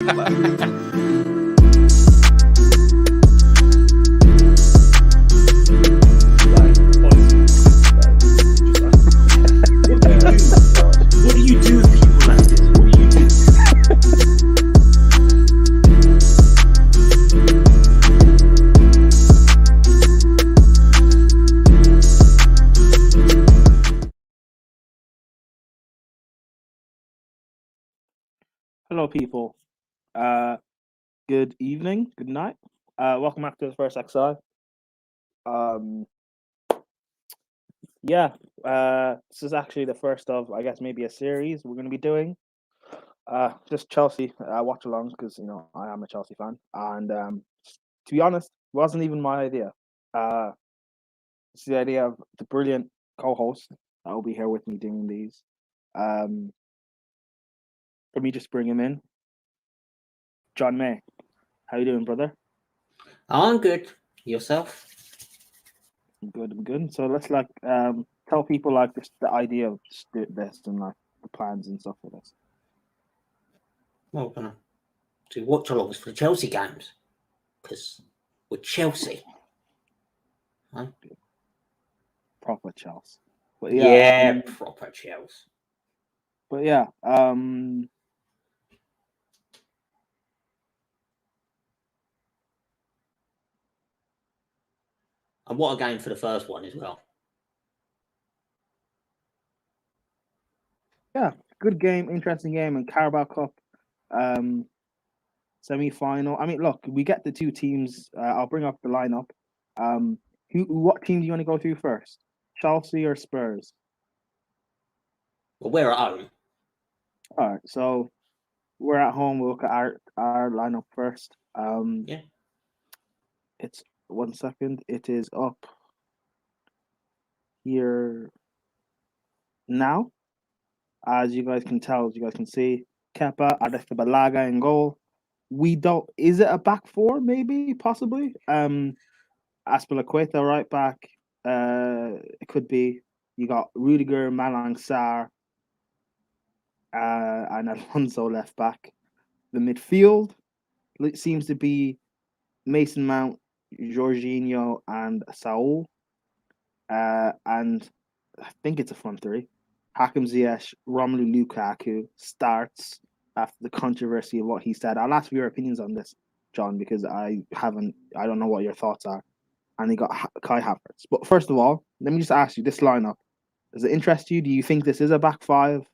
What do you do with people like this? What do you do? Hello, people. Good evening, good night. Welcome back to the first XI. This is actually the first of, I guess, maybe a series we're going to be doing. Just Chelsea watch-alongs because I am a Chelsea fan, and to be honest, it wasn't even my idea. It's the idea of the brilliant co-host that will be here with me doing these. Let me just bring him in. John May, how you doing, brother? I'm good. Yourself? I'm good. So let's tell people just the idea of this and the plans and stuff for this. Well, we're gonna do watch-alongs for the Chelsea games because we're Chelsea. Huh? Proper Chelsea. But Proper Chelsea. But yeah, And what a game for the first one as well. Yeah, good game, interesting game, and Carabao Cup semi-final. I mean, look, we get the two teams. I'll bring up the lineup. What team do you want to go through first? Chelsea or Spurs? Well, we're at home. All right, so we're at home. We'll look at our lineup first. Yeah. It's 1 second. It is up here now. As you guys can tell, as you guys can see, Kepa, Adesabalaga in goal. Is it a back four? Maybe, possibly. Aspilicueta right back. It could be. You got Rudiger, Malang Sarr, and Alonso left back. The midfield seems to be Mason Mount, Jorginho, and Saul. And I think it's a front three. Hakim Ziyech, Romelu Lukaku starts after the controversy of what he said. I'll ask for your opinions on this, John, because I don't know what your thoughts are. And they got Kai Havertz. But first of all, let me just ask you, this lineup, does it interest you? Do you think this is a back five?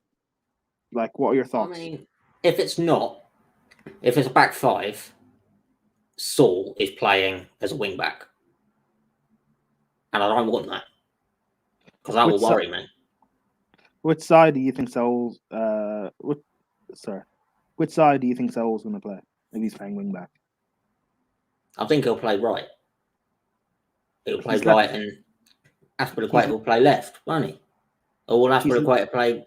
What are your thoughts? I mean, if it's a back five, Saul is playing as a wing back. And I don't want that. Because that will worry me. Which side do you think Saul's which side do you think Saul's gonna play if he's playing wing back? I think he'll play right. He'll play right and Aspilicueta will play left, won't he? Or will Aspilicueta play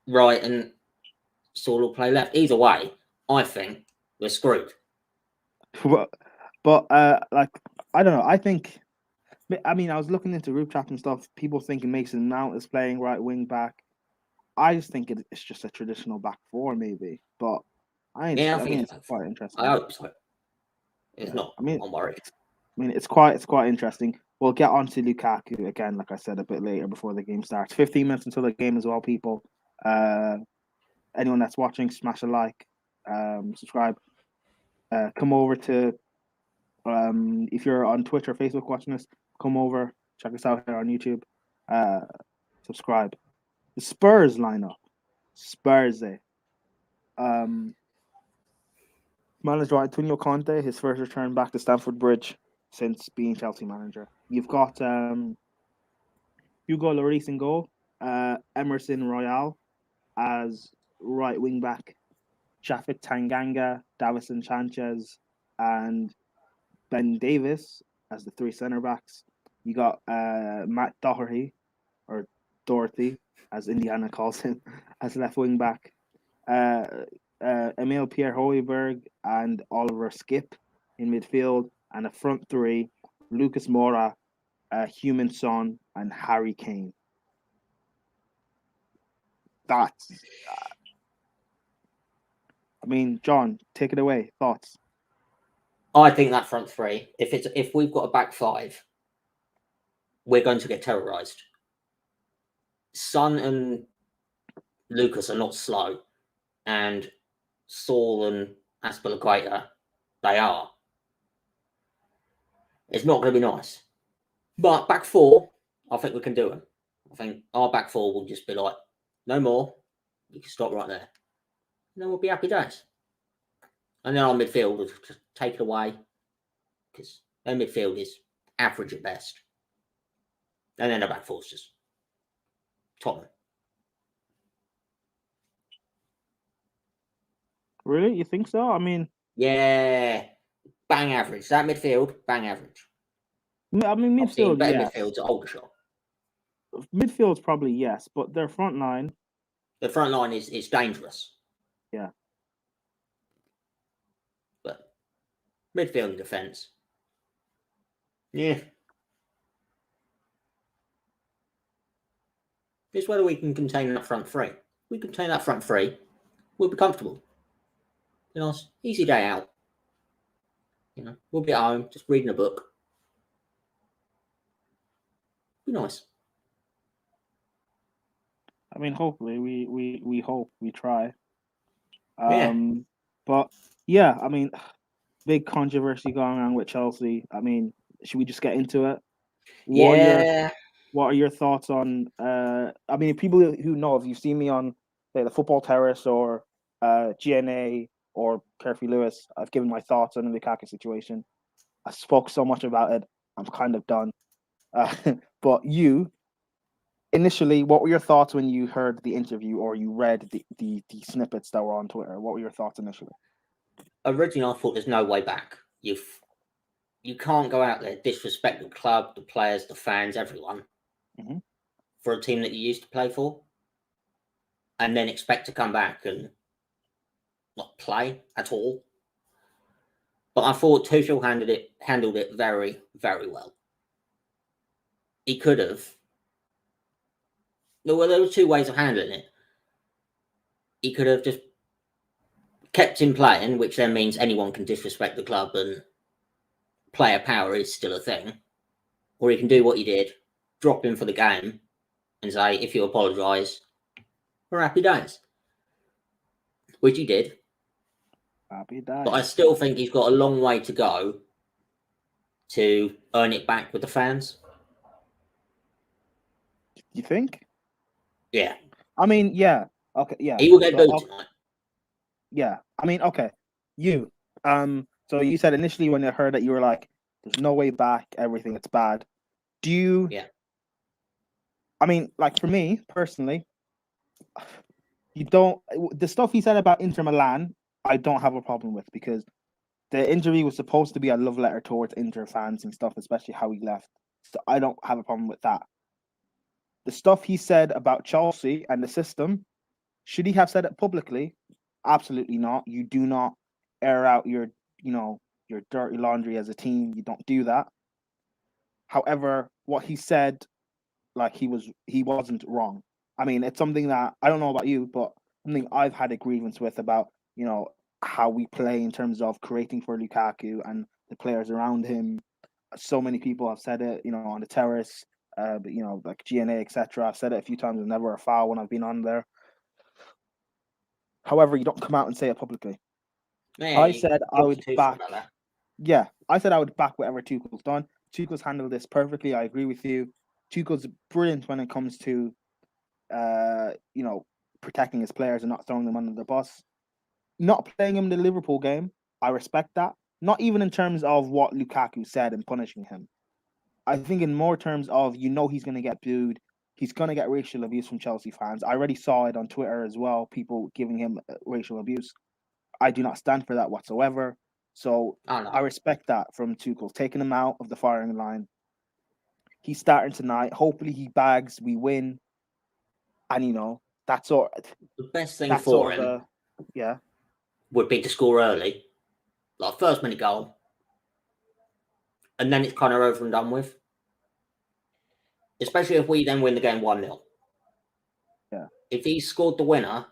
right and Saul will play left? Either way, I think we're screwed. But I don't know. I was looking into group chat and stuff. People thinking Mason Mount is playing right wing back. I just think it's just a traditional back four, maybe. But I think it's quite interesting. I hope so. It's not. I'm worried. It's quite interesting. We'll get on to Lukaku again, like I said, a bit later before the game starts. 15 minutes until the game as well, people. Anyone that's watching, smash a like, subscribe. Come over to if you're on Twitch or Facebook watching us, come over, check us out here on YouTube. Subscribe. The Spurs lineup. Manager Antonio Conte, his first return back to Stamford Bridge since being Chelsea manager. You've got Hugo Lloris in goal, Emerson Royale as right wing back, Shafik Tanganga, Davison Sanchez, and Ben Davis as the three centre backs. You got Matt Doherty, or Dorothy, as Indiana calls him, as left wing back. Emil Pierre Hoiberg and Oliver Skip in midfield, and a front three: Lucas Moura, Heung-min Son, and Harry Kane. That's I mean, John, take it away. Thoughts? I think that front three, if we've got a back five, we're going to get terrorised. Son and Lucas are not slow, and Saul and Aspilicueta, they are. It's not going to be nice. But back four, I think we can do it. I think our back four will just be like, no more. You can stop right there. And then we'll be happy days. And then our midfield will just take it away, because their midfield is average at best. And then the back four's just Tottenham. Really? You think so? I mean, Yeah, bang average. That midfield, bang average. I mean, I've seen midfield, better yes. midfields at Aldershot. Midfield's probably yes, but their front line. The front line is dangerous. Yeah. But midfield and defence. Yeah. It's whether we can contain that front three. If we contain that front three, we'll be comfortable. You know, it's easy day out. You know, we'll be at home, just reading a book. Be nice. I mean, hopefully, we hope, we try. Yeah. But yeah, I mean, big controversy going on with Chelsea. I mean, should we just get into it? What are your thoughts on? I mean, people who know, if you've seen me on the Football Terrace or GNA or Curfew Lewis, I've given my thoughts on the Lukaku situation. I spoke so much about it. I'm kind of done. But you, initially, what were your thoughts when you heard the interview or you read the snippets that were on Twitter? What were your thoughts initially? Originally, I thought there's no way back. You can't go out there, disrespect the club, the players, the fans, everyone, for a team that you used to play for, and then expect to come back and not play at all. But I thought Tuchel handled it very, very well. He could have. Well, there were two ways of handling it. He could have just kept him playing, which then means anyone can disrespect the club and player power is still a thing. Or he can do what he did, drop him for the game, and say, if you apologise, we're happy days. Which he did. Happy days. But I still think he's got a long way to go to earn it back with the fans. You think? Yeah. I mean, yeah. Okay, yeah. He will get booed tonight. Yeah. I mean, okay. You. So you said initially when I heard that you were like, there's no way back, everything, it's bad. Do you? Yeah. I mean, like for me personally, you don't. The stuff he said about Inter Milan, I don't have a problem with, because the injury was supposed to be a love letter towards Inter fans and stuff, especially how he left. So I don't have a problem with that. The stuff he said about Chelsea and the system, should he have said it publicly? Absolutely not. You do not air out your dirty laundry as a team. You don't do that. However, what he said, like he wasn't wrong. I mean, it's something that I don't know about you, but something I've had a grievance with about, how we play in terms of creating for Lukaku and the players around him. So many people have said it, on the terrace, but like GNA, etc. I've said it a few times. I've never a foul when I've been on there. However, you don't come out and say it publicly. Yeah, I said I would back. That. Yeah, I said I would back whatever Tuchel's done. Tuchel's handled this perfectly. I agree with you. Tuchel's brilliant when it comes to, protecting his players and not throwing them under the bus. Not playing him in the Liverpool game, I respect that. Not even in terms of what Lukaku said and punishing him. I think in more terms of, he's going to get booed. He's going to get racial abuse from Chelsea fans. I already saw it on Twitter as well, people giving him racial abuse. I do not stand for that whatsoever. So I respect that from Tuchel, taking him out of the firing line. He's starting tonight. Hopefully he bags, we win. And, that's all. The best thing for him would be to score early. Like first minute goal. And then it's kind of over and done with. Especially if we then win the game 1-0. Yeah. If he scored the winner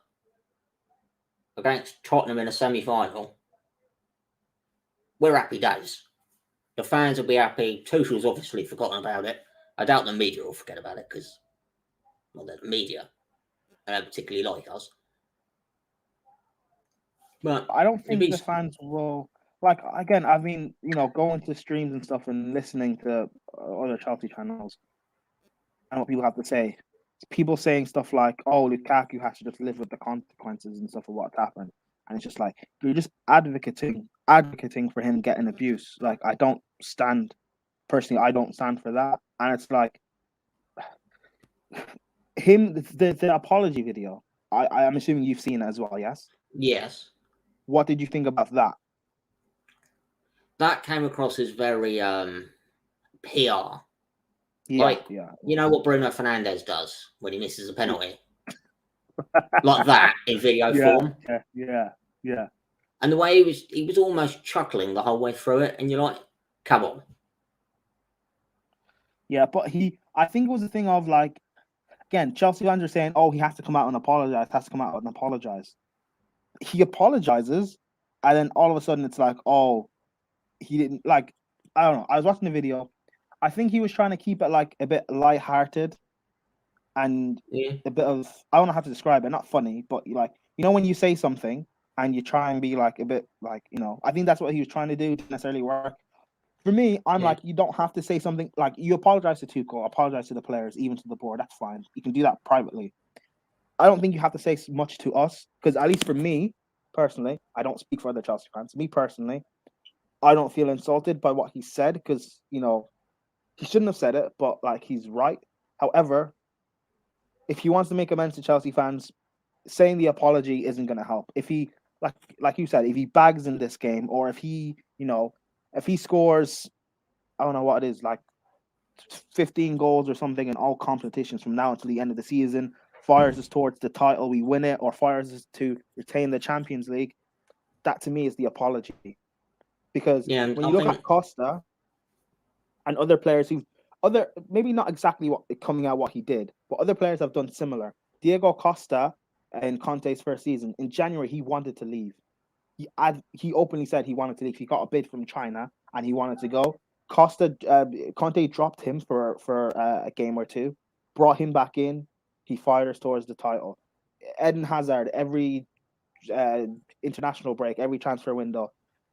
against Tottenham in a semi-final, we're happy days. The fans will be happy. Tuchel's obviously forgotten about it. I doubt the media will forget about it because, well, they're the media. They don't particularly like us. But I don't think the he's- fans will. Like, again, I mean, going to streams and stuff and listening to other Chelsea channels and what people have to say. People saying stuff like, "Oh, Lukaku has to just live with the consequences and stuff of what's happened," and it's just like you're just advocating for him getting abuse. Like, I don't stand personally. I don't stand for that, and it's like him. The apology video. I'm assuming you've seen it as well. Yes. yes, What did you think about that? that came across as very PR. Yeah, Like, yeah. you know what Bruno Fernandes does when he misses a penalty? Like that in video form. Yeah. And the way he was almost chuckling the whole way through it, and you're like, come on. Yeah, but I think it was a thing of like, again, Chelsea fans are saying, "Oh, he has to come out and apologize." He apologizes, and then all of a sudden it's like, "Oh, he didn't like." I don't know. I was watching the video. I think he was trying to keep it like a bit lighthearted and Yeah. a bit of, I don't know how to describe it. Not funny, but like, when you say something and you try and be like a bit like, I think that's what he was trying to do. Didn't necessarily work. For me, I'm like, you don't have to say something like you apologize to Tuchel, apologize to the players, even to the board. That's fine. You can do that privately. I don't think you have to say much to us because, at least for me personally, I don't speak for other Chelsea fans. Me personally, I don't feel insulted by what he said because he shouldn't have said it, but like he's right. However, if he wants to make amends to Chelsea fans, saying the apology isn't going to help. If he like you said, if he bags in this game, or if he scores, I don't know what it is, like 15 goals or something in all competitions from now until the end of the season, fires us towards the title, we win it, or fires us to retain the Champions League, that to me is the apology. Because when you look at Costa and other players maybe not exactly coming out what he did, but other players have done similar. Diego Costa in Conte's first season, in January, he wanted to leave. He openly said he wanted to leave. He got a bid from China and he wanted to go. Conte dropped him for a game or two, brought him back in. He fired us towards the title. Eden Hazard, every international break, every transfer window,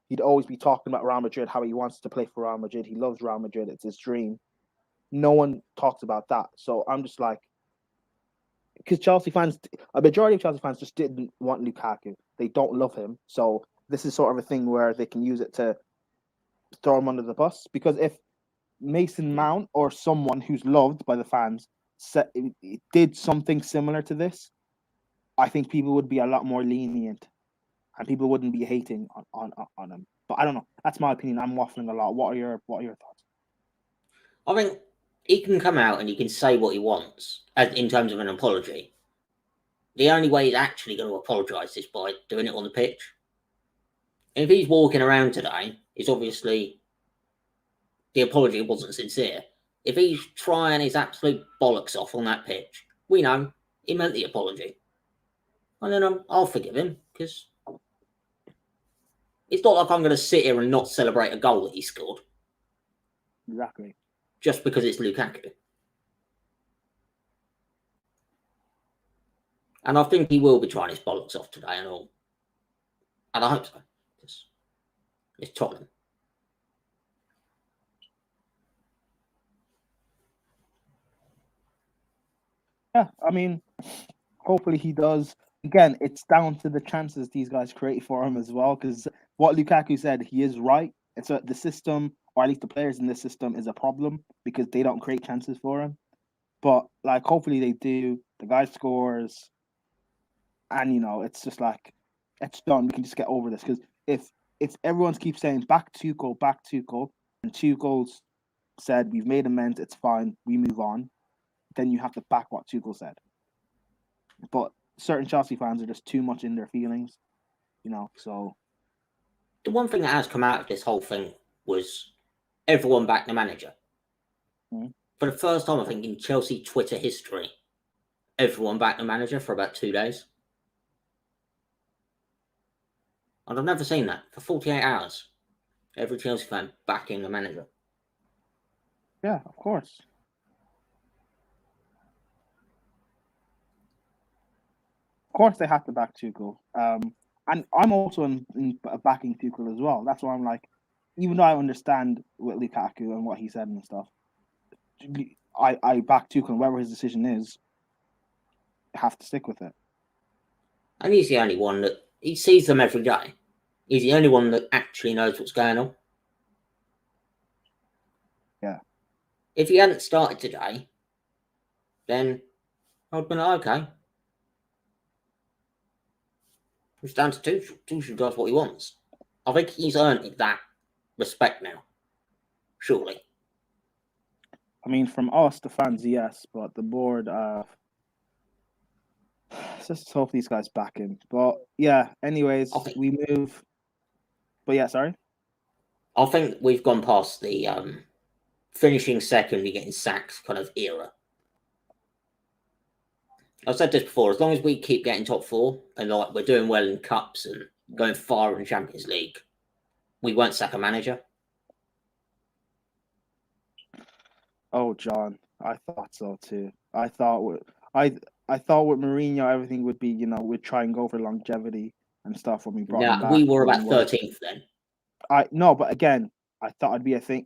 he'd always be talking about Real Madrid, how he wants to play for Real Madrid. He loves Real Madrid. It's his dream. No one talks about that. So I'm just like, because a majority of Chelsea fans just didn't want Lukaku. They don't love him. So this is sort of a thing where they can use it to throw him under the bus. Because if Mason Mount or someone who's loved by the fans did something similar to this, I think people would be a lot more lenient and people wouldn't be hating on him. But I don't know. That's my opinion. I'm waffling a lot. What are your thoughts? I think he can come out and he can say what he wants in terms of an apology. The only way he's actually going to apologise is by doing it on the pitch. And if he's walking around today, it's obviously the apology wasn't sincere. If he's trying his absolute bollocks off on that pitch, we know he meant the apology. And then I'll forgive him because it's not like I'm going to sit here and not celebrate a goal that he scored. Exactly. Just because it's Lukaku. And I think he will be trying his bollocks off today and all. And I hope so. It's Tottenham. Yeah, I mean, hopefully he does. Again, it's down to the chances these guys create for him as well. Because what Lukaku said, he is right. It's the system, or at least the players in this system, is a problem because they don't create chances for him. But like, hopefully they do. The guy scores, and it's just like it's done. We can just get over this because if everyone keeps saying back Tuchel, and Tuchel's said we've made amends, it's fine, we move on, then you have to back what Tuchel said. But certain Chelsea fans are just too much in their feelings, so. The one thing that has come out of this whole thing was everyone backed the manager. Mm. For the first time, I think, in Chelsea Twitter history, everyone backed the manager for about 2 days. And I've never seen that. For 48 hours, every Chelsea fan backing the manager. Yeah, of course. Of course, they have to back Tuchel. And I'm also in backing Tuchel as well. That's why I'm like, even though I understand with Lukaku and what he said and stuff, I back Tuchel. Whatever his decision is, have to stick with it. And he's the only one that he sees them every day. He's the only one that actually knows what's going on. Yeah. If he hadn't started today, then I'd been like, okay. It's down to Tuchel. Tuchel does what he wants. I think he's earned that respect now. Surely. I mean, from us, the fans, yes, but the board, let's just hope these guys back him. But yeah, anyways, we move. But yeah, sorry. I think we've gone past the finishing second and getting sacked kind of era. I've said this before, as long as we keep getting top four and like we're doing well in cups and going far in the Champions League, we won't sack a manager. Oh, John, I thought so too. I thought with Mourinho everything would be, we'd try and go for longevity and stuff when we brought him back. We were about 13th then. But again, I thought it'd be a thing.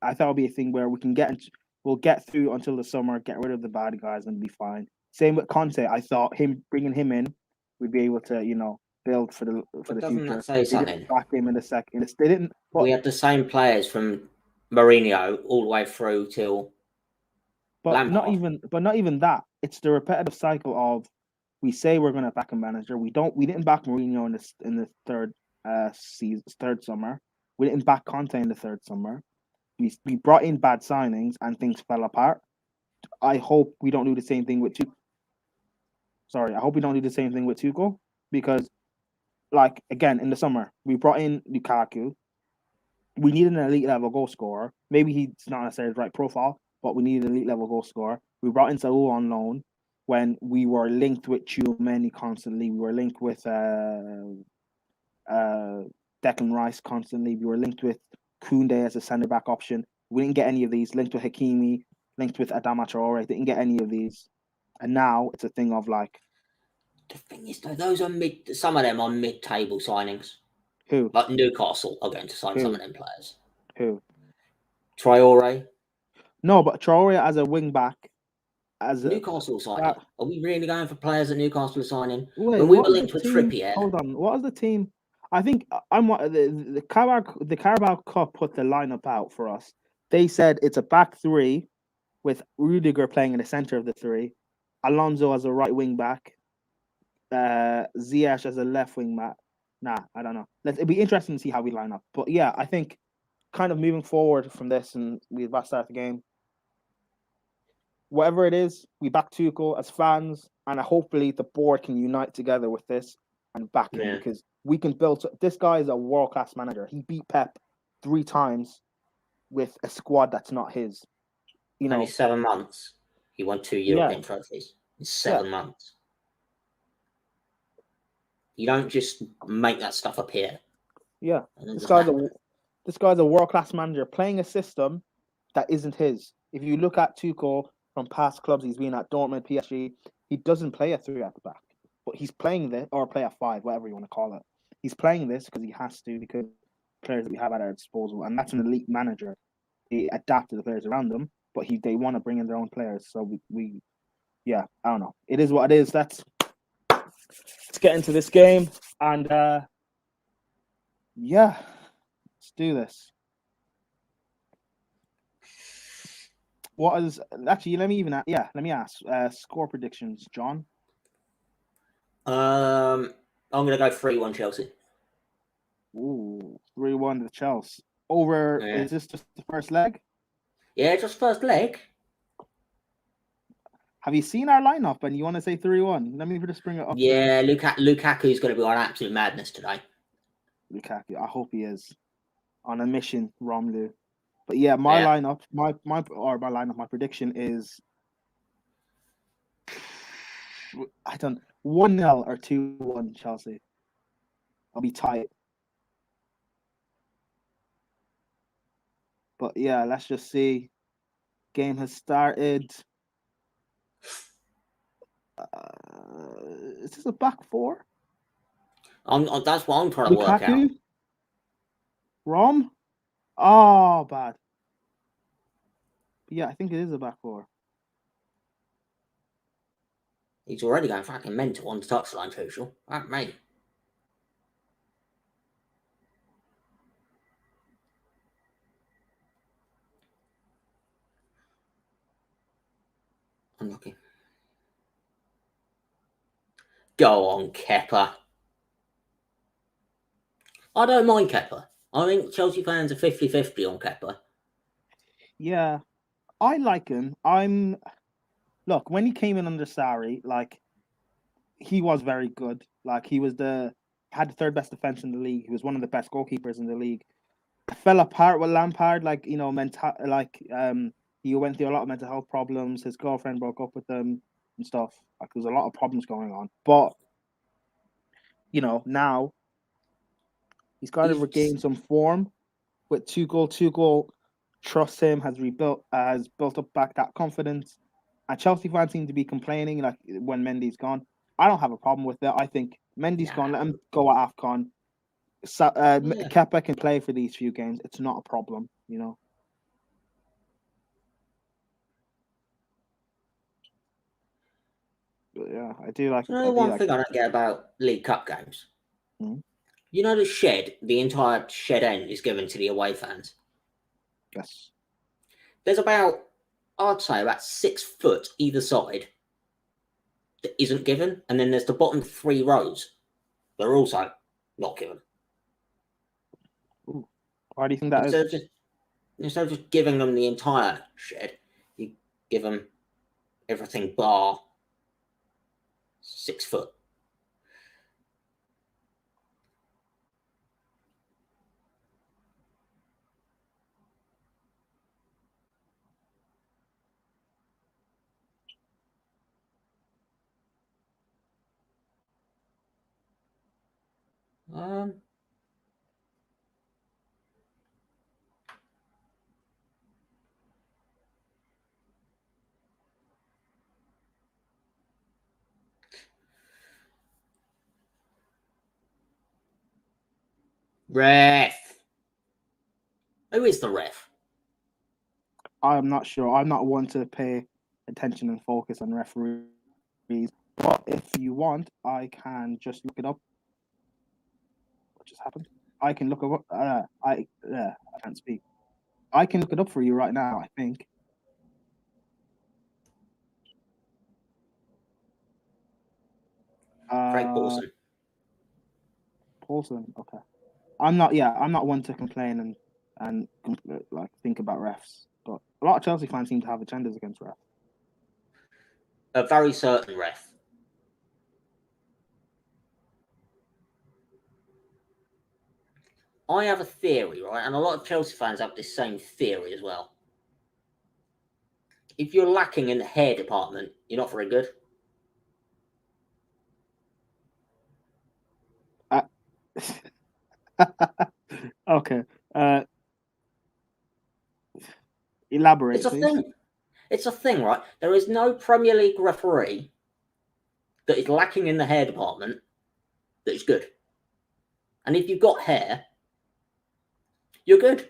I thought it'd be a thing where we'll get through until the summer, get rid of the bad guys, and be fine. Same with Conte. I thought bringing him in, we'd be able to, build for the future. That say something? They didn't back him in the second. They didn't. But, we had the same players from Mourinho all the way through till. But Lampard. not even that. It's the repetitive cycle of we say we're going to back a manager. We didn't back Mourinho in the third summer. We didn't back Conte in the third summer. We brought in bad signings and things fell apart. I hope we don't do the same thing with Tuchel. Sorry, I hope we don't do the same thing with Tuchel because, like, again, in the summer, we brought in Lukaku. We needed an elite level goal scorer. Maybe he's not necessarily the right profile, but we needed an elite level goal scorer. We brought in Saul on loan when we were linked with Tchouameni constantly. We were linked with Declan Rice constantly. We were linked with Koundé as a centre back option. We didn't get any of these. Linked with Hakimi, linked with Adama Traore. Didn't get any of these. And now it's a thing of like. The thing is, though, those are some of them are mid-table signings. Who? Like Newcastle are going to sign some of them players. Who? Traore. No, but Traore as a wing back. As Newcastle signing. Are we really going for players that Newcastle are signing? Wait, when we were linked with Trippier. Hold on. What was the team? I think the Carabao Cup put the lineup out for us. They said it's a back three with Rudiger playing in the center of the three, Alonso as a right wing back, Ziyech as a left wing back. Nah, I don't know. It'd be interesting to see how we line up. But yeah, I think kind of moving forward from this, and we're about to start the game. Whatever it is, we back Tuchel as fans, and hopefully the board can unite together with this and back him because we can build. This guy is a world-class manager. He beat Pep 3 times with a squad that's not his. Only 7 months. He won 2 European trophies in 7 months. You don't just make that stuff appear. Yeah, this guy's a world-class manager playing a system that isn't his. If you look at Tuchel from past clubs, he's been at Dortmund, PSG. He doesn't play a 3 at the back, but he's playing this or play a 5, whatever you want to call it. He's playing this because he has to because players that we have at our disposal, and that's an elite manager. He adapted the players around them, but they want to bring in their own players. So I don't know. It is what it is. Let's get into this game and let's do this. What is actually? Let me ask. Score predictions, John. I'm gonna go 3-1 Chelsea. Ooh, 3-1 to Chelsea. Over. Is this just the first leg? Yeah, just first leg. Have you seen our lineup? And you want to say 3-1? Let me just bring it up. Yeah, Lukaku's going to be on absolute madness today. Lukaku, I hope he is on a mission, Romelu. But yeah, my lineup, my prediction is 1-0 or 2-1 Chelsea. I'll be tight. But yeah, let's just see. Game has started. Is this a back four? That's what I'm trying to work out. Lukaku? Rom? Oh, bad. Yeah, I think it is a back four. He's already going fucking mental on the touchline, Tuchel. Fuck me. Unlucky. Go on, Kepa. I don't mind Kepa. I think Chelsea fans are 50-50 on Kepa. Yeah, I like him. Look, when he came in under Sarri, like, he was very good. Like, he had the third best defense in the league. He was one of the best goalkeepers in the league. It fell apart with Lampard, like, you know, he went through a lot of mental health problems. His girlfriend broke up with him and stuff. Like, there's a lot of problems going on. But, you know, now he's got to regain some form with two goal. Trust him, has built up back that confidence. And Chelsea fans seem to be complaining like when Mendy's gone. I don't have a problem with it. I think Mendy's gone. Let him go at AFCON. Kepa can play for these few games. It's not a problem, you know. But yeah, I do like. You know, one thing I don't get about League Cup games. Mm-hmm. You know, the entire shed end is given to the away fans. Yes. There's I'd say about 6 foot either side that isn't given, and then there's the bottom 3 rows that are also not given. Ooh. Why do you think that is? Instead of just giving them the entire shed, you give them everything bar 6 foot. Ref. Who is the ref? I'm not sure. I'm not one to pay attention and focus on referees. But if you want, I can just look it up. What just happened? I can look it up. I can't speak. I can look it up for you right now, I think. Frank Paulson. Paulson, okay. I'm not one to complain and like think about refs, but a lot of Chelsea fans seem to have agendas against refs. A very certain ref. I have a theory, right? And a lot of Chelsea fans have this same theory as well. If you're lacking in the hair department, you're not very good. Okay. Elaborate, It's a please. thing. It's a thing, right? There is no Premier League referee that is lacking in the hair department that is good. And if you've got hair, you're good.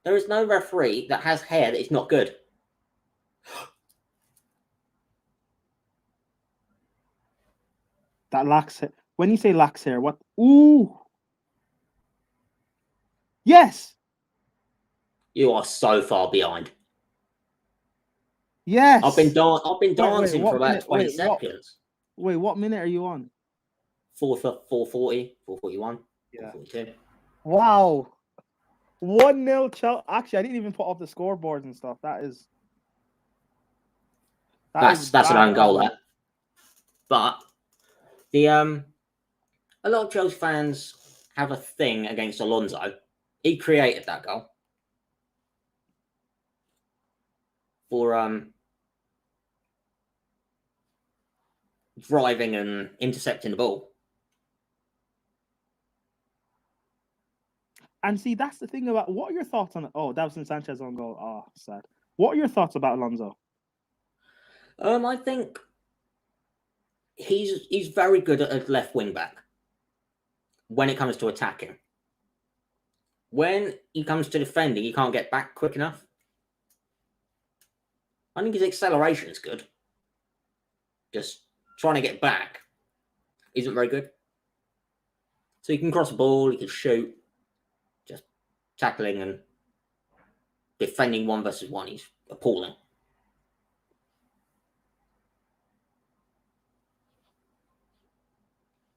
There is no referee that has hair that is not good. That lacks hair. When you say lacks hair, what? Ooh. Yes. You are so far behind. Yes. I've been dancing for about 20 seconds. What minute are you on? 440, 441, Yeah. 442. Wow. 1-0 Chelsea. Actually, I didn't even put up the scoreboards and stuff. That's an own goal, that. But a lot of Chelsea fans have a thing against Alonso. He created that goal for driving and intercepting the ball. And see, that's the thing about what are your thoughts on it? Oh, Davison Sanchez on goal. Oh, sad. What are your thoughts about Alonso? I think he's very good at left wing back when it comes to attacking. When he comes to defending, he can't get back quick enough. I think his acceleration is good. Just trying to get back isn't very good. So he can cross the ball, he can shoot. Just tackling and defending 1 versus 1, he's appalling.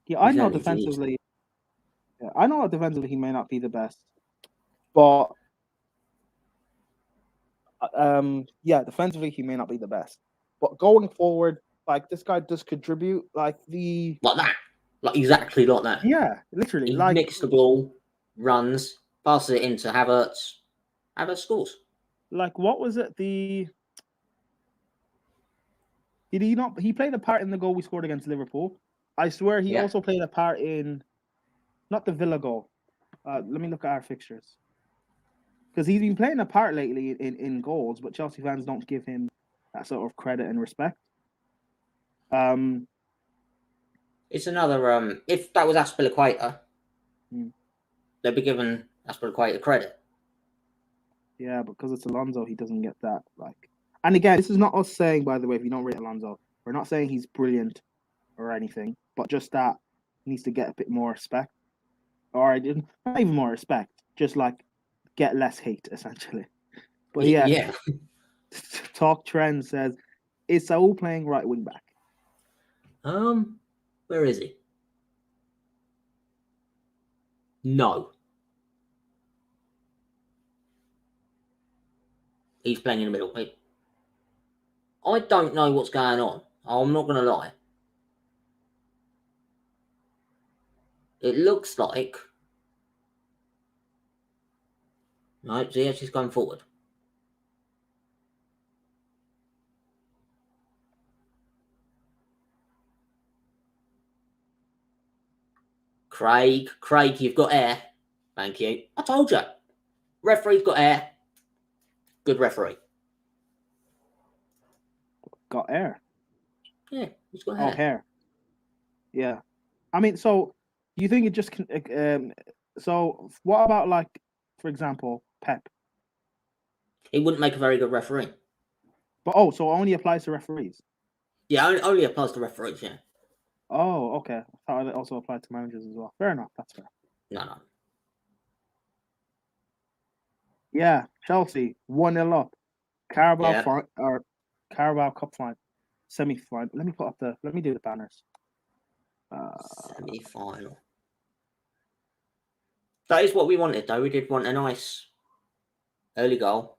Yeah, I know defensively. Yeah, I know defensively he may not be the best, but yeah, defensively he may not be the best. But going forward, like this guy does contribute, like that, like exactly like that. Yeah, literally. He like nicks the ball, runs, passes it into Havertz. Havertz scores. Like what was it? Did he not? He played a part in the goal we scored against Liverpool. I swear he also played a part in not the Villa goal. Let me look at our fixtures. Because he's been playing a part lately in goals, but Chelsea fans don't give him that sort of credit and respect. It's another if that was Aspilicueta, they'd be giving Aspilicueta credit. Yeah, because it's Alonso, he doesn't get that. And again, this is not us saying, by the way, if you don't rate Alonso, we're not saying he's brilliant or anything, but just that he needs to get a bit more respect. Or not even more respect, just like get less hate, essentially. But yeah. Talk Trend says, is Saul playing right wing back? Where is he? No. He's playing in the middle. I don't know what's going on. I'm not going to lie. It looks like... Right, so she's going forward. Craig, you've got air. Thank you. I told you. Referee's got air. Good referee. Got air? Yeah, he's got hair. Oh, hair. Yeah. I mean, so you think it just so what about, like, for example, Pep? He wouldn't make a very good referee. But so it only applies to referees? Yeah, only applies to referees, yeah. Oh, okay. I thought it also applied to managers as well. Fair enough, that's fair. No. Yeah, Chelsea 1-0 up. Carabao Carabao Cup final, semi-final. Let me do the banners. Semi-final. That is what we wanted, though. We did want a nice early goal.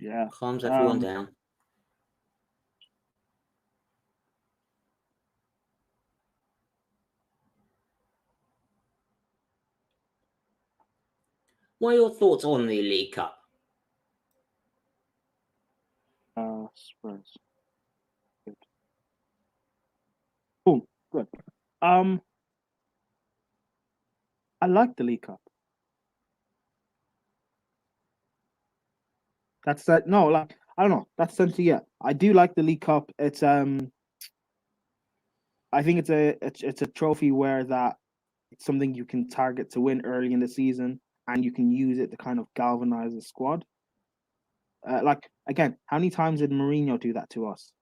Yeah. Calms everyone down. What are your thoughts on the League Cup? Spurs. Good. Boom. Good. I like the League Cup. That's that. No, like I don't know. That's essentially yeah. I do like the League Cup. It's I think it's a trophy where that it's something you can target to win early in the season, and you can use it to kind of galvanize the squad. Like again, how many times did Mourinho do that to us?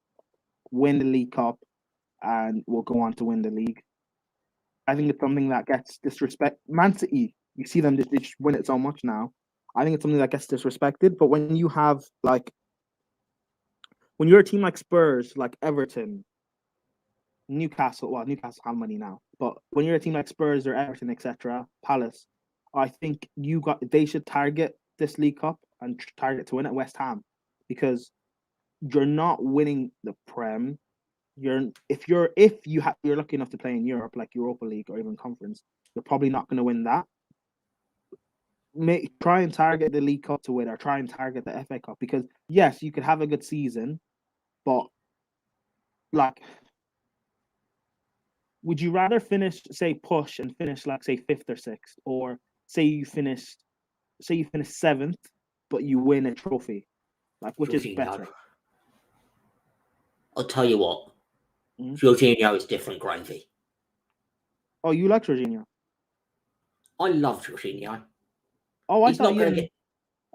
Win the League Cup, and we'll go on to win the league. I think it's something that gets disrespect. Man City, you see them they just win it so much now. I think it's something that gets disrespected. But when you have when you're a team like Spurs, like Everton, Newcastle have money now. But when you're a team like Spurs or Everton, etc., Palace, I think they should target this League Cup and target to win at West Ham, because you're not winning the Prem. You're lucky enough to play in Europe, like Europa League or even Conference, you're probably not going to win that. Try and target the League Cup to win, or try and target the FA Cup, because yes, you could have a good season, but like would you rather finish, say, push and finish like say 5th or 6th, or say you finish 7th, but you win a trophy? Like, which is better? I'll tell you what, Mhm. Jorginho is different gravy. Oh, you like Jorginho? I love Jorginho. Oh, He's not going to get.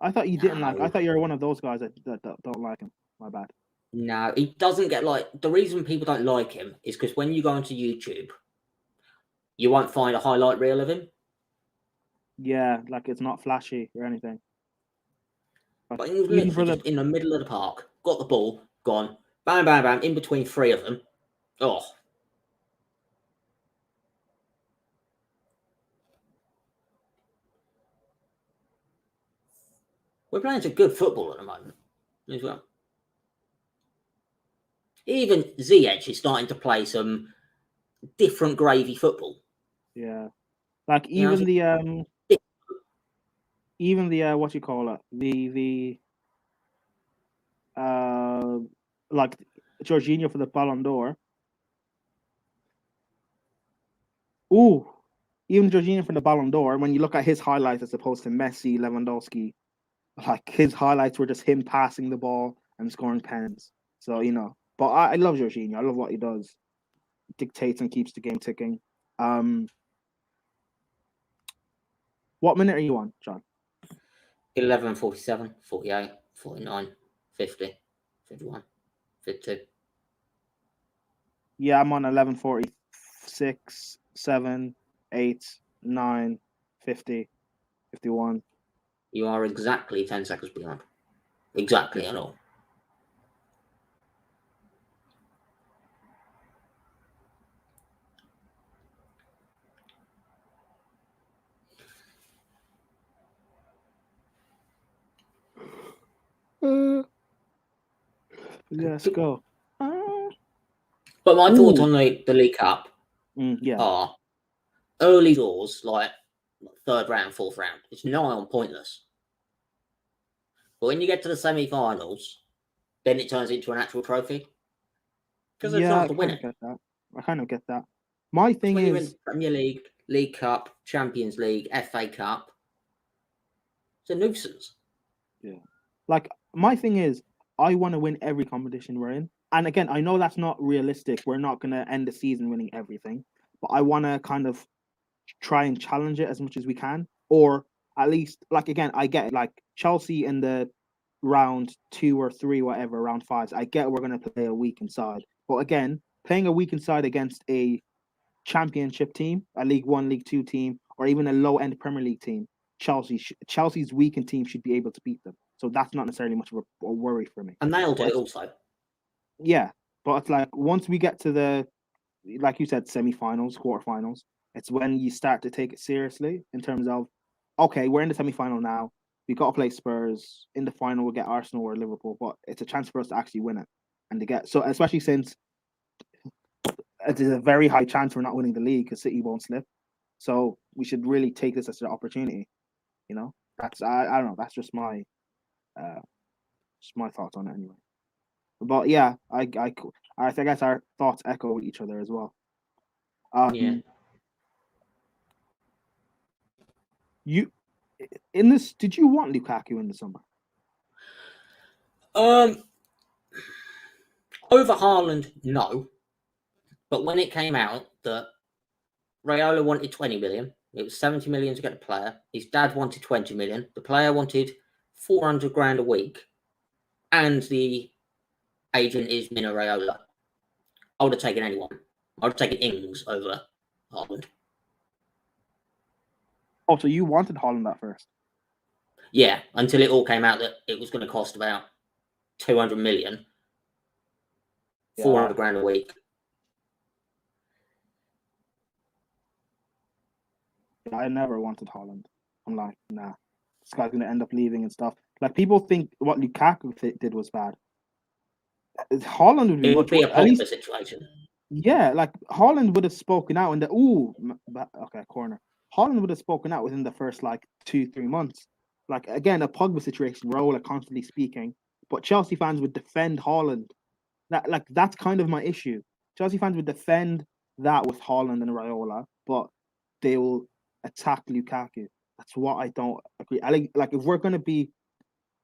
I thought you didn't like. I No. thought you were one of those guys that don't like him. My bad. No, he doesn't get like. The reason people don't like him is because when you go onto YouTube, you won't find a highlight reel of him. Yeah, like it's not flashy or anything. But he was Even literally just in the middle of the park, got the ball, gone, bam, bam, bam, in between 3 of them. Oh. We're playing some good football at the moment as well. Even Ziyech is starting to play some different gravy football. Yeah, like You know, even the what you call it, the like Jorginho for the Ballon d'Or. Ooh, even Jorginho for the Ballon d'Or. When you look at his highlights as opposed to Messi, Lewandowski, like his highlights were just him passing the ball and scoring pens. So but I love Jorginho. I love what he does. Dictates and keeps the game ticking. What minute are you on, John? 11, 47, 48, 49, 50, 51, 52. Yeah, I'm on 11:46, 7, 8, 9, 50, 51. You are exactly 10 seconds behind. Exactly at all. Let's go. But my thoughts on the League Cup Yeah. are early doors, like 3rd round, 4th round. It's nigh on pointless. But when you get to the semi-finals, then it turns into an actual trophy. Because there's Yeah, chance to win it. I kind of get that. My thing when you're is in Premier League, League Cup, Champions League, FA Cup, it's a nuisance. Yeah. Like, my thing is, I want to win every competition we're in. And again, I know that's not realistic. We're not going to end the season winning everything. But I want to kind of try and challenge it as much as we can. Or at least, like, again, I get it. Like, Chelsea in the round 2 or 3, whatever, round 5s, I get we're going to play a weak inside. But again, playing a weak inside against a championship team, a League 1, League 2 team, or even a low-end Premier League team, Chelsea's weakened team should be able to beat them. So that's not necessarily much of a worry for me. And they'll do it also. Yeah, but it's like once we get to the, like you said, semi-finals, quarterfinals, it's when you start to take it seriously in terms of, okay, we're in the semi-final now. We got to play Spurs. In the final, we'll get Arsenal or Liverpool, but it's a chance for us to actually win it and to get. So especially since it is a very high chance we're not winning the league because City won't slip. So we should really take this as an opportunity. That's I don't know. That's just my thoughts on it anyway. But yeah, I guess our thoughts echo each other as well. Yeah. You in this? Did you want Lukaku in the summer? Over Haaland, no. But when it came out that Raiola wanted 20 million, it was 70 million to get the player. His dad wanted 20 million. The player wanted 400 grand a week, and the agent is Mino Raiola. I would have taken anyone. I would have taken Ings over Haaland. Oh, so you wanted Haaland at first? Yeah, until it all came out that it was going to cost about 200 million, 400 grand a week. I never wanted Haaland. I'm like, nah, this guy's gonna end up leaving and stuff. Like people think what Lukaku did was bad. Haaland would be It would be a Pogba situation. Yeah, like Haaland would have spoken out in the corner. Haaland would have spoken out within the first like 2-3 months. Like again, a Pogba situation, Raiola constantly speaking, but Chelsea fans would defend Haaland. That's kind of my issue. Chelsea fans would defend that with Haaland and Raiola, but they will attack Lukaku. That's what I don't agree. I like if we're gonna be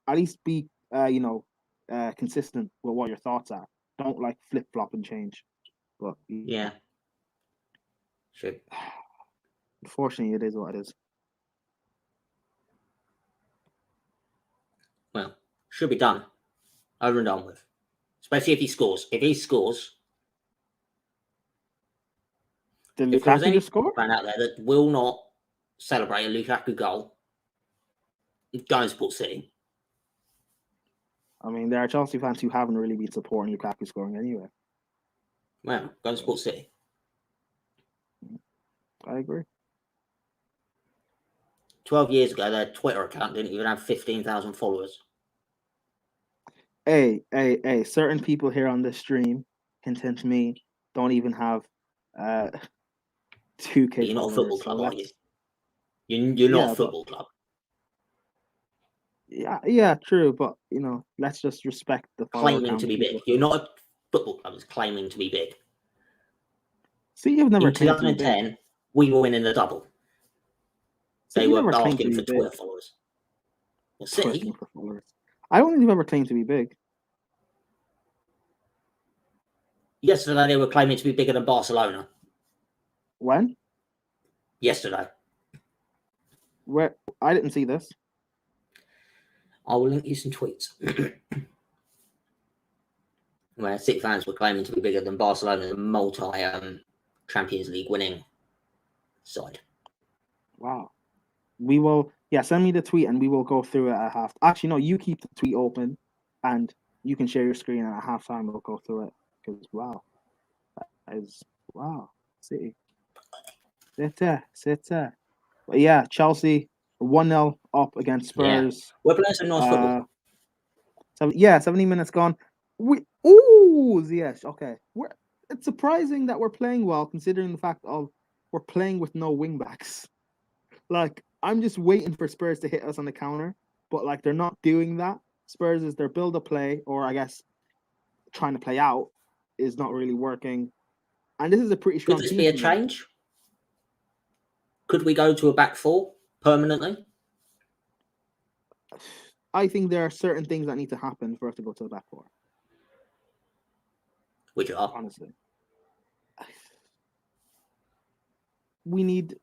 at least be consistent with what your thoughts are. Don't like flip flop and change. But Yeah. Should. Unfortunately, it is what it is. Well, should be done. Over and done with. Especially if he scores. If he scores, Did if there was Lukaku any just score? fan out there that will not celebrate a Lukaku goal, go and support City. I mean, there are Chelsea fans who haven't really been supporting Lukaku scoring anyway. Well, go and support City. I agree. 12 years ago, their Twitter account didn't even have 15,000 followers. Hey, certain people here on this stream, hint to me, don't even have 2K You're not a followers. football club, are you? You're not a football club. Yeah, true. But let's just respect the Claiming to be big. You're not a football club. It's claiming to be big. See, you've never in claimed to be big. 2010, we were winning the double. So They you were never claimed to asking be for big. Twitter followers. Well, City. Asking for followers. I don't think you've ever claimed to be big. Yesterday, they were claiming to be bigger than Barcelona. When? Yesterday. Where? I didn't see this. I will link you some tweets. Where City fans were claiming to be bigger than Barcelona, the multi-Champions League winning side. Wow. We will. Yeah, send me the tweet and we will go through it at half. Actually, no, you keep the tweet open and you can share your screen, and at halftime we'll go through it. Because wow, that is wow. City. City. But yeah, Chelsea 1-0 up against Spurs. Yeah. We're playing some nice football. 70 minutes gone. Yes, okay. It's surprising that we're playing well, considering the fact of we're playing with no wing backs. Like, I'm just waiting for Spurs to hit us on the counter, but like they're not doing that. Spurs is their build a play, or I guess trying to play out, is not really working. And this is a pretty strong Could this team. be a change? Could we go to a back four permanently? I think there are certain things that need to happen for us to go to the back four. Which are? Honestly. We need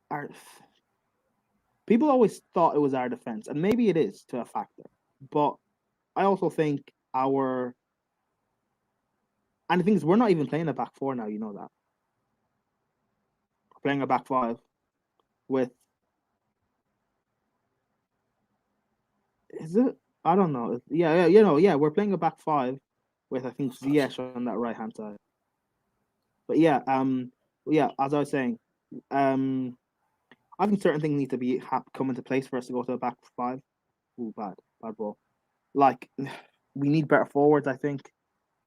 our... People always thought it was our defense, and maybe it is to a factor. But I also think our... And the thing is, we're not even playing a back four now, you know that. We're playing a back five with... Is it? I don't know. Yeah, we're playing a back five with, I think, Ziyech on that right-hand side. But yeah, as I was saying, I think certain things need to come into place for us to go to a back five. Ooh, bad ball. Like, we need better forwards, I think.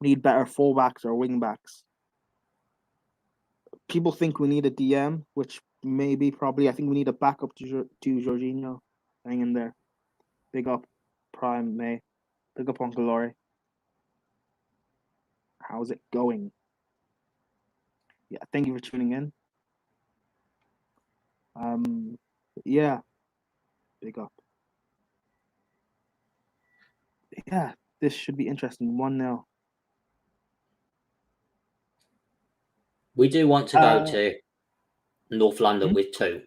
We need better fullbacks or wing backs. People think we need a DM, which probably, I think we need a backup to Jorginho. Hang in there. Big up Prime May. Big up on Glory. How's it going? Yeah, thank you for tuning in. Yeah, big up. Yeah, this should be interesting. 1-0. We do want to go to North London with 2.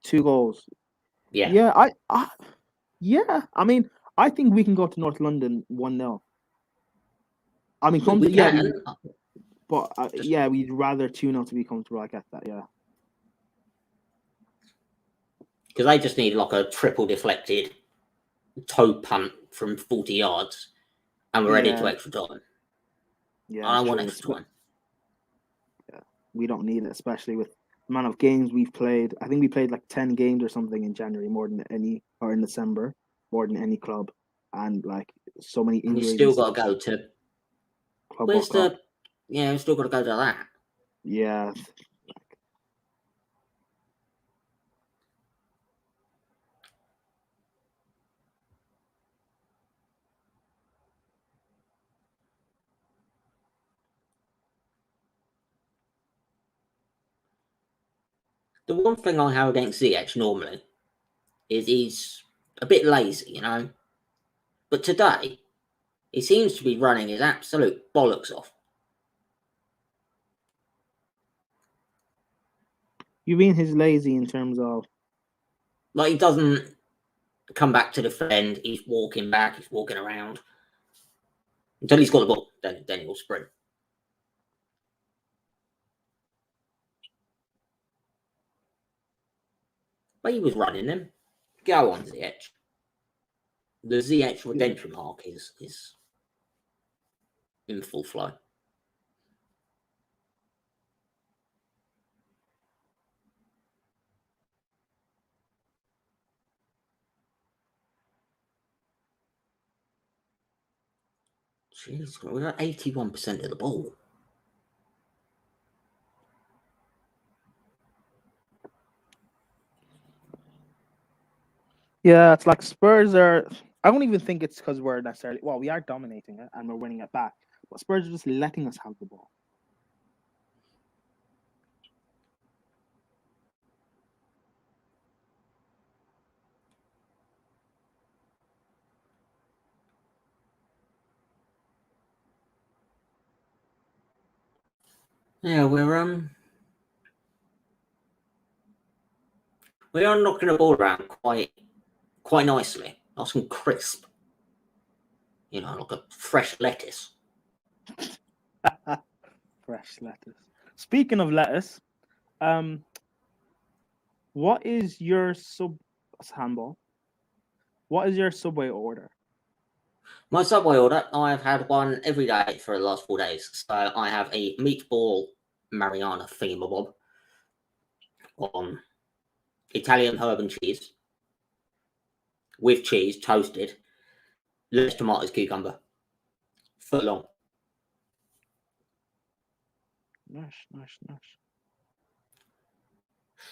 2 goals. Yeah. Yeah, I mean, I think we can go to North London 1-0. I mean, we can. We'd rather 2-0 to be comfortable. I get that, yeah. Because they just need like a triple deflected toe punt from 40 yards, and we're ready to extra time. Yeah, I want extra time. Yeah, we don't need it, especially with the amount of games we've played. I think we played like 10 games or something in January, or in December, more than any club, and like so many injuries. You still got to go to. Where's the? Yeah, we still got to go to that. Yeah. The one thing I have against Ziyech normally is he's a bit lazy, you know. But today, he seems to be running his absolute bollocks off. You mean he's lazy in terms of? Like, he doesn't come back to defend. He's walking back. He's walking around. Until he's got the ball, then he'll sprint. But he was running them. Go on, Ziyech. The Ziyech redemption arc is in full flow. Jeez, we're at 81% of the ball. Yeah, it's like Spurs are. I don't even think it's because we're necessarily. Well, we are dominating it and we're winning it back, but Spurs are just letting us have the ball. Yeah, we are knocking the ball around quite nicely. Nice and crisp. You know, like a fresh lettuce. Fresh lettuce. Speaking of lettuce, what is your handball? What is your Subway order? My Subway order, I've had one every day for the last 4 days. So I have a meatball Mariana thingamabob on Italian herb and cheese with cheese, toasted, less tomatoes, cucumber, foot long. Nice.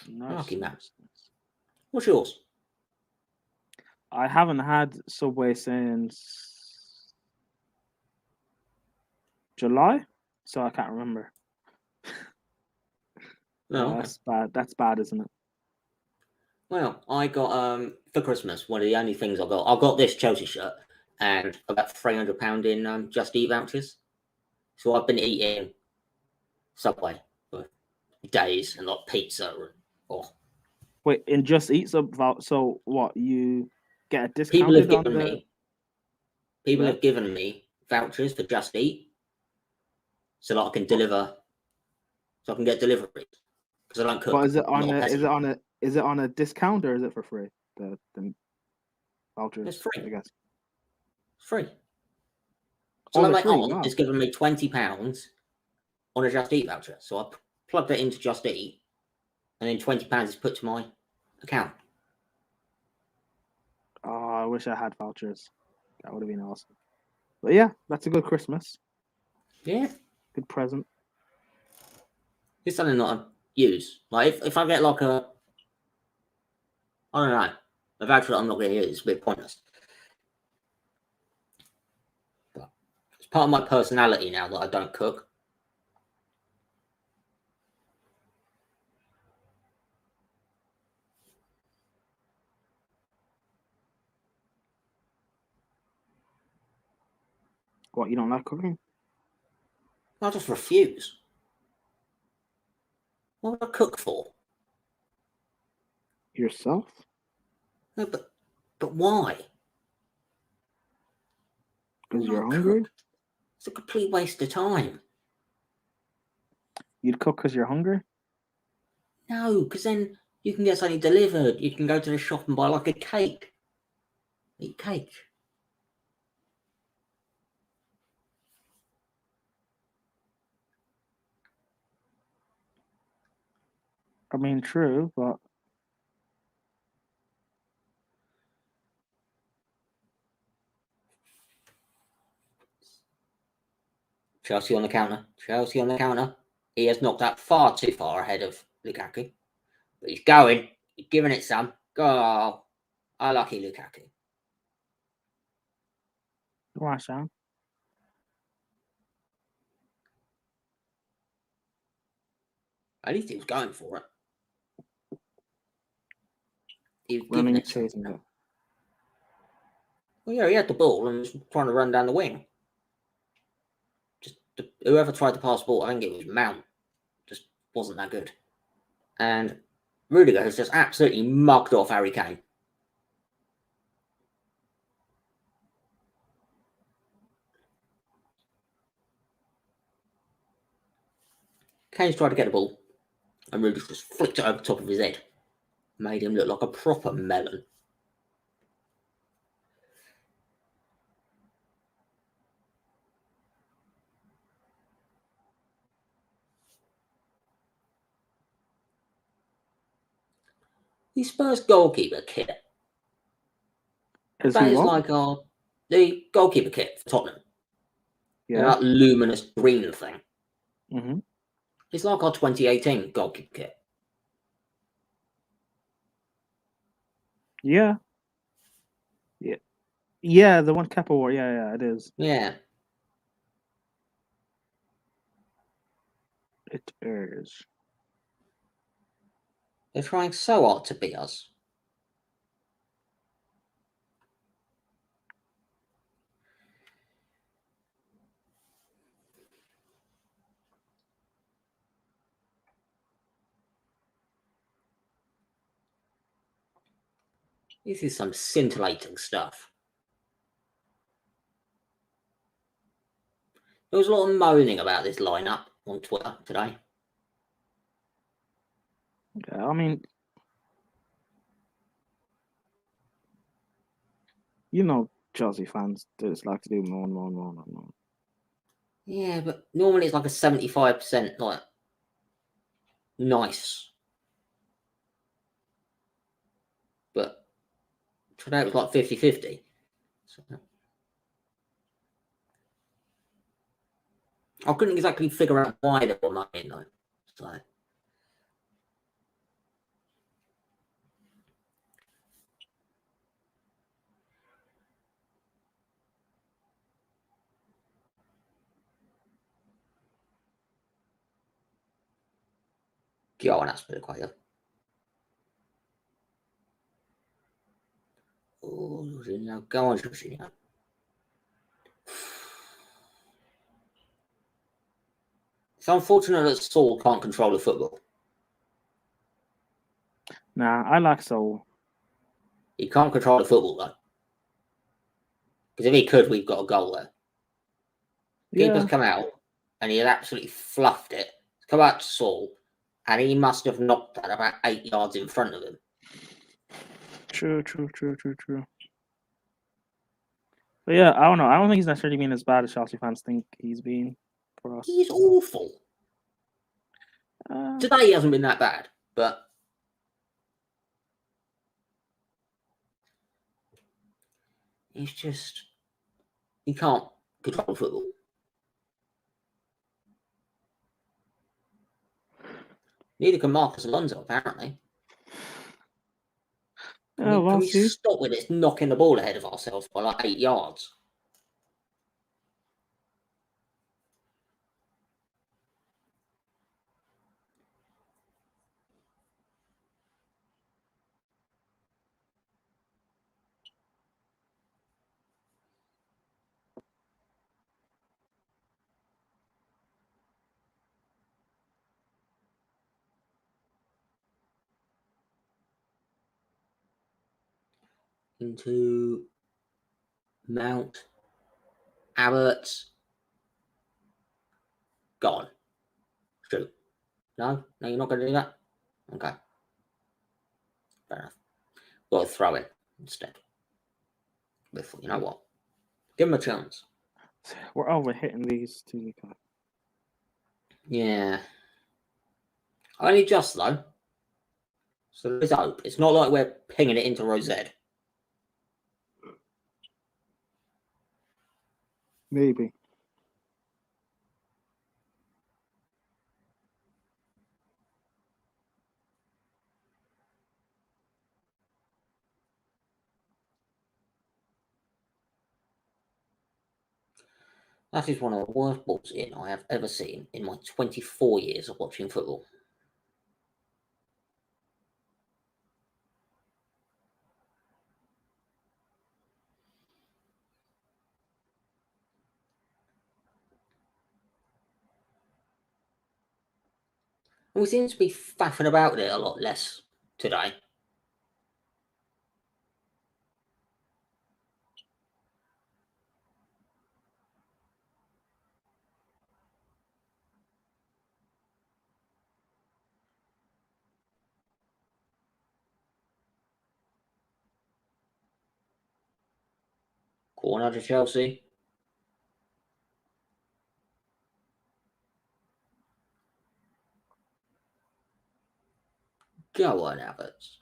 Lucky man. Nice. What's yours? I haven't had Subway since July, so I can't remember. No, okay. That's bad. That's bad, isn't it? Well, I got for Christmas, one of the only things I got this Chelsea shirt and about £300 in Just Eat vouchers. So I've been eating Subway for days and like pizza and Wait, and Just Eat so what? You get a people have discounted on given the. me people Yeah. have given me vouchers for Just Eat so that I can deliver, so I can get delivery because I don't cook. But is it I'm on not a? peasant. Is it on a discount or is it for free? The vouchers. It's free. I guess. It's free. So Oh, like they're my free. aunt Wow. has given me £20 on a Just Eat voucher. So I plugged it into Just Eat, and then £20 is put to my account. Oh, I wish I had vouchers. That would have been awesome. But yeah, that's a good Christmas. Yeah, Good present. it's something that I use. Like if I get like I don't know, a voucher that I'm not going to use, it's a bit pointless. But it's part of my personality now that I don't cook. What, you don't like cooking? I just refuse. What would I cook for? Yourself? No, but why? Because Why you're would I hungry? cook? It's a complete waste of time. You'd cook because you're hungry? No, because then you can get something delivered. You can go to the shop and buy like a cake. Eat cake. I mean, true, but Chelsea on the counter. Chelsea on the counter. He has knocked that far too far ahead of Lukaku. But he's going. He's giving it some. Go. I lucky Lukaku. go on, Sam. At least he was going for it. He was running giving and it something. chasing it. Well, yeah, he had the ball and was trying to run down the wing. Whoever tried to pass the ball, I think it was Mount, just wasn't that good. And Rudiger has just absolutely mugged off Harry Kane. Kane's tried to get the ball, and Rudiger just flicked it over the top of his head. Made him look like a proper melon. The Spurs goalkeeper kit. Is That he is what? like the goalkeeper kit for Tottenham. Yeah. That luminous green thing. Mm-hmm. It's like our 2018 goalkeeper kit. Yeah. Yeah. Yeah, the one Kepa wore. Yeah, it is. Yeah. It is. They're trying so hard to beat us. This is some scintillating stuff. There was a lot of moaning about this lineup on Twitter today. Yeah, I mean, you know, Chelsea fans just like to do more. Yeah, but normally it's like a 75% like nice. But today it was like 50-50. So, I couldn't exactly figure out why they were moaning though. So go on, that's pretty quiet. Oh, Jorginho, go on, Jorginho. It's unfortunate that Saul can't control the football. Nah, I like Saul. He can't control the football though. Because if he could, we've got a goal there. Keeper's come out and he had absolutely fluffed it. Come out to Saul, and he must have knocked that about 8 yards in front of him. True. But yeah, I don't know. I don't think he's necessarily been as bad as Chelsea fans think he's been for us. He's awful. Today he hasn't been that bad, but he's just, he can't control football. Neither can Marcus Alonso, apparently. Can we stop with this knocking the ball ahead of ourselves by like 8 yards? Into Mount, Abbott, gone. True. No, you're not going to do that? Okay. Fair enough. Got to throw in instead. Before, you know what? Give him a chance. We're overhitting these two. Yeah. Only just though. So there's hope. It's not like we're pinging it into Rosette. Maybe. That is one of the worst balls in I have ever seen in my 24 years of watching football. We seem to be faffing about it a lot less today. Corner to Chelsea. Go on, Havertz.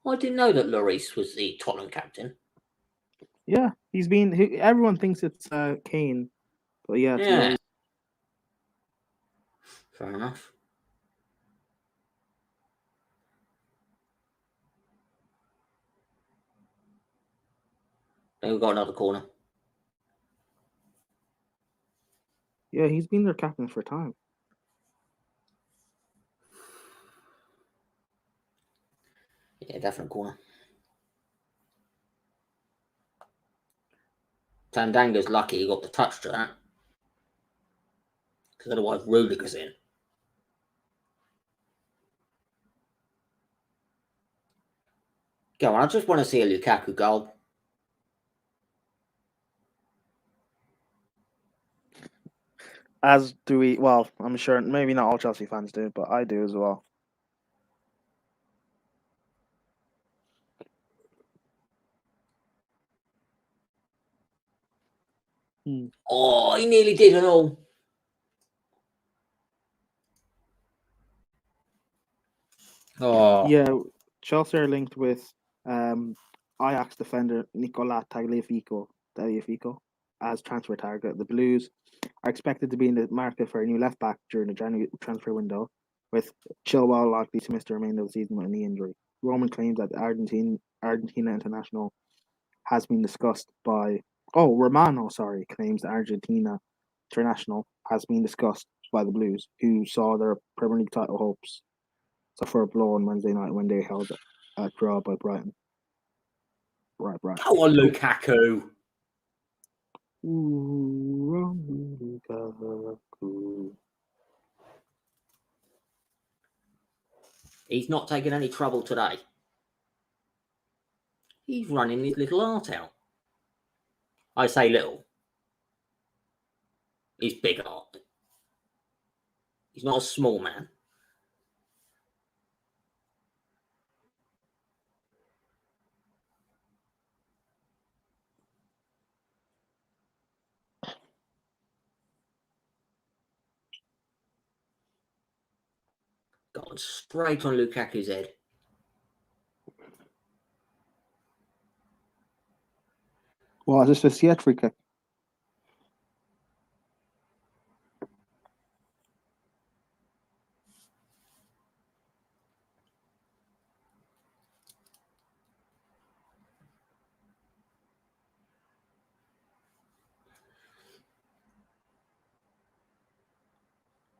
I didn't know that Lloris was the Tottenham captain. Yeah, he's been. Everyone thinks it's Kane, but yeah, it's Yeah. Lloris. Fair enough. Then we've got another corner. Yeah, he's been their captain for time. Yeah, definite corner. Tandanga's lucky he got the touch to that. Because otherwise Rudiger's in. Go on, I just want to see a Lukaku goal. As do we. Well, I'm sure maybe not all Chelsea fans do, but I do as well. Oh, he nearly did it all. Oh. Yeah, Chelsea are linked with Ajax defender Nicola Tagliafico as transfer target. The Blues are expected to be in the market for a new left back during the January transfer window, with Chilwell likely to miss the remainder of the season with a knee injury. Roman claims that the Argentina international has been discussed by. Oh, Romano, sorry, claims the Argentina international has been discussed by the Blues, who saw their Premier League title hopes suffer a blow on Wednesday night when they held a draw by Brighton. Right. Go on, Lukaku. He's not taking any trouble today. He's running his little art out. I say little. He's big art. He's not a small man. Gone straight on Lukaku's head. Well, is this a Siet free kick?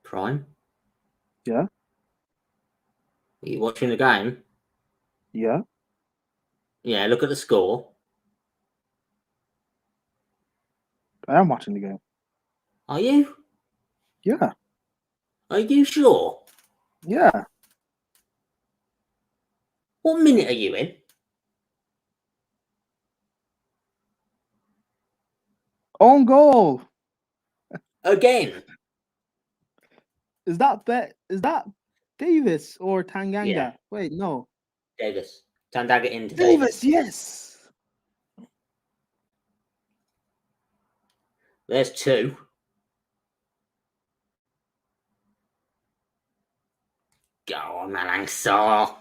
Prime? Yeah. Are you watching the game? Yeah. Yeah, look at the score. I am watching the game. Are you? Yeah. Are you sure? Yeah. What minute are you in? Own goal. Again? Is that Davis or Tanganga? Yeah. Wait, no. Davis. Tandaga into Davis, yes. There's two. Go on, Malangsar.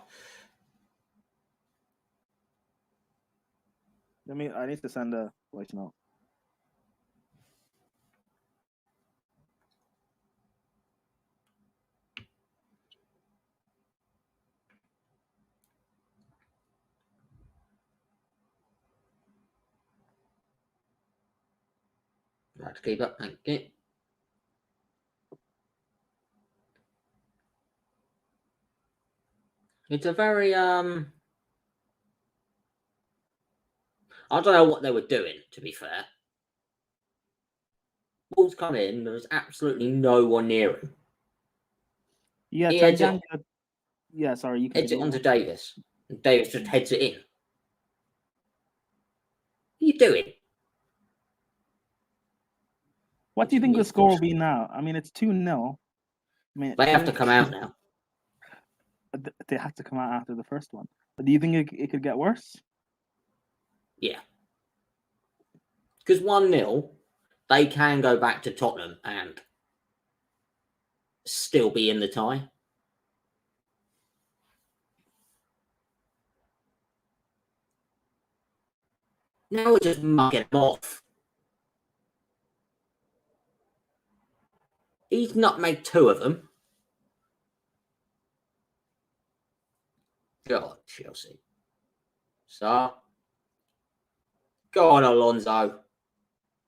I need to send a voice note. Right to keep up, thank you. It's a very I don't know what they were doing, to be fair. Ball's come in, there was absolutely no one near him. Yeah, He heads it, Tanganga. Yeah, sorry, you can heads it continue. onto Davis. And Davis just heads it in. What are you doing? What do you think the score will be now? I mean, it's 2-0. I mean, They have to come out now. They have to come out after the first one. But do you think it could get worse? Yeah. Because 1-0, they can go back to Tottenham and still be in the tie. Now we're just mucking him off. He's not made 2 of them. God, Chelsea. So, go on, Alonso.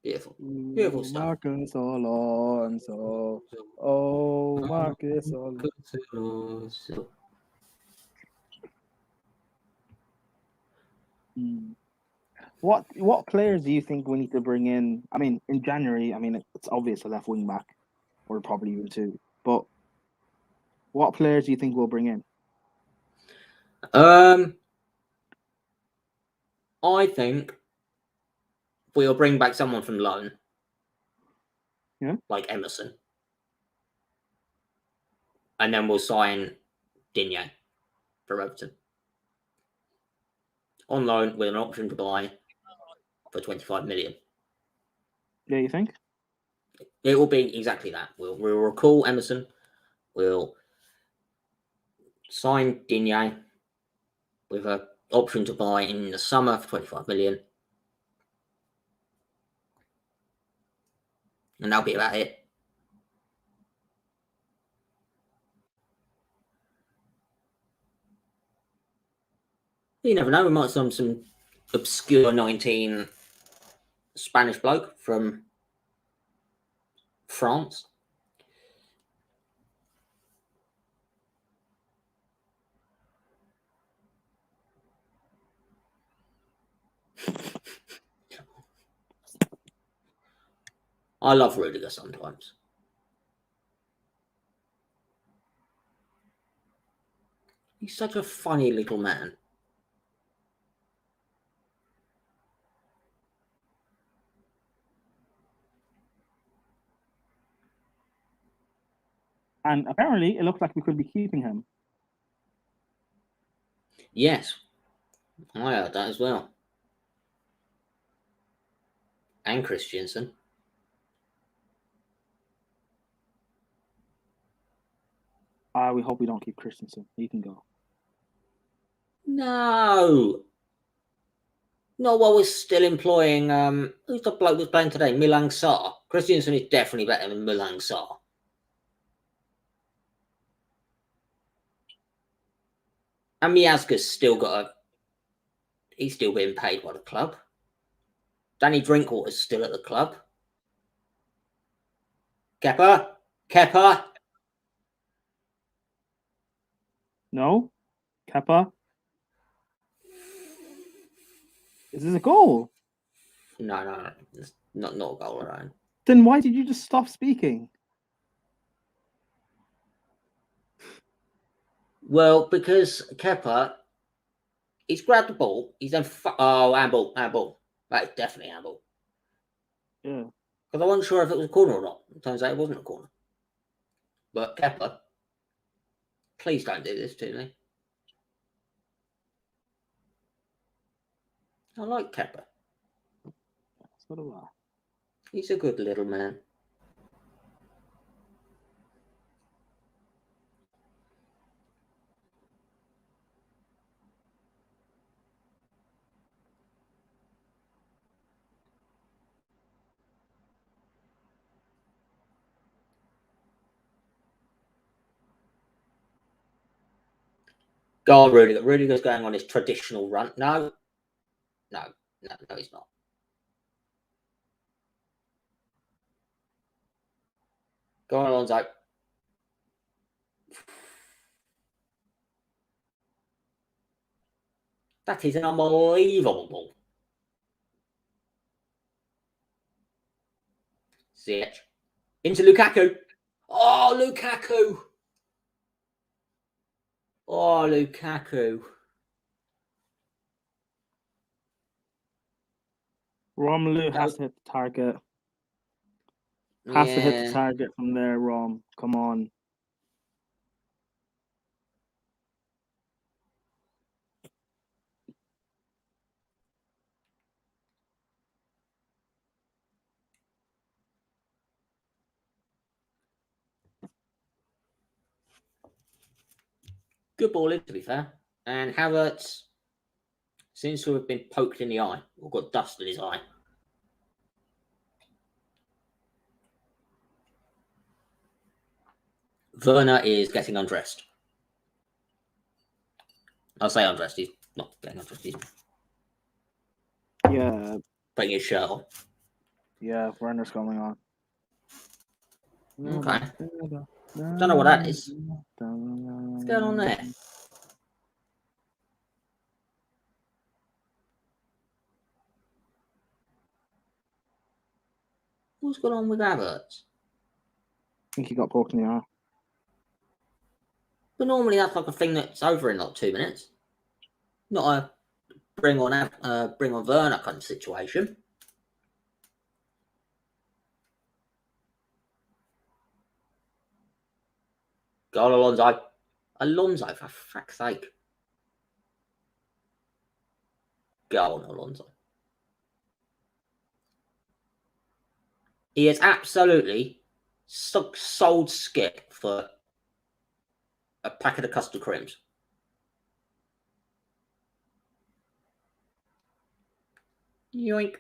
Beautiful. Beautiful stuff. Marcus Alonso. Oh, Marcus Alonso. What players do you think we need to bring in? I mean, in January, I mean, it's obvious a left wing back, or probably even 2. But what players do you think we'll bring in? I think we'll bring back someone from loan. Yeah. Like Emerson. And then we'll sign Digne for Everton. On loan with an option to buy for 25 million. Yeah, you think? It will be exactly that. We'll recall Emerson. We'll sign Digne with an option to buy in the summer for 25 million. And that'll be about it. You never know. We might sign some obscure 19 Spanish bloke from France. I love Rudiger sometimes. He's such a funny little man. And apparently, it looks like we could be keeping him. Yes, I heard that as well. And Christensen. We hope we don't keep Christensen. He can go. No. Not while we're still employing who's the bloke who's playing today? Milang Sarr. Christensen is definitely better than Milang Sarr. And Miazga's still he's still being paid by the club. Danny Drinkwater's still at the club. Kepa. No? Kepa? Is this a goal? No. It's not a goal around. Then why did you just stop speaking? Well, because Kepa, he's grabbed the ball. He's then handball. That is definitely handball. Yeah. Because I wasn't sure if it was a corner or not. It turns out it wasn't a corner. But Kepa, please don't do this to me. I like Kepa. So do I. He's a good little man. Go on, Rudiger. Rudiger's going on his traditional run. No, he's not. Go on, Alonso. That is an unbelievable ball. CH. Into Lukaku. Oh, Lukaku. Oh, Lukaku. Romelu has to hit the target. Has to hit the target from there, Rom. Come on. Good ball in, to be fair. And Havertz seems to have been poked in the eye or got dust in his eye. Werner is getting undressed. I'll say undressed. He's not getting undressed. He's putting his shirt on. Yeah, Werner's coming on. Okay. Don't know what that is. What's going on there? What's going on with Havertz? I think he got poked in the eye. But normally that's like a thing that's over in like 2 minutes. Not a bring on Werner kind of situation. Go on, Alonso. Alonso, for fuck's sake. Go on, Alonso. He is absolutely sold Skip for a packet of custard creams. Yoink.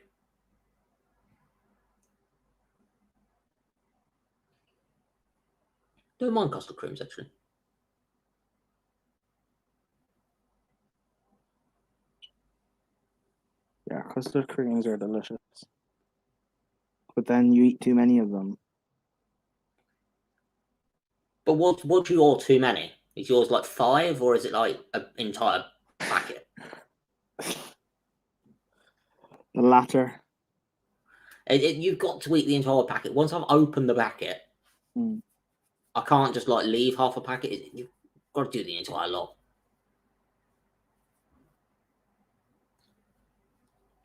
Don't mind custard creams, actually. Yeah, custard creams are delicious. But then you eat too many of them. But what's your too many? Is yours like 5 or is it like an entire packet? The latter. You've got to eat the entire packet. Once I've opened the packet, I can't just like leave half a packet. You've got to do the entire lot.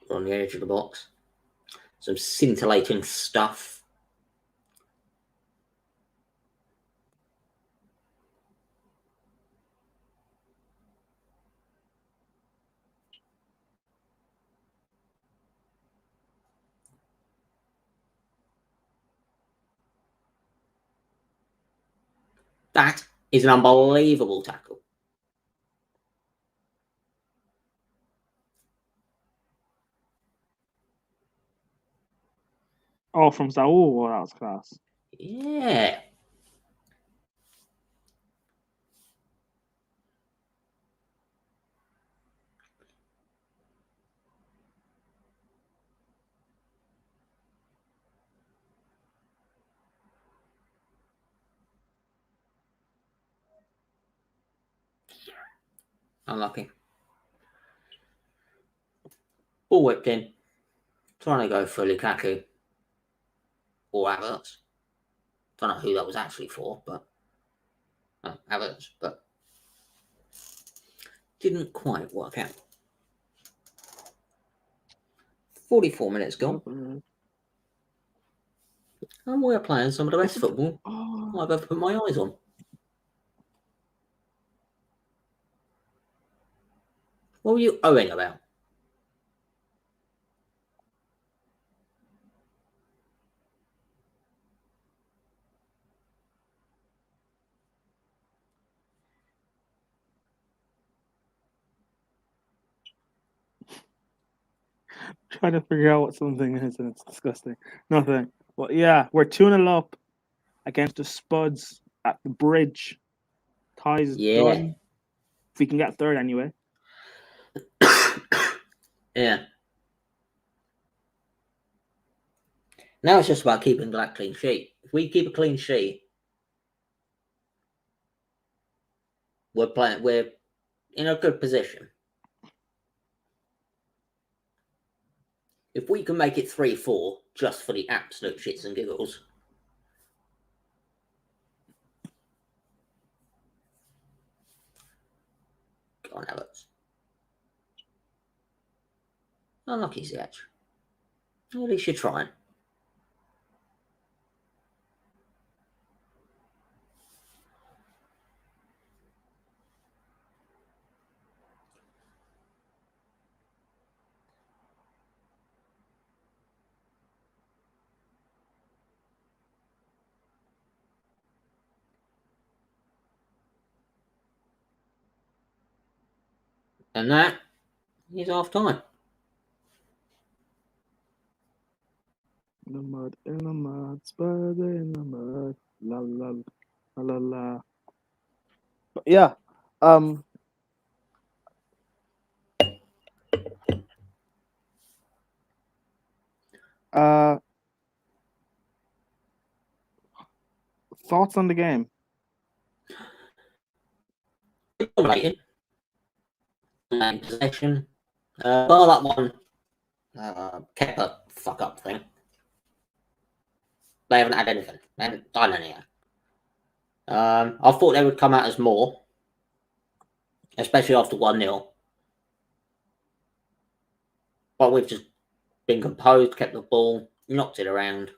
We're on the edge of the box. Some scintillating stuff. That is an unbelievable tackle. Oh, from Saul? Oh, that was class. Yeah. Unlucky. Ball whipped in. Trying to go for Lukaku or Havertz. Don't know who that was actually for, but Havertz, but didn't quite work out. 44 minutes gone. And we're playing some of the best football I've ever put my eyes on. What were you owing about? Trying to figure out what something is, and it's disgusting. Nothing. Well, yeah, we're 2-0 up against the Spuds at the bridge. Ties done. If we can get third anyway. Yeah. Now it's just about keeping that clean sheet. If we keep a clean sheet, we're in a good position. If we can make it 3-4 just for the absolute shits and giggles. Go on, Alex. Unlucky Ziyech. At least you're trying. And that is half time. In the mud, Spurs in the mud, la la la la la. But yeah, thoughts on the game? Dominating. Possession. Bar that one. Kepa fuck up thing. They haven't had anything. They haven't done anything. I thought they would come out as more, especially after 1-0. But we've just been composed, kept the ball, knocked it around.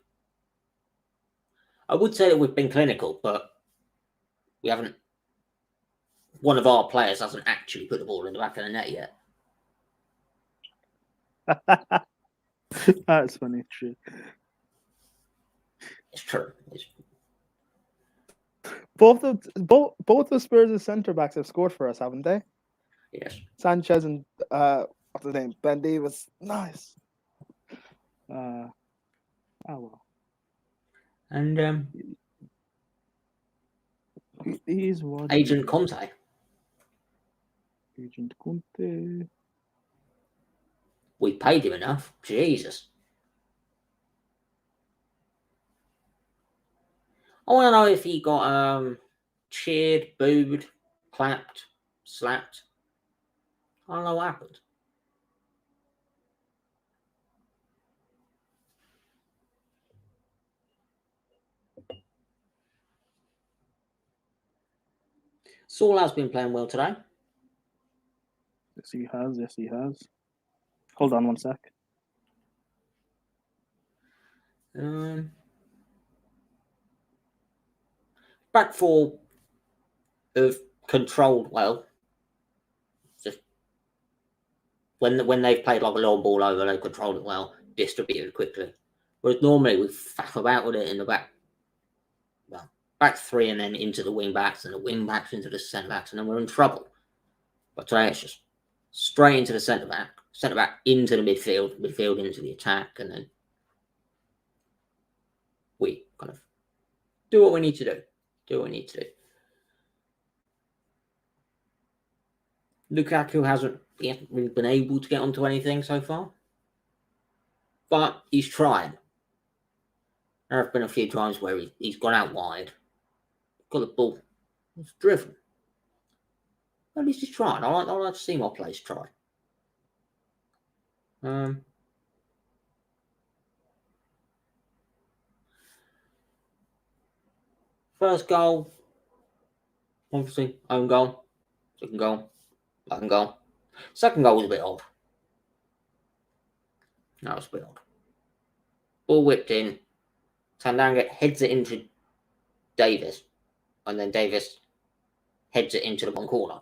I would say that we've been clinical, but we haven't. One of our players hasn't actually put the ball in the back of the net yet. That's funny, true. It's true. Both the Spurs' centre backs have scored for us, haven't they? Yes. Sanchez and what's his name? Ben Davis. Nice. Oh well. And He's what? Agent Conte. Agent Conte. We paid him enough. Jesus. I want to know if he got cheered, booed, clapped, slapped. I don't know what happened. Saul has been playing well today. Yes, he has. Yes, he has. Hold on one sec. Back four have controlled well. Just when they've played like a long ball over, they've controlled it well, distributed quickly. Whereas normally we faff about with it in the back. Well, back three and then into the wing backs and the wing backs into the centre backs, and then we're in trouble. But today it's just straight into the centre back into the midfield into the attack, and then we kind of do what we need to do. Lukaku hasn't really been able to get onto anything so far, but he's trying. There have been a few times where he's gone out wide, got the ball, it's driven. At least he's trying. I like to see more players try. First goal, obviously, own goal. Second goal, own goal. Second goal was a bit odd. That was a bit odd. Ball whipped in. Tandanga heads it into Davis. And then Davis heads it into the one corner.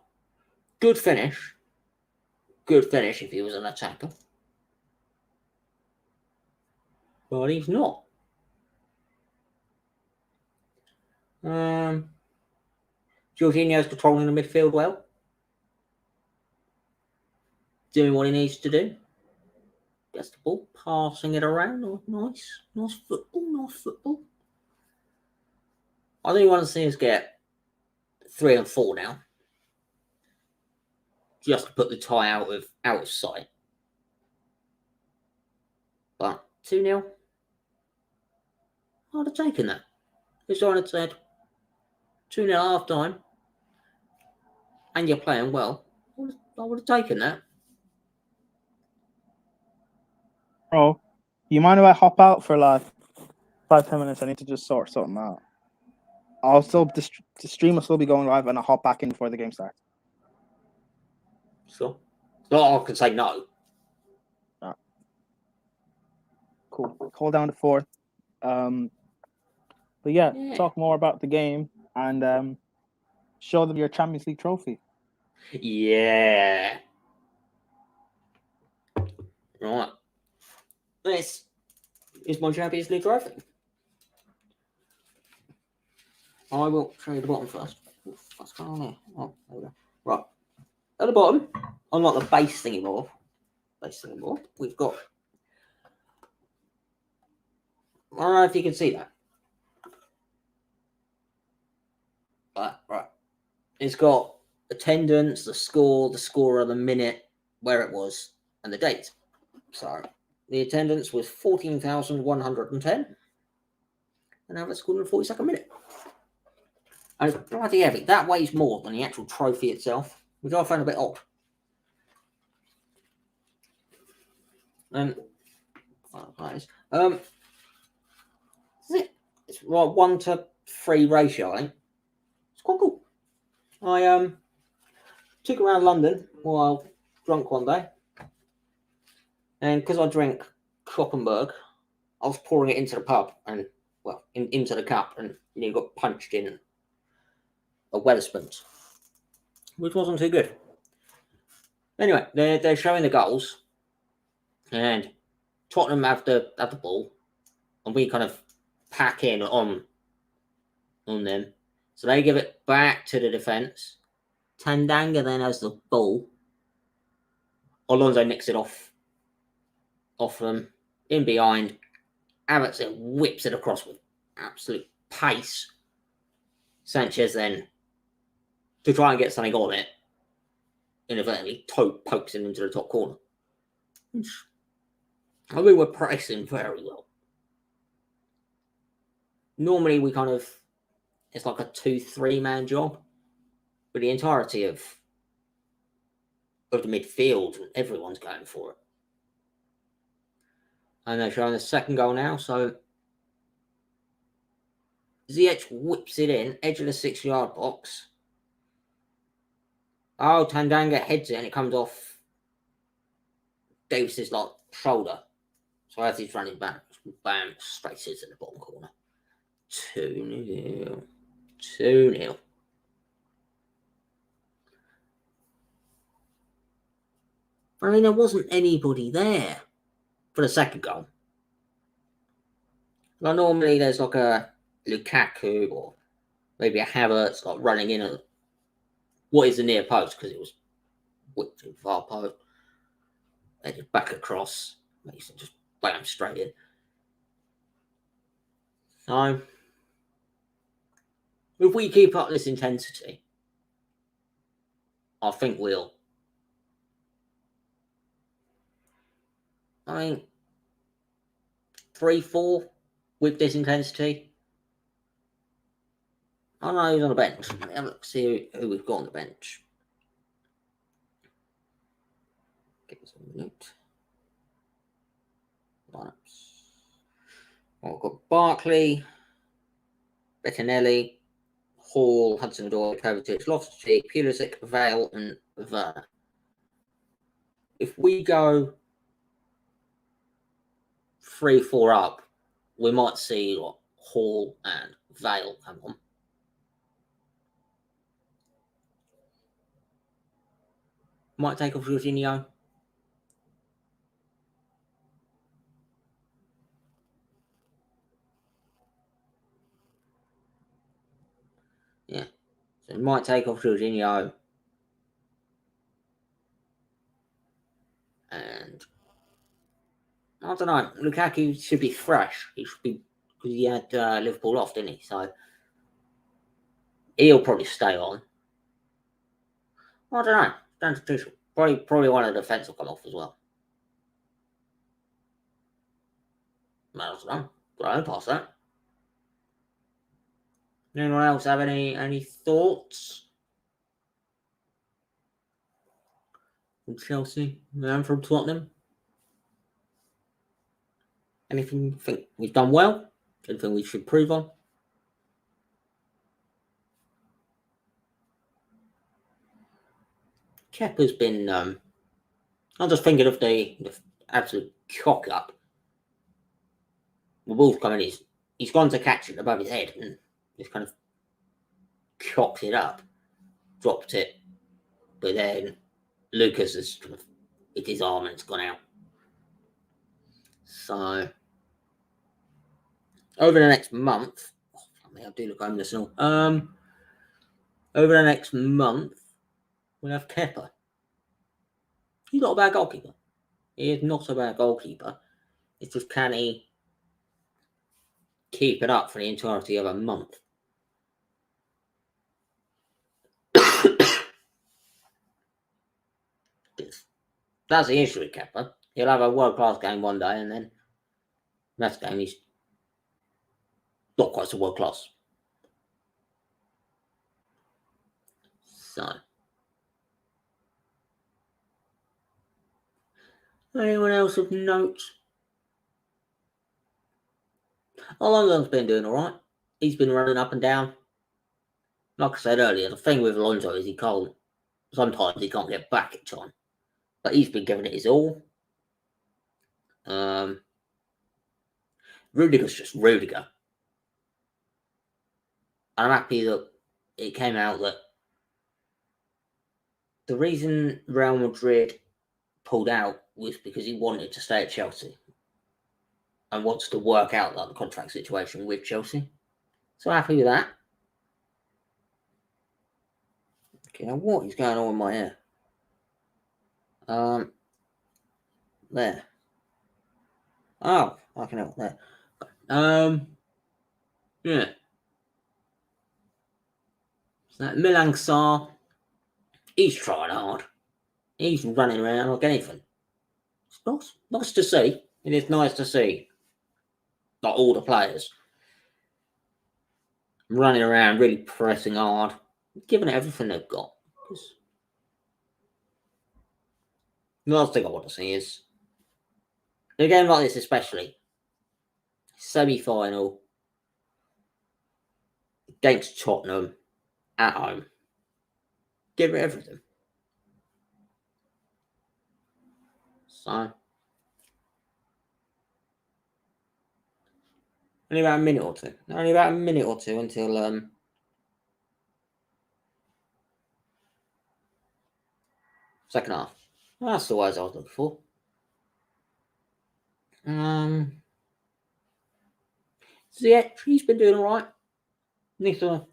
Good finish. Good finish if he was an attacker. But he's not. Jorginho's controlling the midfield well. Doing what he needs to do. Gets the ball, passing it around. Oh, nice football. I think you want to see us get 3 and 4 now. Just to put the tie out of sight. But 2-0. I'd have taken that. If someone had said 2-0 half time and you're playing well, I would have taken that. Bro, you mind if I hop out for like 5-10 minutes? I need to just sort something out. Also, the stream will still be going live, and I'll hop back in before the game starts. Sure. Well, I can say no. Cool. Hold down the fourth. But yeah, talk more about the game and show them your Champions League trophy. Yeah. Right. This is my Champions League trophy. I will show you the bottom first. What's going on here? Oh, there we go. Right. At the bottom, unlike the base thingy board, we've got. I don't know if you can see that. Right. It's got attendance, the score of the minute, where it was, and the date. So the attendance was 14,110. And now it's scored in the 42nd minute. And it's bloody heavy. That weighs more than the actual trophy itself, which I find a bit odd. And it's like 1-to-3 ratio, I think. It's quite cool. I took around London while I was drunk one day. And because I drink Kloppenberg, I was pouring it into the pub and, well, into the cup, and you got punched in a Wetherspoons, which wasn't too good. Anyway, they're showing the goals, and Tottenham have the ball, and we kind of pack in on them. So they give it back to the defence. Tandanga then has the ball. Alonso nicks it off them, in behind. Havertz then whips it across with absolute pace. Sanchez then, to try and get something on it, inadvertently pokes it into the top corner. I mean, we're pressing very well. Normally, it's like a 2-3 man job, but the entirety of the midfield, everyone's going for it. And they're showing the second goal now, so Ziyech whips it in, edge of the 6-yard box. Oh, Tandanga heads it and it comes off Davis's shoulder. So as he's running back, bam, straight hits in the bottom corner. 2-0. 2-0. I mean, there wasn't anybody there for the second goal. Like normally there's like a Lukaku or maybe a Havertz running in at what is the near post, because it was whipped to far post. They just back across. Mason just bam straight in. So if we keep up this intensity, I think we'll. I mean, 3-4 with this intensity. I don't know who's on the bench. Let me have a look, see who we've got on the bench. Give us a minute. Lineups. Well, we've got Barkley, Bettinelli, Hall, Hudson-Odoi, Kovacic, Loftus-Cheek, Pulisic, Vale, and Werner. If we go 3-4 up, we might see Hall and Vale come on. Might take off Jorginho. Yeah. So it might take off Jorginho. And I don't know. Lukaku should be fresh. He should be, because he had Liverpool off, didn't he? So he'll probably stay on. I don't know. Probably one of the defence will come off as well. I don't know. I'll pass that. Anyone else have any thoughts? From Chelsea and from Tottenham? Anything you think we've done well? Anything we should improve on? Kepa's been. I'm just thinking of the absolute cock up. The Wolves coming, he's gone to catch it above his head and just kind of cocked it up, dropped it, but then Lucas has kind of hit his arm and it's gone out. So over the next month, I do look homeless now. Over the next month, we'll have Kepa. He's not a bad goalkeeper. He is not a bad goalkeeper. It's just, can he keep it up for the entirety of a month? That's the issue with Kepa. He'll have a world-class game one day, and then next game he's not quite so world-class. So, anyone else of note? Alonso's been doing all right. He's been running up and down. Like I said earlier, the thing with Alonso is sometimes he can't get back at time. But he's been giving it his all. Rudiger's just Rudiger. I'm happy that it came out that the reason Real Madrid pulled out was because he wanted to stay at Chelsea and wants to work out the contract situation with Chelsea. So happy with that. Okay, now what is going on with my hair? There. Oh, I can help there. Yeah. So Milan Sarr, he's trying hard. He's running around like anything. It's nice to see. It is nice to see. Like all the players running around, really pressing hard, giving it everything they've got. The last thing I want to see is, in a game like this especially, SemiFinal against Tottenham at home. Give it everything. So, only about a minute or two. Only about a minute or two until second half. Well, that's the words I was looking for. Ziyech, he's been doing all right. Needs to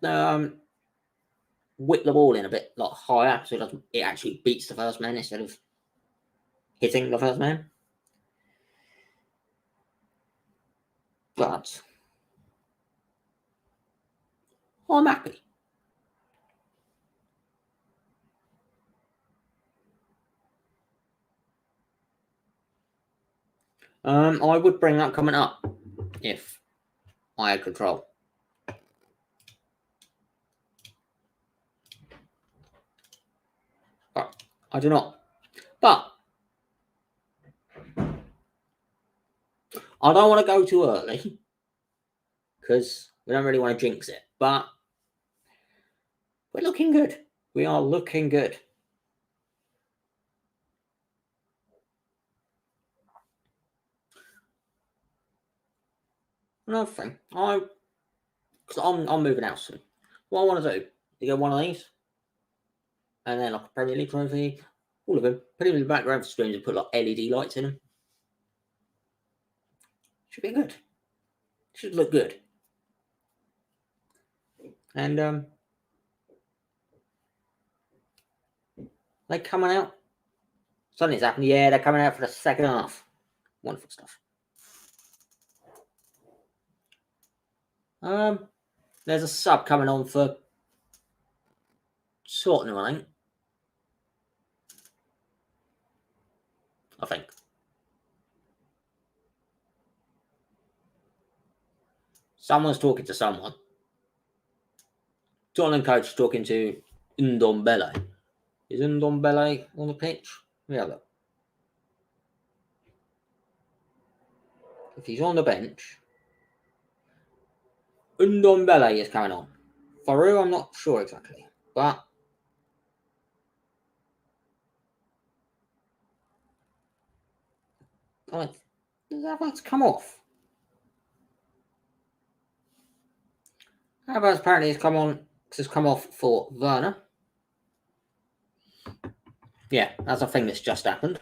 whip the ball in a bit like higher, so it actually beats the first man instead of hitting the first man. But I'm happy. I would bring that comment up if I had control. But I do not. But I don't want to go too early because we don't really want to jinx it. But we're looking good. We are looking good. Another thing, because I'm moving out soon. What I want to do is get one of these, and then like a Premier League trophy, all of them, put them in the background for screens and put like LED lights in them. Should be good. Should look good. And they're coming out. Something's happened. Yeah, they're coming out for the second half. Wonderful stuff. There's a sub coming on for Tottenham, I think. Someone's talking to someone. Tottenham coach talking to Ndombele. Is Ndombele on the pitch? Yeah, look. if he's on the bench, Ndombele is coming on. For who, I'm not sure exactly. But Havertz come off. Havertz apparently has come off for Werner. Yeah, that's a thing that's just happened.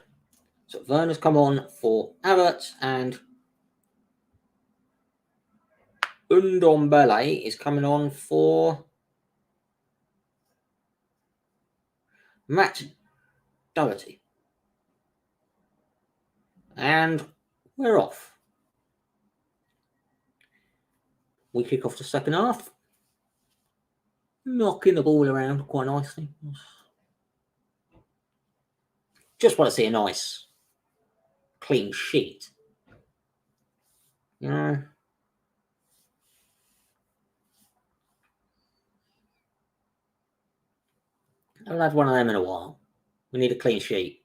So Werner's come on for Havertz, and Ndombele is coming on for Matt Doherty. And we're off. We kick off the second half. Knocking the ball around quite nicely. Just want to see a nice, clean sheet. You know? I haven't had one of them in a while. We need a clean sheet.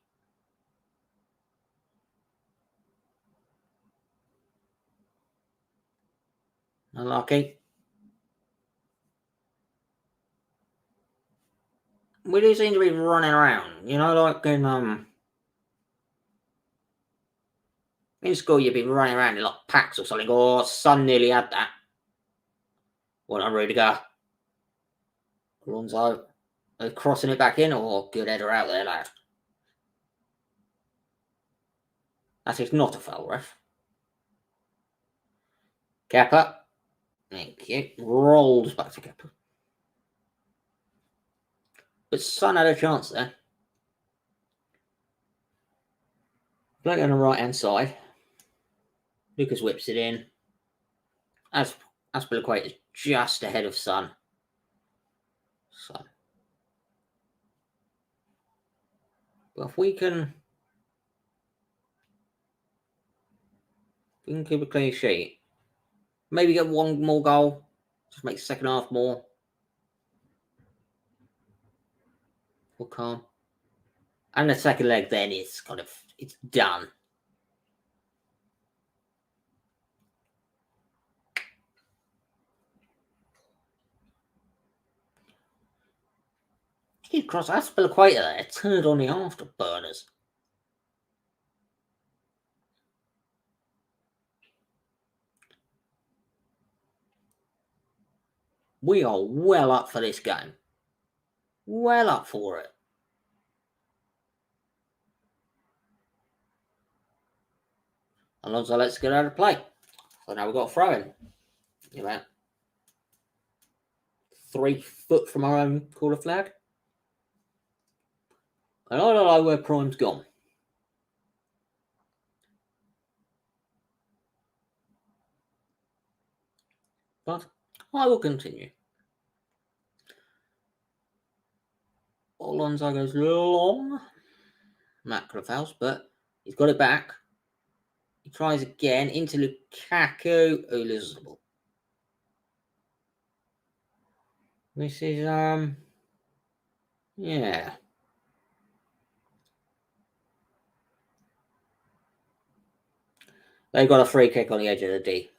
Unlucky. We do seem to be running around, you know, like in school you'd be running around in like packs or something. Oh, Son nearly had that. Well, I'm ready to go. Alonso crossing it back in. Oh, good header out there, lad. That is not a foul, ref. Kepa. Thank you. Rolls back to Kepa. But Son had a chance there. Black on the right hand side. Lucas whips it in. Aspilicueta is just ahead of Son. But if we can keep a clean sheet, maybe get one more goal, just make the second half more calm. And the second leg then is it's done. He'd cross Aspilicueta there, turned on the afterburners. We are well up for this game. Well up for it. Alonso lets get out of play. So now we've got a throw in. About 3 foot from our own corner flag. And I don't know where Prime's gone. But I will continue. Alonso goes long. Matt could have fouls, but he's got it back. He tries again into Lukaku. Oh, loses the ball. This is yeah. They got a free kick on the edge of the D.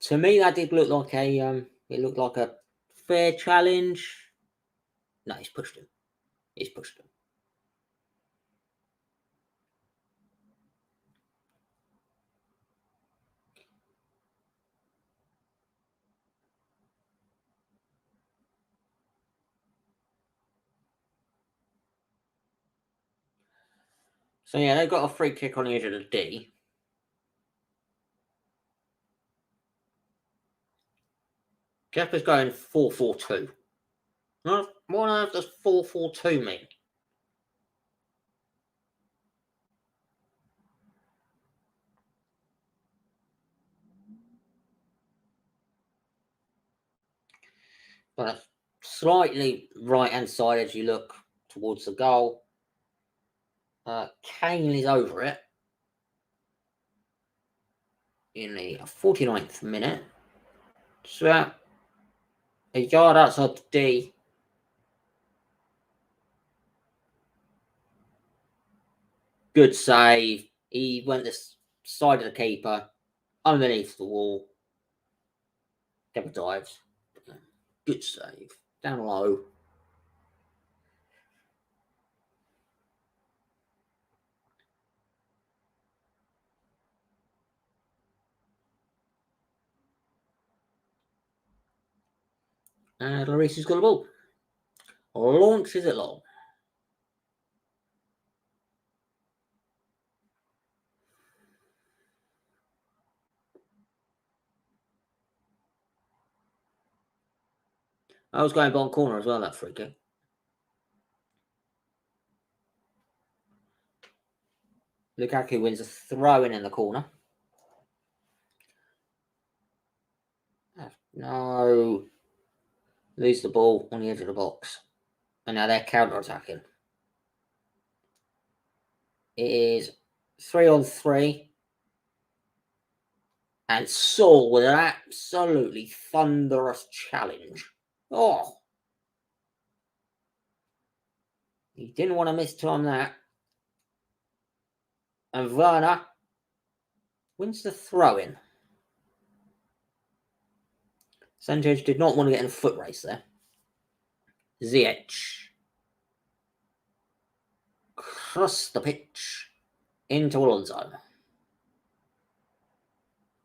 To me, that did look like it looked like a fair challenge. No, he's pushed him. He's pushed him. So yeah, they've got a free kick on the edge of the D. Kepa's going 4-4-2. What on earth does 4-4-2 mean? But slightly right-hand side as you look towards the goal. Kane is over it in the 49th minute. So a yard outside the D. Good save. He went this side of the keeper, underneath the wall. Never dives. Good save. Down low. And Lloris has got the ball. Launches it long. I was going bottom corner as well, that free kick. Lukaku wins a throw in the corner. No. Lose the ball on the edge of the box. And now they're counter-attacking. It is 3-on-3. And Saul with an absolutely thunderous challenge. Oh. He didn't want to miss time that. And Werner wins the throw-in. Sanchez did not want to get in a foot race there. Ziyech. Cross the pitch into Alonso.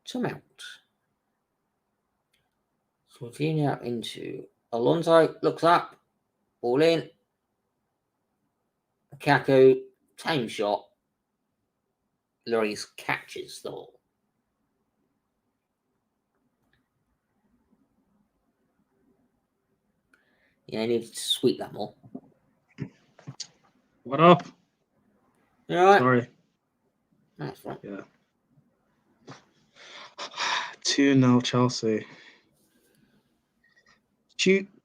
To Mount. Slovenia into Alonso. Looks up. Ball in. Lukaku. Tame shot. Lloris catches the ball. Yeah, I need to sweep that more. What up? You all right? Sorry. That's right. Yeah. 2-0 Chelsea.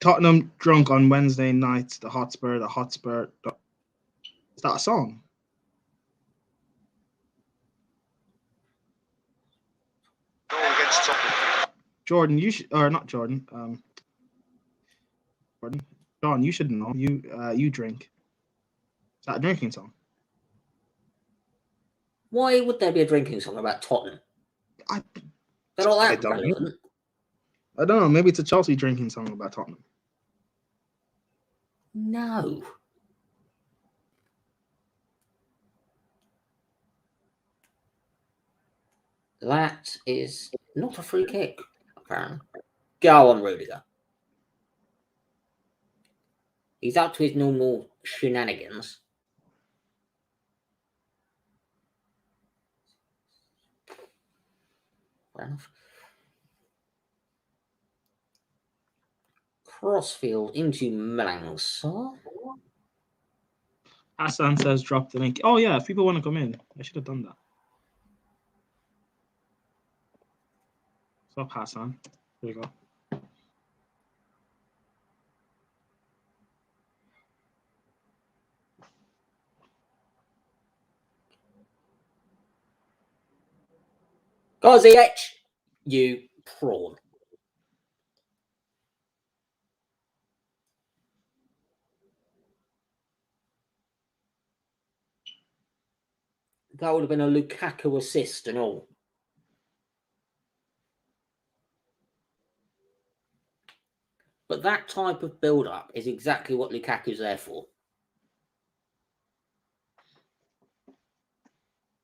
Tottenham drunk on Wednesday night. The Hotspur. Is that a song? Jordan, you should, or not Jordan. Jordan, John, you should know. You drink. Is that a drinking song? Why would there be a drinking song about Tottenham? They're not that relevant. I don't know. Maybe it's a Chelsea drinking song about Tottenham. No. That is not a free kick, apparently. Go on, Rudiger. He's up to his normal shenanigans. Fair enough. Crossfield into Melangsar. Hassan says drop the link. Oh yeah, if people want to come in, I should have done that. What's up, Hassan? There you go. Go on, Ziyech. You prawn. That would have been a Lukaku assist and all. But that type of build-up is exactly what Lukaku's there for.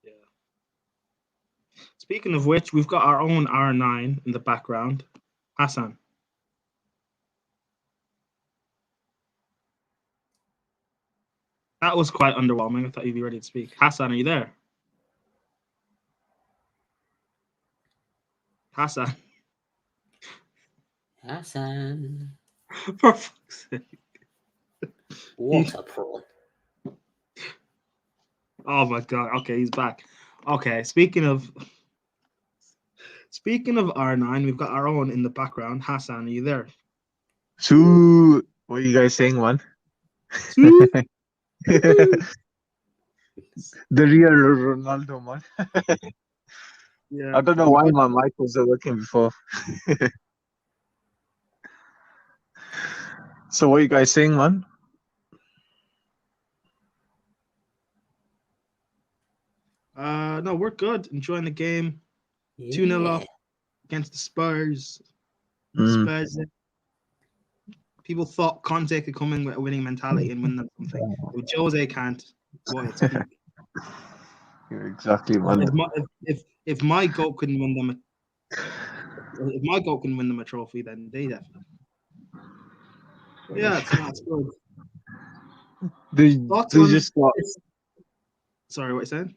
Yeah. Speaking of which, we've got our own R9 in the background. Hassan. That was quite underwhelming. I thought you'd be ready to speak. Hassan, are you there? Hassan. Hassan. For fuck's sake. What a prawn. Oh my god. Okay, he's back. Okay, speaking of R9, we've got our own in the background. Hassan, are you there? So, what are you guys saying, man? The real Ronaldo, man. Yeah. I don't know why my mic wasn't working before. So, what are you guys saying, man? No, we're good. Enjoying the game. 2-0 up against the Spurs. Spurs. People thought Conte could come in with a winning mentality and win them something. But Jose can't. Boy, it's peak. You're exactly one. If my goat couldn't win them, if my goat can win them a trophy, then they definitely. Yeah, it's good. They just got. Sorry, what you saying?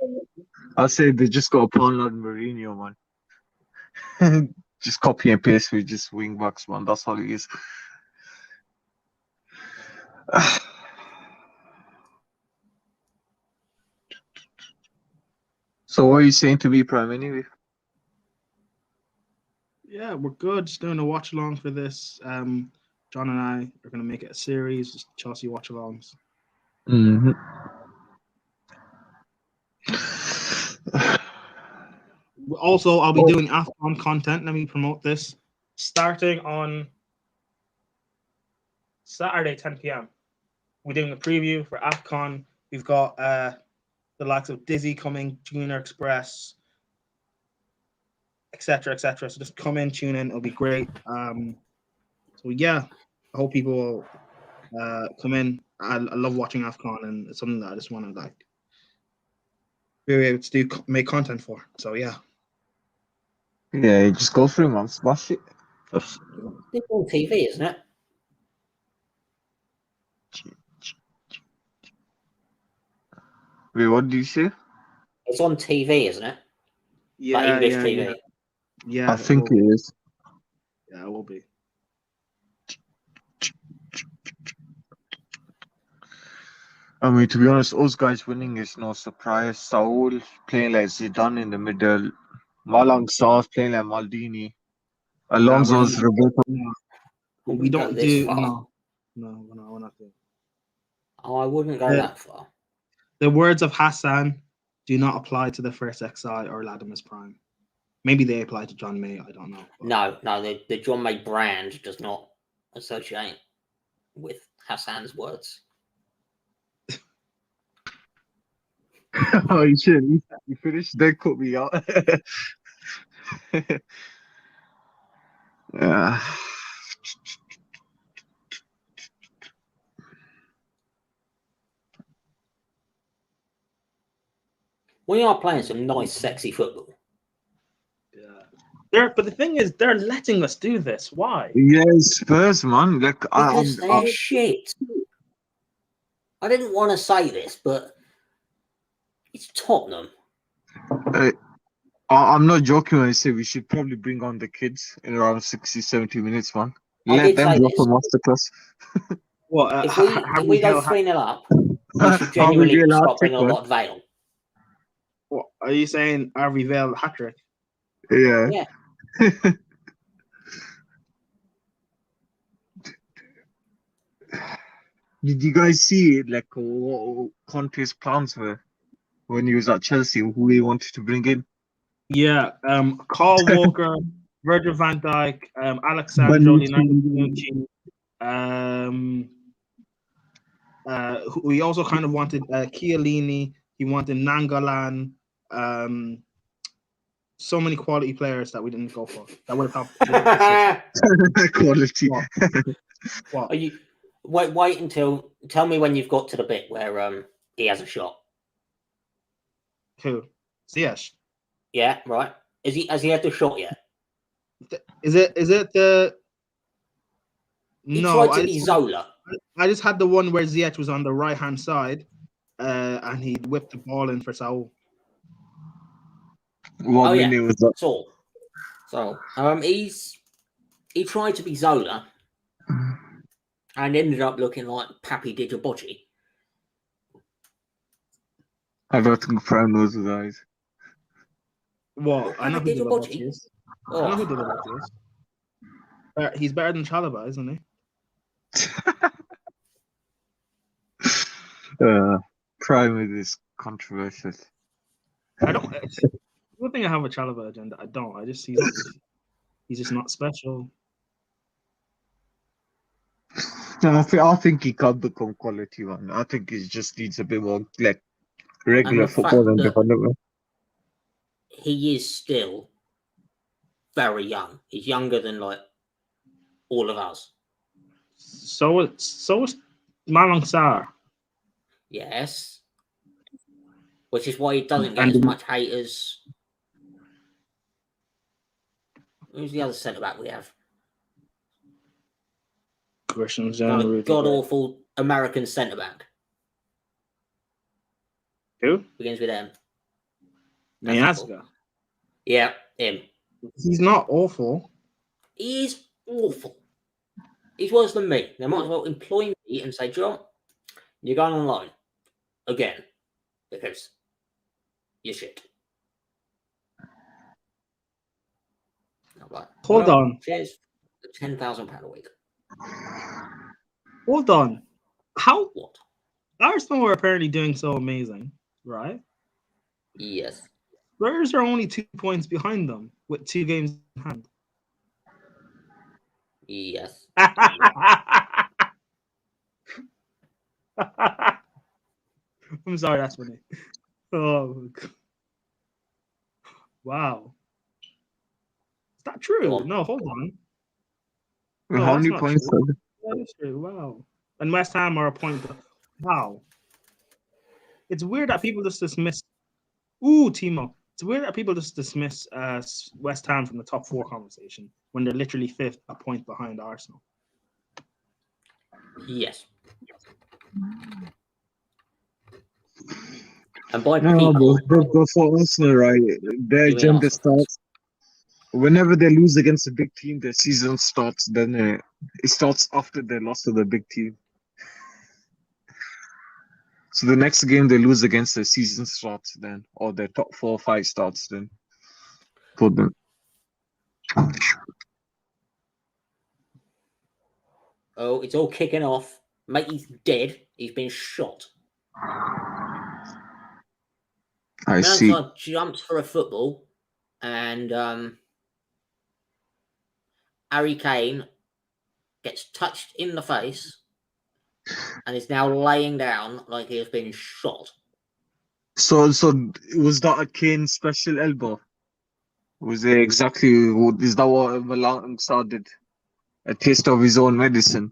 I'll say they just got a pawn on Mourinho, man. Just copy and paste with just wing backs, man. That's all it is. So what are you saying to me, Prime, anyway? Yeah, we're good. Just doing a watch along for this. John and I are going to make it a series, just Chelsea watch alongs. Also, I'll be doing AFCON content. Let me promote this. Starting on Saturday, 10 p.m. We're doing a preview for AFCON. We've got the likes of Dizzy coming, Junior Express, etc., etc. So just come in, tune in. It'll be great. So yeah, I hope people will come in. I love watching AFCON, and it's something that I just want to be able to make content for. So yeah. Yeah, just go through, man. Smash it. It's on TV, isn't it? Wait, what did you say? It's on TV, isn't it? Yeah, like English yeah, TV. Yeah, I think it is. Yeah, it will be. I mean, to be honest, us guys winning is no surprise. Saul playing like Zidane in the middle. Malang Sarr playing like Maldini. Alonso's Roberto. We don't do no, we're not doing. Oh, I wouldn't go that far. The words of Hassan do not apply to the first XI or Ladimus Prime. Maybe they apply to John May. I don't know. No, the John May brand does not associate with Hassan's words. Oh, you should. You finished, then cut me out. Yeah. We are playing some nice, sexy football. Yeah. But the thing is, they're letting us do this. Why? Yeah, Spurs, man. Like, because they're shit. I didn't want to say this, but it's Tottenham. I'm not joking when I say we should probably bring on the kids in around 60, 70 minutes, man. Let them drop a masterclass. What? If we go 3-0 up, we should genuinely stop bringing a lot of Vale. What are you saying? Harvey Vale hat trick? Yeah. Did you guys see like what Conte's plans were when he was at Chelsea? Who he wanted to bring in? Yeah, Carl Walker, Virgil van Dijk, Alexandro Bonucci. We also kind of wanted Chiellini. He wanted Nangolan. So many quality players that we didn't go for. That would have helped. Quality. What? Are you wait until tell me when you've got to the bit where he has a shot. Who? Ziyech. Yeah, right. Has he had the shot yet? Is it the? He No, tried to be Zola. I just had the one where Ziyech was on the right hand side, and he whipped the ball in for Saul. What minute was that? So he tried to be Zola and ended up looking like Papi Djibouti. I don't think Prime knows who that is. What? I know who Djibouti is. I know who Djibouti is. He's better than Chalobah, isn't he? Prime is controversial. I don't think I have a Chalobah agenda. I don't. He's just not special. No, I think he can become quality one. I think he just needs a bit more like regular football and development. he is still very young. He's younger than like all of us. So is Malang Sarr. Yes. Which is why he doesn't get And- as much hate as. Who's the other centre back we have? Christian God awful American centre back. Who? Begins with M. Miazga. Yeah, him. He's not awful. He is awful. He's worse than me. They might as well employ me and say, John, you're going online again because you're shit. Like, Hold on. Cheers. £10,000 a week. Hold on. How What? Arsenal were apparently doing so amazing, right? Yes. Spurs are only 2 points behind them with 2 games in hand. Yes. I'm sorry, that's funny. Oh, wow. Is that true? Go on. No, hold on. How that's many not points? true. That is true. Wow. And West Ham are a point. Wow. It's weird that people just dismiss. Ooh, Timo. It's weird that people just dismiss West Ham from the top 4 conversation when they're literally 5th, a point behind Arsenal. Yes. And by No, people, but for Arsenal, right, their you mean agenda Arsenal fans. starts whenever they lose against a big team. Their season starts. Then it starts after they lost to the big team. So the next game they lose against, the season starts then, or their top 4 or 5 starts then for them. Oh, it's all kicking off. Matey's dead. He's been shot. I see. Mountard jumps for a football, and Harry Kane gets touched in the face and is now laying down like he has been shot. So was that a Kane special elbow? Was it exactly? Is that what Malang Sarr did? A taste of his own medicine.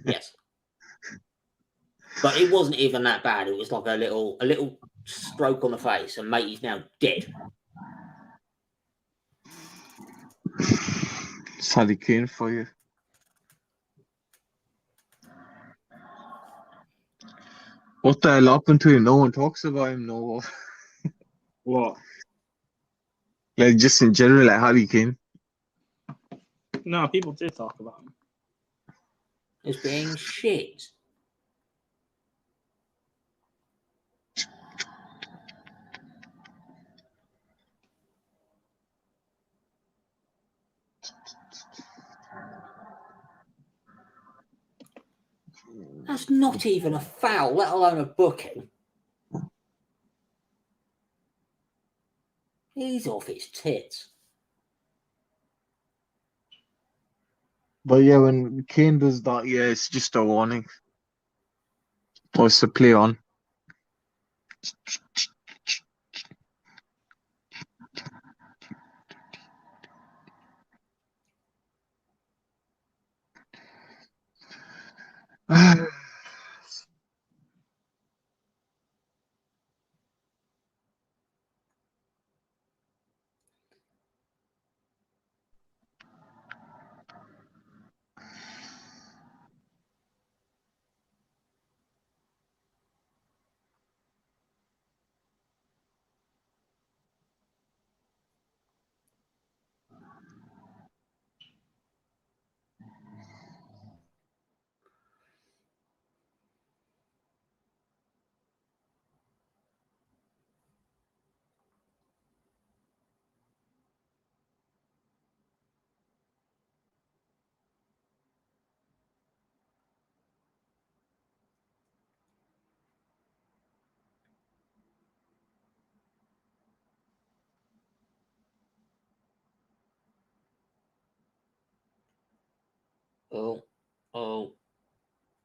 Yes. But it wasn't even that bad. It was like a little stroke on the face, and Matey's now dead. It's Harry Kane for you. What the hell happened to him? No one talks about him no more. What? Like just in general, like Harry Kane. No, people did talk about him. It's being shit. That's not even a foul, let alone a booking. He's off his tits. But yeah, when Kane does that, yeah, it's just a warning. Or it's a play on.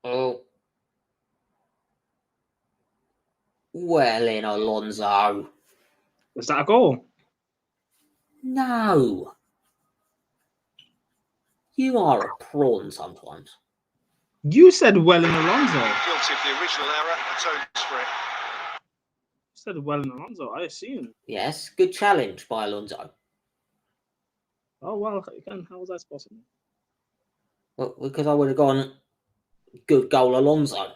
Oh. Well in, Alonso. Was that a goal? No. You are a prawn sometimes. You said Welling Alonso. Guilty of the original error, atones for it. You said Welling Alonso, I assume. Yes, good challenge by Alonso. Oh, well, again, how was that possible? Well, because I would have gone good goal Alonso.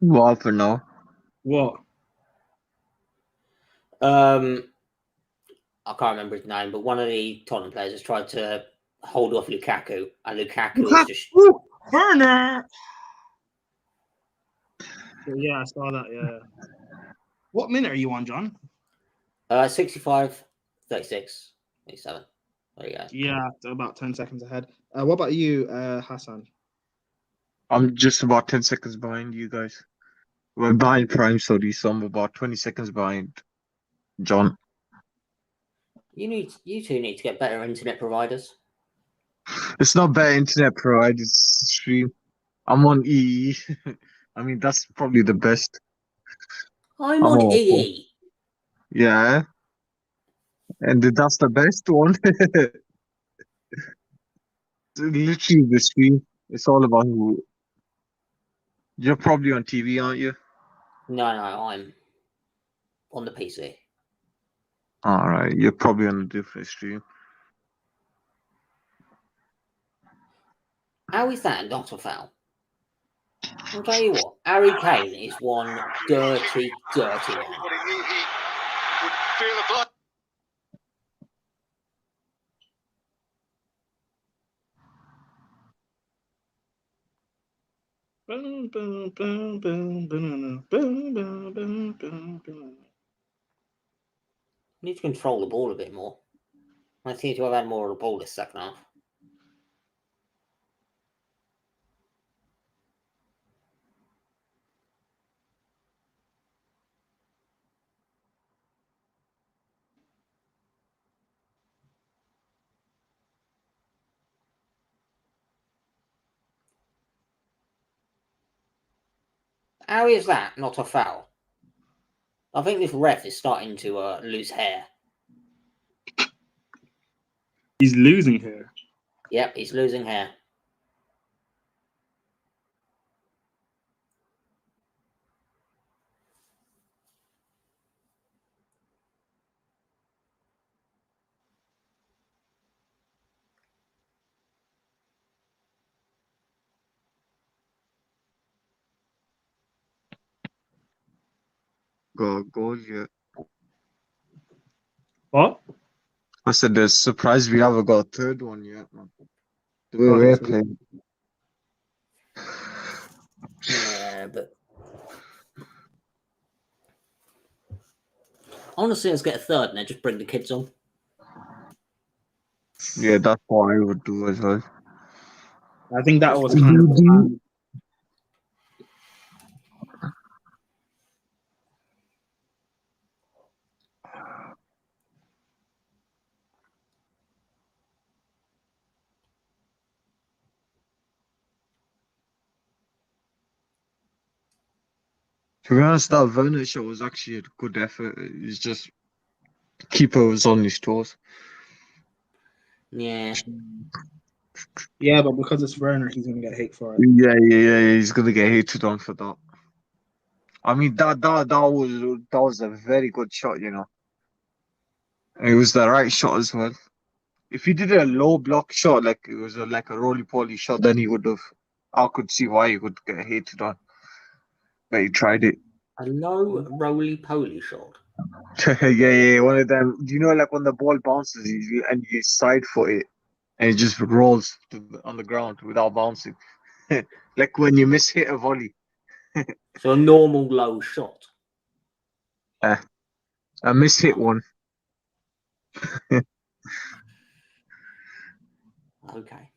What for now? What? I can't remember his name, but one of the Tottenham players has tried to hold off Lukaku, and Lukaku is just. Ooh, Werner! Yeah, I saw that, yeah. What minute are you on, John? 65, 36, 37. There you go. Yeah, about 10 seconds ahead. What about you, Hassan? I'm just about 10 seconds behind you guys. We're behind Prime, so I'm about 20 seconds behind John. You two need to get better internet providers. It's not better internet provider, it's stream. I'm on EE. I mean, that's probably the best. I'm I'm on on EE. Yeah. And that's the best one. Literally the stream. It's all about who. You're probably on TV, aren't you? No, I'm on the PC. Alright, you're probably on a different stream. How is that not a foul? I'll tell you what, Harry Kane is one dirty man. Everybody knew he would feel the blood. Boom, boom, boom, boom, boom, boom, boom, boom, boom, boom. Need to control the ball a bit more. I seem to have had more of the ball this second half. How is that not a foul? I think this ref is starting to lose hair. He's losing here. Yep, he's losing hair. Got a goal yet. What? I said there's surprise we haven't got a third one yet, man. The way Oh, we're he's- playing. Yeah, but I want to see us get a third and then just bring the kids on. Yeah, that's what I would do as well. I think that was kind of the plan. To be honest, that Werner shot was actually a good effort. It's just keeper was on his toes. Yeah. Yeah, but because it's Werner, he's gonna get hate for it. Yeah. He's gonna get hated on for that. I mean, that was a very good shot, you know. It was the right shot as well. If he did a low block shot, like it was like a roly-poly shot, then he would have. I could see why he would get hated on. But he tried it. A low roly-poly shot. Yeah. One of them. Do you know, like when the ball bounces and you side foot it, and it just rolls on the ground without bouncing, like when you miss hit a volley. So a normal low shot. A mishit one. Okay.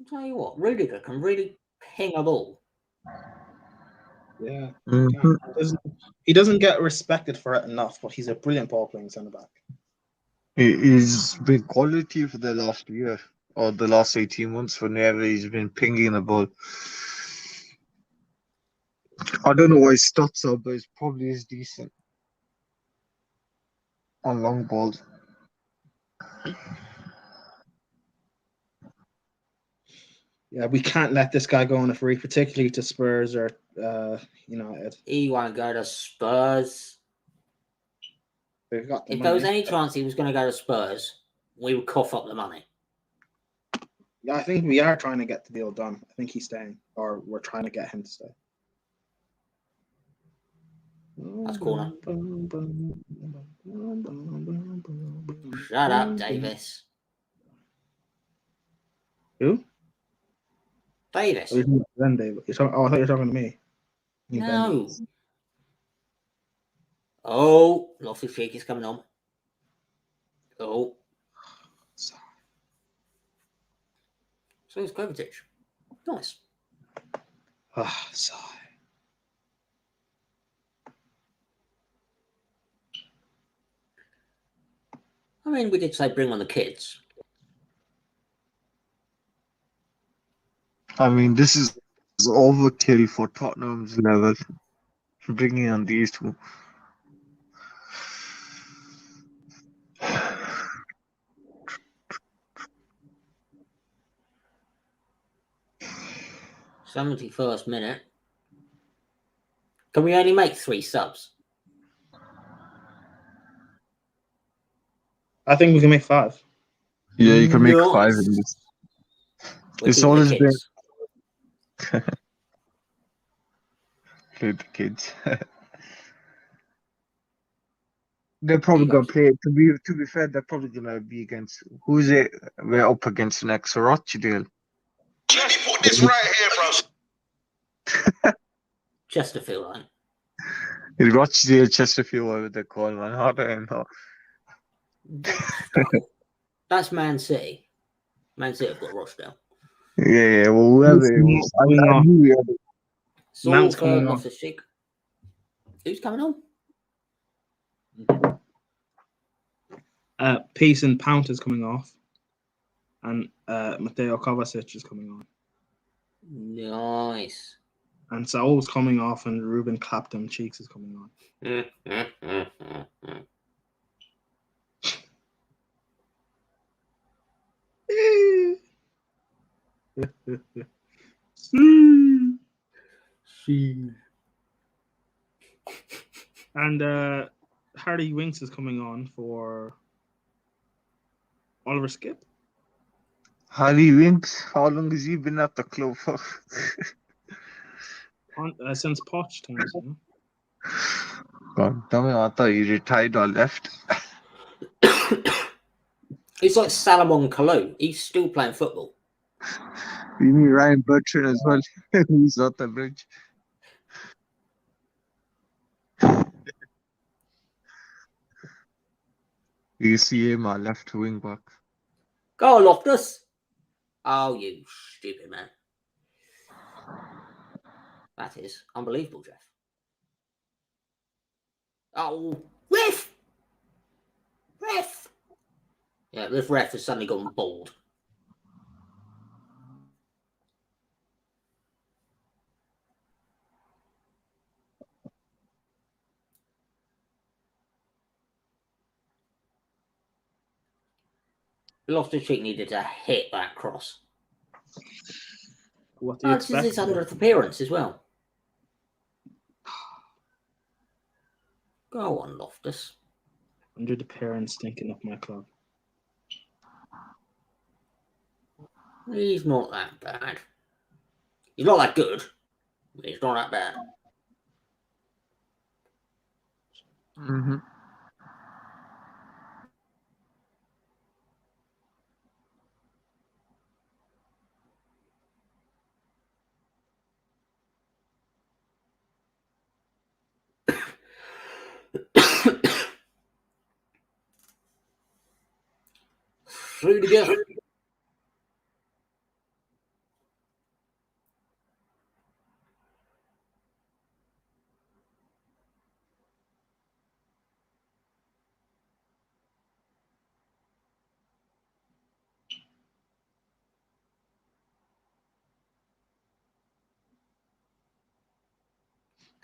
I'll tell you what, Rudiger can really ping a ball. Yeah. Mhm. He doesn't get respected for it enough, but he's a brilliant ball playing centre back. He's been quality for the last year or the last 18 months whenever he's been pinging the ball. I don't know what his stats are, but it's probably is decent on long balls. Yeah, we can't let this guy go on a free, particularly to Spurs or United. He won't go to Spurs. They've got the If there was money. any chance he was going to go to Spurs, we would cough up the money. Yeah, I think we are trying to get the deal done. I think he's staying, or we're trying to get him to stay. That's corner. Shut up, Davis. Who? Davis. Oh, you're talking to Ben, David. I thought you were talking to me. You Ben No. Davis. Oh, Loftus Cheek is coming on. Oh. So it's Kovacic. Nice. Ah, sigh. I mean, we did say bring on the kids. I mean, this is overkill for Tottenham's level for bringing on these two. '71st minute. Can we only make 3 subs? I think we can make 5. Yeah, you can make Nice. 5 in this. We're It's keeping always the been kids. play the kids. They're There probably you gonna go. play. To be fair, they're probably gonna be against who's it? We're up against next Rochdale. Let me put this right here, bro. Chesterfield, right? Rochdale, Chesterfield, whatever they call man. How do I know? Rochdale. That's Man City. Man City have got Rochdale. Yeah, well, whoever it was, I knew we had it. Saul Mount's for coming on. Loftus Cheek. Who's coming on? Peace and Pount is coming off. And Mateo Kovacic is coming on. Nice. And Saul's coming off, and Ruben Clapton Cheeks is coming on. And Hardy Winks is coming on for Oliver Skip. Harry Winks, how long has he been at the club for? Since Poch times, you know? God damn it, I thought he retired or left. It's like Salomon Kalou. He's still playing football. You mean Ryan Bertrand as well? Who's at the bridge? You see him, our left wing back. Go on, Loftus. Oh, you stupid man. That is unbelievable, Jeff. Oh, ref! Ref! Yeah, this ref has suddenly gone bald. Loftus-Cheek needed to hit that cross. What do you This is expect? his 100th appearance as well. Go on, Loftus. 100 appearance stinking up my club. He's not that bad. He's not that good, but he's not that bad. Mm-hmm. Through together.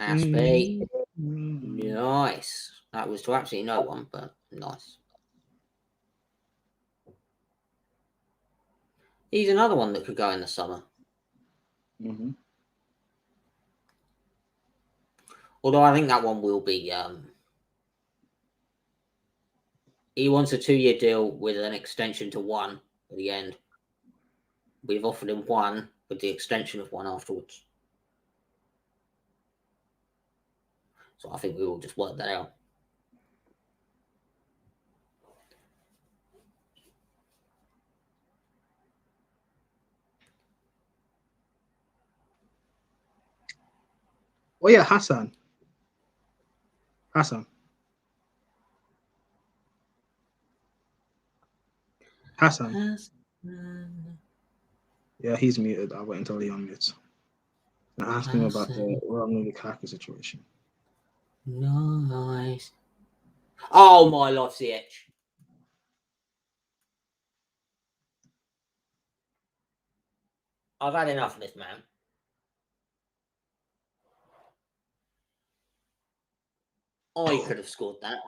Aspie. Nice. That was to absolutely no one, but nice. He's another one that could go in the summer. Mm-hmm. Although I think that one will be. He wants a 2-year deal with an extension to 1 at the end. We've offered him 1 with the extension of 1 afterwards. So I think we will just work that out. Oh yeah, Hassan. Hassan. Yeah, he's muted. I'll wait until he unmutes. And ask him about the Romelu Lukaku situation. Nice. Oh, my life's the edge. I've had enough of this, man. I could have scored that.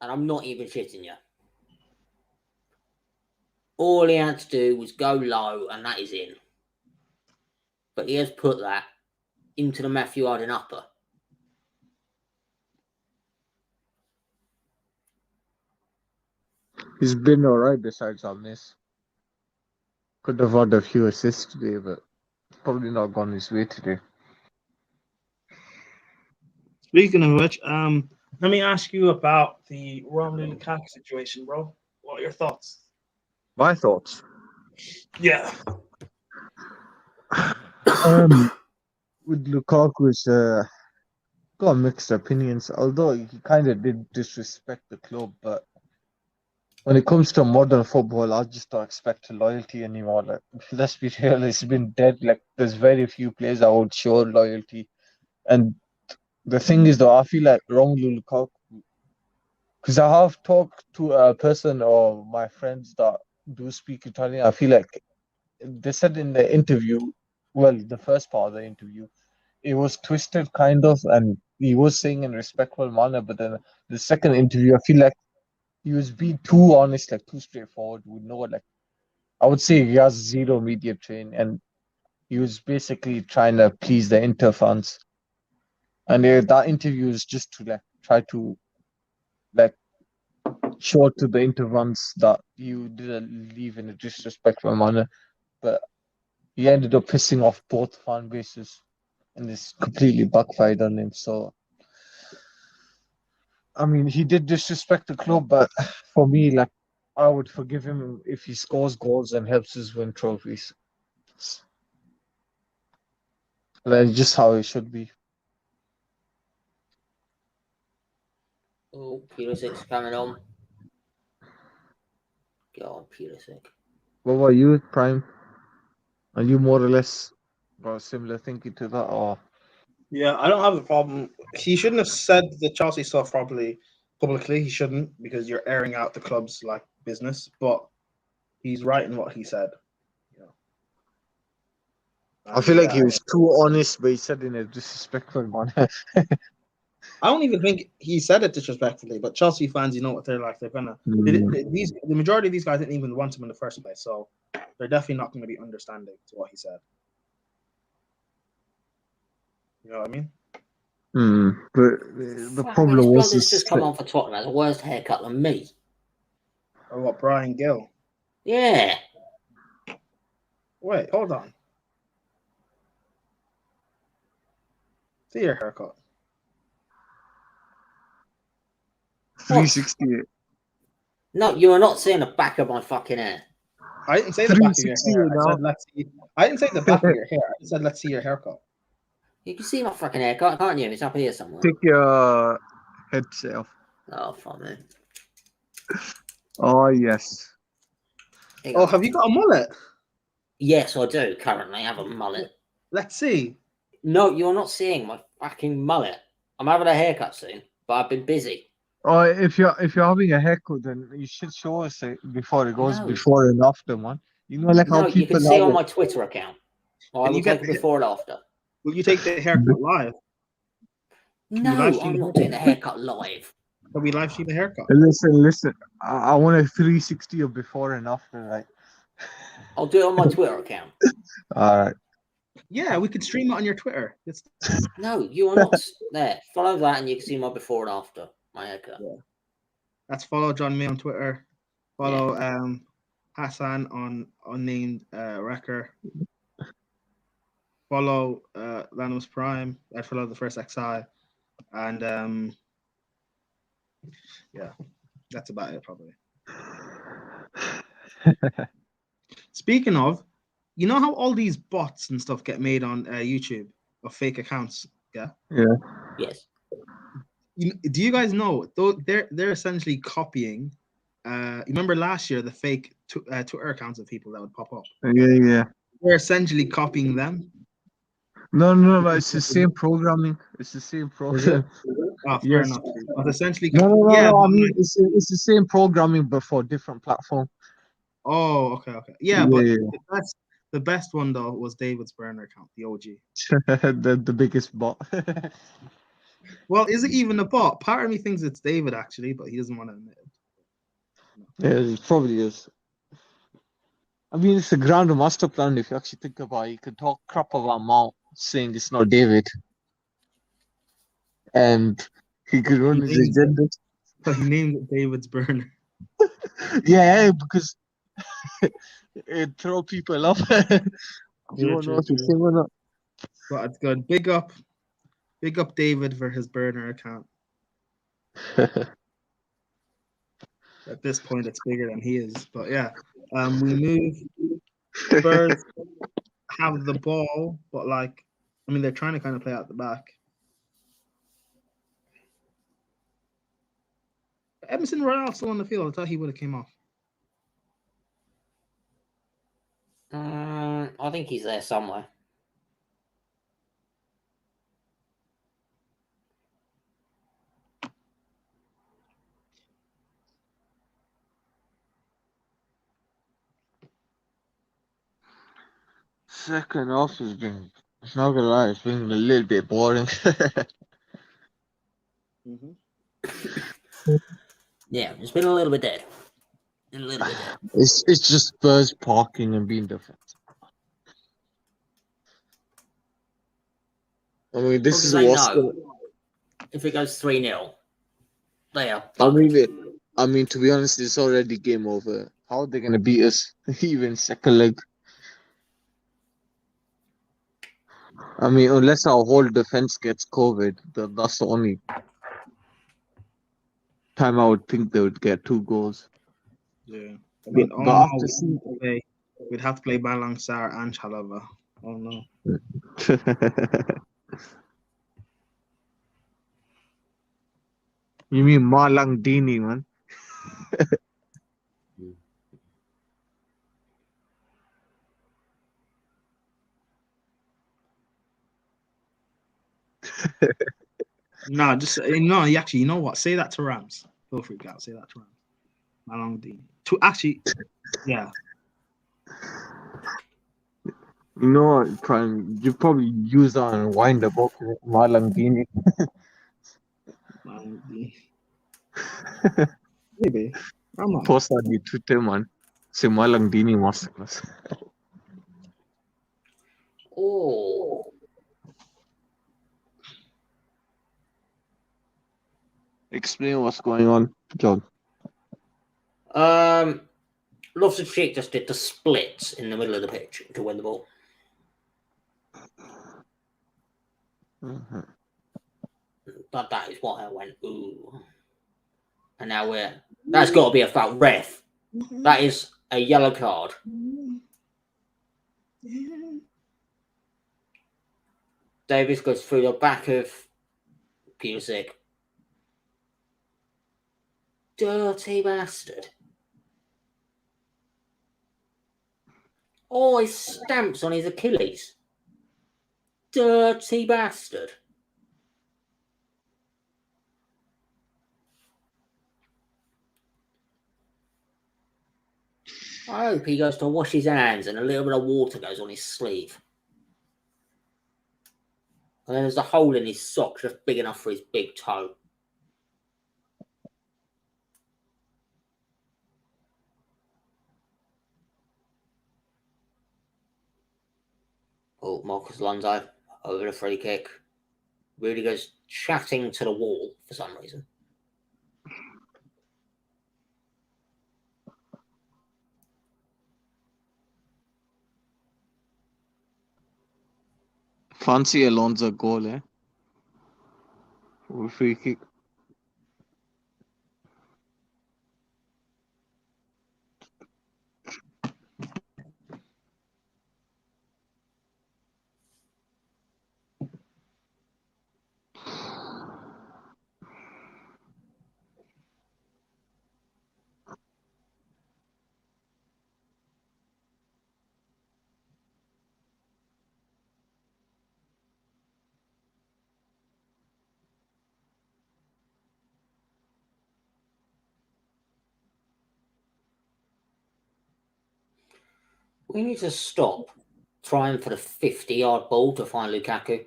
And I'm not even shitting you. All he had to do was go low, and that is in. But he has put that into the Matthew Arden upper. He's been alright besides on this. Could have had a few assists today, but probably not gone his way today. Speaking of which, let me ask you about the Romelu Lukaku situation, bro. What are your thoughts? My thoughts. Yeah. With Lukaku's got mixed opinions, although he kind of did disrespect the club, but when it comes to modern football, I just don't expect loyalty anymore. Like, let's be real, it's been dead. Like, there's very few players that would show loyalty. And the thing is, though, I feel like Romelu Lukaku, because I have talked to a person or my friends that do speak Italian, I feel like they said in the interview, well, the first part of the interview, it was twisted kind of, and he was saying in a respectful manner, but then the second interview, I feel like he was being too honest, like too straightforward with no, like, I would say he has zero media train, and he was basically trying to please the Inter fans. And that interview is just to like try to like show to the Inter fans that you didn't leave in a disrespectful manner, but he ended up pissing off both fan bases, and this completely backfired on him. So, I mean, he did disrespect the club, but for me, like, I would forgive him if he scores goals and helps us win trophies. That's just how it should be. Oh, Pulisic's coming on. Go on, Pulisic. What about you, Prime? Are you more or less got similar thinking to that, or? Yeah, I don't have a problem. He shouldn't have said the Chelsea stuff probably publicly. He shouldn't, because you're airing out the club's like business. But he's right in what he said. You know. I feel like he was too honest, but he said in a disrespectful manner. I don't even think he said it disrespectfully, but Chelsea fans, you know what they're like. They're gonna the majority of these guys didn't even want him in the first place, so they're definitely not going to be understanding to what he said. You know what I mean? But the problem was His just come on for Tottenham has a worse haircut than me. Or what, Brian Gill? Yeah. Wait, hold on. See your haircut. 360. No, you are not seeing the back of my fucking hair. I didn't say the back of your 360 hair. I now. said let's see. I didn't say the back of your hair. I said let's see your haircut. You can see my fucking haircut, can't you? It's up here somewhere. Take your headset off. Oh, fuck me. Oh, yes. Oh, have you got a mullet? Yes, I do currently have a mullet. Let's see. No, you're not seeing my fucking mullet. I'm having a haircut soon, but I've been busy. Oh, if you're having a haircut, then you should show us it before it goes No. before and after, man. You know, like how No, you people can see have on it. my Twitter account. I Can will you get take it before and after. Will you take the haircut live? you live No, stream I'm the not doing the haircut live. Can we live stream the haircut? Listen. I want a 360 of before and after, right? I'll do it on my Twitter account. All right. Yeah, we could stream it on your Twitter. No, you are not there. Follow that and you can see my before and after my haircut. Yeah. That's follow John May on Twitter. Follow Hassan on unnamed Wrecker. Follow Ladimus Prime. I follow the first XI. And yeah, that's about it probably. Speaking of, you know how all these bots and stuff get made on YouTube of fake accounts? Yeah. Yes. Do you guys know they're essentially copying? You remember last year the fake Twitter accounts of people that would pop up? Yeah. They're essentially copying them. No, it's the same programming. It's the same program. Oh, fair Yes. enough. But essentially, No. yeah. I mean, it's the same programming, but for different platform. Oh, okay. Yeah, but the best one though was David's burner account, the OG. the biggest bot. Well, is it even a bot? Part of me thinks it's David actually, but he doesn't want to admit it. Yeah, it probably is. I mean, it's a grand master plan if you actually think about it. You can talk crap about Mao saying it's not David. And he could run his agenda. But he named it David's burner. Yeah, because it throw people off. You won't know if it's him or not. But it's good. Big up David for his burner account. At this point, it's bigger than he is. But yeah, we move. Spurs have the ball, but they're trying to kind of play out the back. Emerson Royale still on the field. I thought he would have came off. I think he's there somewhere. Second half has been, it's not gonna lie, it's been a little bit boring. Yeah, it's been a little bit dead. A little bit dead. It's just Spurs parking and being defensive. I mean, this is what's gonna... If it goes 3-0, they are. I mean, to be honest, it's already game over. How are they gonna beat us even second leg? I mean, unless our whole defense gets COVID, that's the only time I would think they would get 2 goals. Yeah. I mean, But we'd have to play Balang Sar and Chalaba. Oh no. You mean Malang Dini, man? No, actually, you know what? Say that to Rams. Go freak out. Say that to Rams. Malang Dini. Yeah. You know what, Prime? You probably use that and wind up Malang Dini. Malang Dini. Maybe. I'm not. Post on your Twitter, man. Say Malang Dini masterclass. Oh. Explain what's going on, John. Loftus-Cheek just did the splits in the middle of the pitch to win the ball. But that is why I went, ooh. And now that's got to be a foul. Ref. That is a yellow card. Davis goes through the back of Pulisic. Dirty bastard. Oh, he stamps on his Achilles. Dirty bastard. I hope he goes to wash his hands and a little bit of water goes on his sleeve. And then there's a hole in his sock just big enough for his big toe. Oh, Marcus Alonso over the free kick. Really goes chatting to the wall for some reason. Fancy Alonso goal, eh? Or free kick. We need to stop trying for the 50-yard ball to find Lukaku.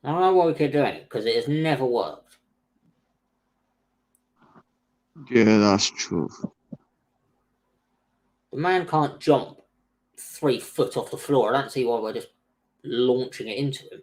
I don't know why we keep doing it, because it has never worked. Yeah, that's true. The man can't jump 3 foot off the floor. I don't see why we're just launching it into him.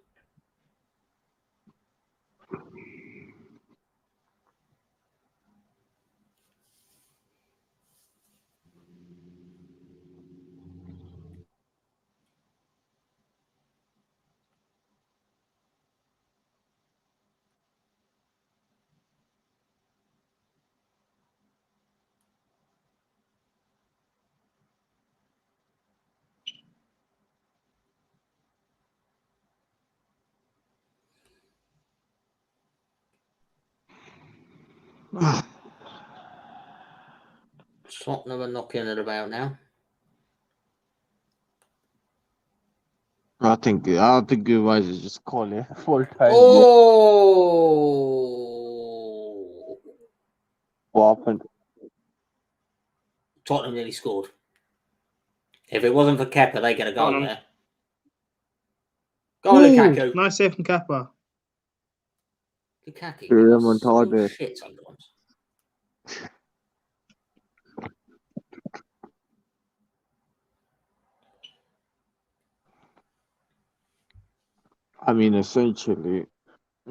Tottenham are knocking it about now. I think you guys is just call it full time. Oh! What happened? Tottenham nearly scored. If it wasn't for Kepa, they get a goal there. Go on, Lukaku. Nice save from Kepa. Lukaku, you are so shit sometimes. I mean, essentially,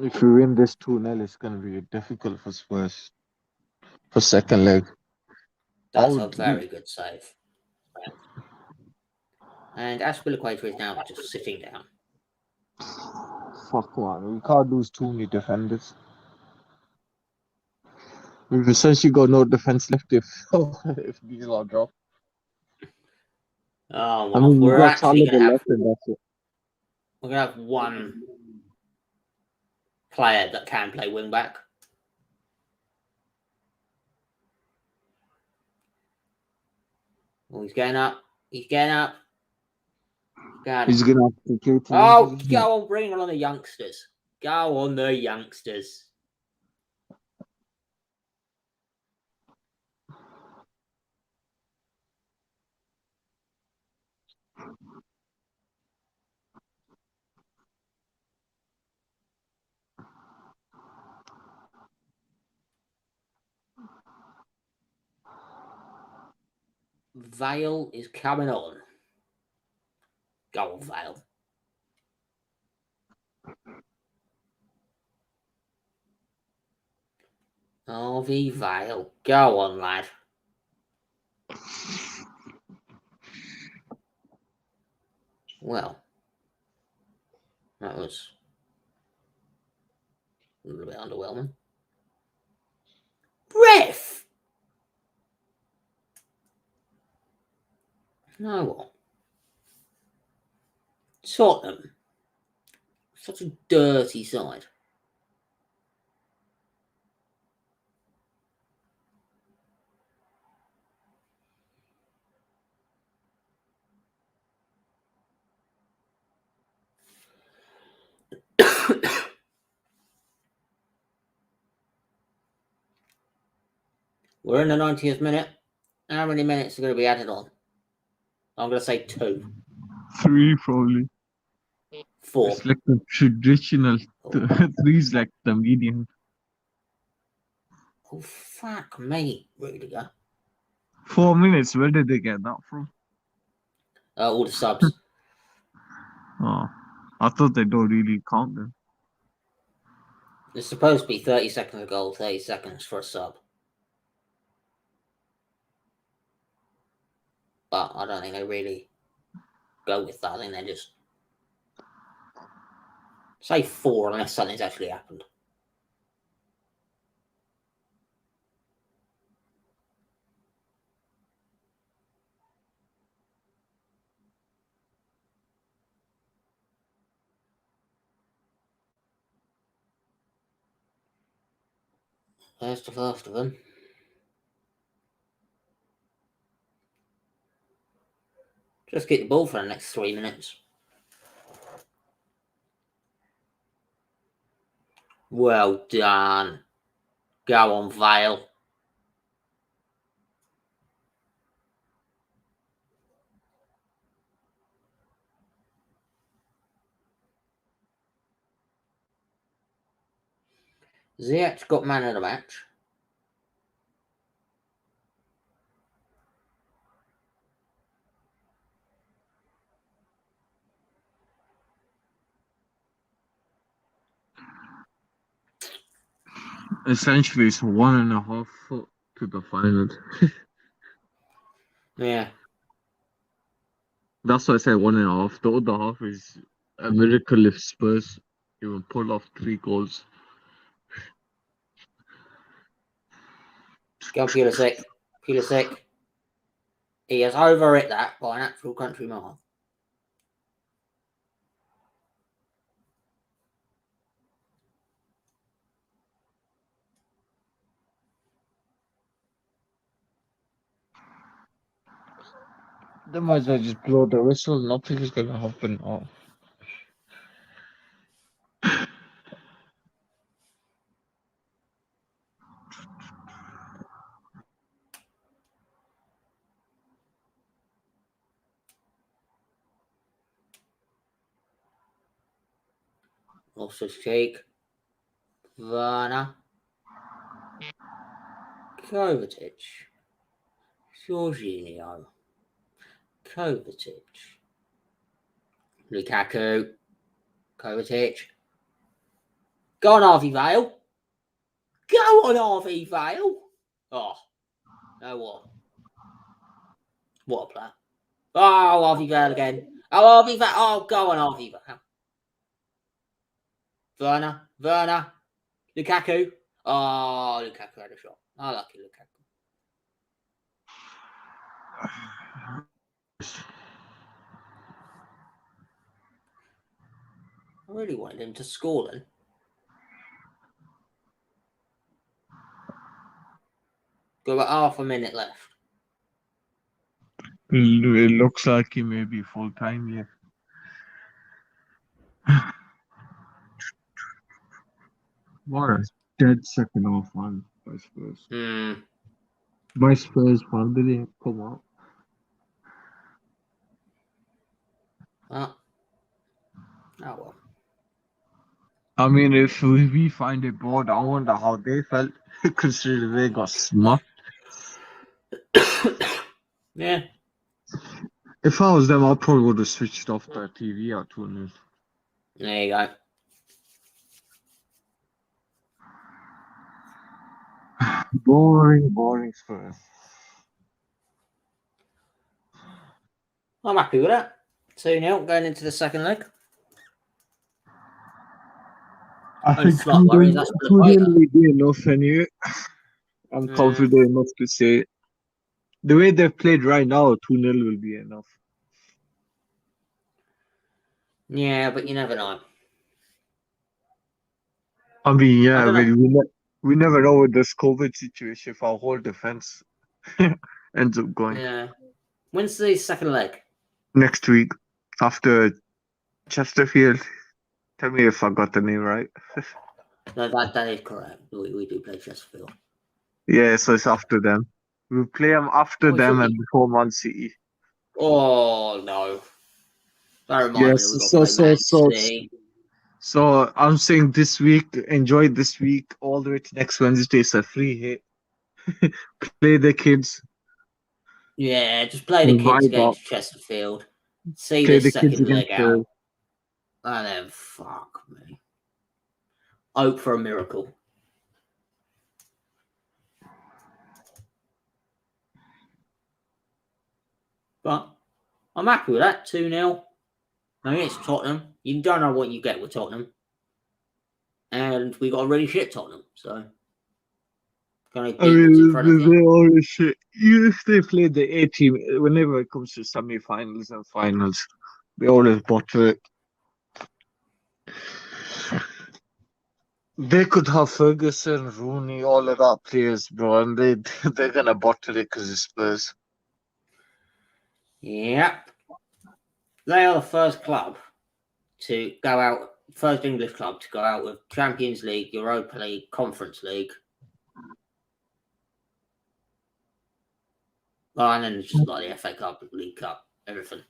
if we win this 2-0, it's going to be difficult for Spurs for second leg. That's a very good save. And Aspilicueta is now just sitting down. Fuck, man. We can't lose too many defenders. We've essentially got no defense left if these are dropped. Oh, well, I mean, we're we've got actually going to have... left and that's it. We're going to have one player that can play wing back. Oh, he's getting up. He's getting up. He's going to have to kill him. Oh, go on, bring on the youngsters. Go on, the youngsters. Vale is coming on. Go on, Vale. RV Vale. Go on, lad. Well, That was a little bit underwhelming. Ref! No what? Tottenham. Such a dirty side. We're in the 90th minute. How many minutes are going to be added on? I'm going to say 2. 3 probably. 4. It's like the traditional 3's like the medium. Oh, fuck me, Rudiger. 4 minutes. Where did they get that from? All the subs. Oh, I thought they don't really count them. It's supposed to be 30 seconds a goal, 30 seconds for a sub. But I don't think they really go with that. I think they just say 4 unless something's actually happened. There's the first of them. Just get the ball for the next 3 minutes. Well done. Go on, Vale. Ziyech got man of the match. Essentially, it's 1.5 foot to the final. Yeah. That's why I said 1.5. The other half is a miracle if Spurs even pull off 3 goals. Go on, Pulisic. Pulisic. He has overhit that by an actual country mile. They might as well just blow the whistle. Nothing is going to happen. Oh. Also Sheik. Werner. Kovacic. Jorginho. Kovacic. Lukaku. Kovacic. Go on, Harvey Vale. Go on, Harvey Vale. Oh, no what? What a player. Oh, Harvey Vale again. Oh, Harvey Vale. Oh, go on, Harvey Vale. Werner. Lukaku. Oh, Lukaku had a shot. I like it, Lukaku. I really wanted him to score then. Got about half a minute left. It looks like he may be full time, yeah. What a dead second half, man, by Spurs. By Spurs, man, did he come out? Oh well. I mean, if we find it bored, I wonder how they felt considering they got smacked. Yeah. If I was them, I probably would have switched off the TV at 2-0. There you go. Boring Spurs. I'm happy with that. 2-0 going into the second leg. I Only think slight worries. That's 2-0 Equator. will be enough anyway. I'm Yeah. confident enough to say it. The way they've played right now, 2-0 will be enough. Yeah, but you never know. I mean, I yeah, don't know. we never know with this COVID situation if our whole defense ends up going Yeah. When's the second leg? next week after Chesterfield. Tell me if I got the name right. No, that is correct. We do play Chesterfield. Yeah, so it's after them. We play them after Oh, it should them and be. before Man City. Oh no! That reminds me Yes, that we've got to play Man City. so I'm saying this week, enjoy this week all the way to next Wednesday. It's a free hit. Play the kids, Yeah, just play the kids vibe up. against Chesterfield. See Play this the kids second against leg out, and then fuck me. Hope for a miracle. But I'm happy with that. 2-0. I mean, it's Tottenham. You don't know what you get with Tottenham. And we got a really shit Tottenham. So, going to I beat what's in mean, front of you. they always shit. Even if they play the A team, whenever it comes to semi-finals and finals, they always bottle it. They could have Ferguson, Rooney, all of that players, bro, and they're gonna bottle it because it's Spurs. Yep. They are the first club to go out, first English club to go out with Champions League, Europa League, Conference League. Oh, and then just like the FA Cup, League Cup, everything.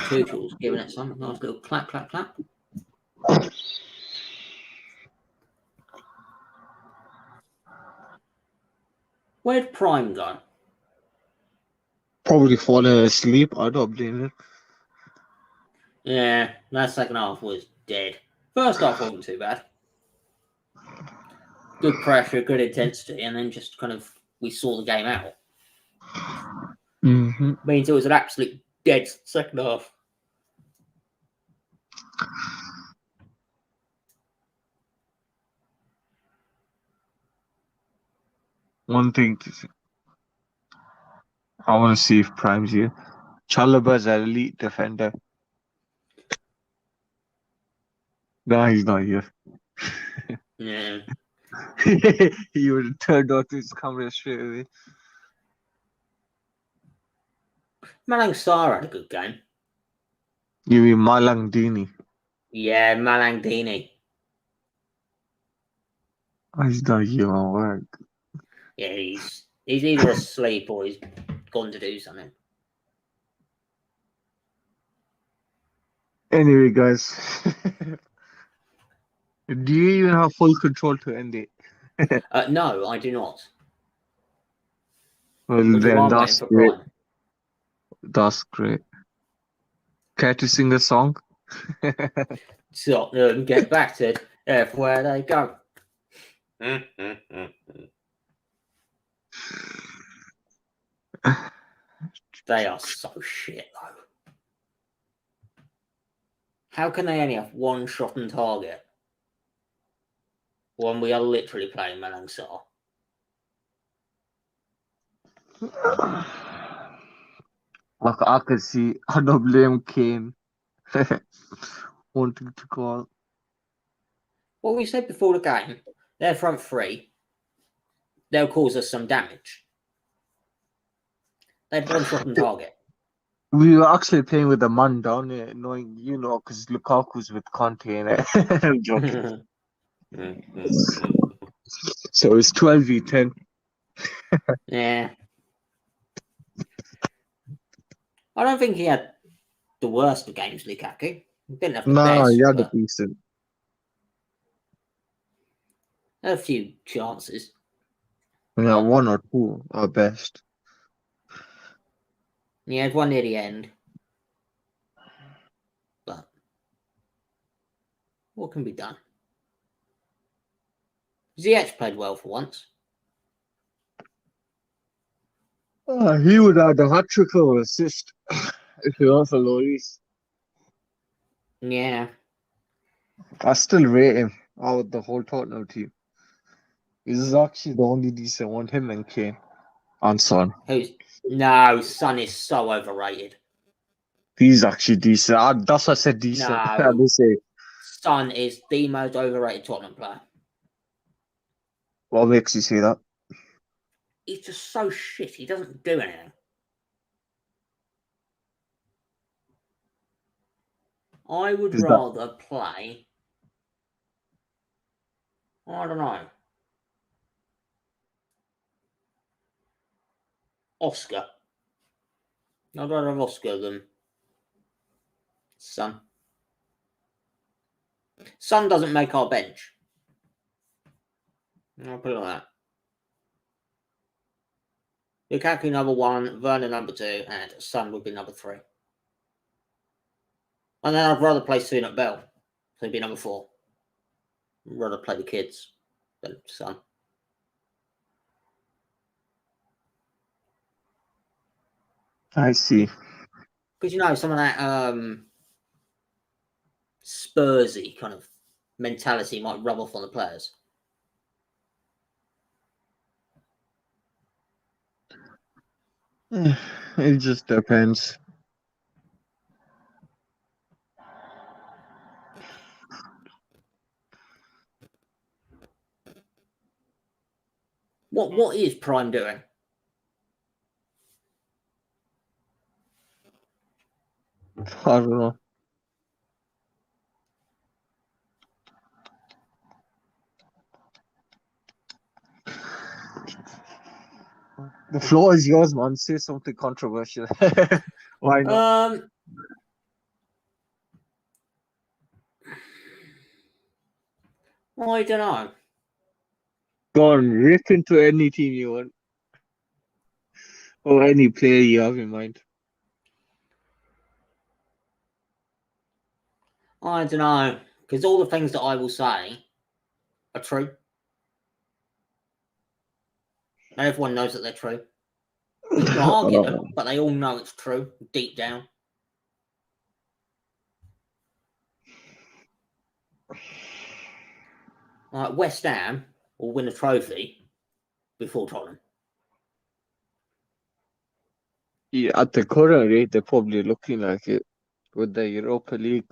Tuchel's giving it some nice little clap, clap, clap. Where'd Prime go? Probably falling asleep. I don't blame him. Yeah, that second half was dead. First half wasn't too bad. Good pressure, good intensity, and then just kind of we saw the game out. Mm-hmm. Means it was an absolute dead second half. One thing to say. I want to see if Prime's here. Chalobah's an elite defender. No, he's not here. Yeah. He would have turned off his camera straight away. Malang Sarr had a good game. You mean Malang Dini? Yeah, Malang Dini. He's not here on work. Yeah, he's either asleep or he's gone to do something. Anyway, guys. Do you even have full control to end it? No, I do not. Well, Which is then why I'm waiting that's for great. Prime. That's great. Care to sing a song? Tottenham get battered everywhere they go. They are so shit, though. How can they only have one shot on target when we are literally playing Malang Sarr? Look, I can see. I don't blame Kane wanting to call. What we said before the game, their front three, they'll cause us some damage. They had one shot on target. We were actually playing with a man down here, knowing, because Lukaku's with Conte in it. I'm joking. So it's 12v10. Yeah. I don't think he had the worst of games, Lukaku. He didn't have the Nah, best, he had a but decent. had a few chances. Yeah, But one or two are best. he had one near the end. But what can be done? Ziyech played well for once. He would have the hat trick of assist if he went for Lloris. Yeah. I still rate him out of the whole Tottenham team. He's actually the only decent one, him and Kane. And Son. No, Son is so overrated. He's actually decent. That's why I said decent. I No. would say, Son is the most overrated Tottenham player. what makes you say that? He's just so shit. He doesn't do anything. I would Is that- rather play. I don't know. Oscar. I'd rather have Oscar than Son. Son doesn't make our bench. I'll put it like that. Lukaku number 1, Werner number 2, and Son would be number 3. And then I'd rather play Soon at Bell. So he'd be number 4. I'd rather play the kids than Son. I see. Because you know, some of that Spursy kind of mentality might rub off on the players. It just depends. What is Prime doing? I don't know. The floor is yours, man. Say something controversial. Why not? I don't know. Go on, rip into any team you want. Or any player you have in mind. I don't know. Because all the things that I will say are true. And everyone knows that they're true. You can argue them, but they all know it's true deep down. Like West Ham will win a trophy before Tottenham. Yeah, at the current rate, they're probably looking like it with the Europa League.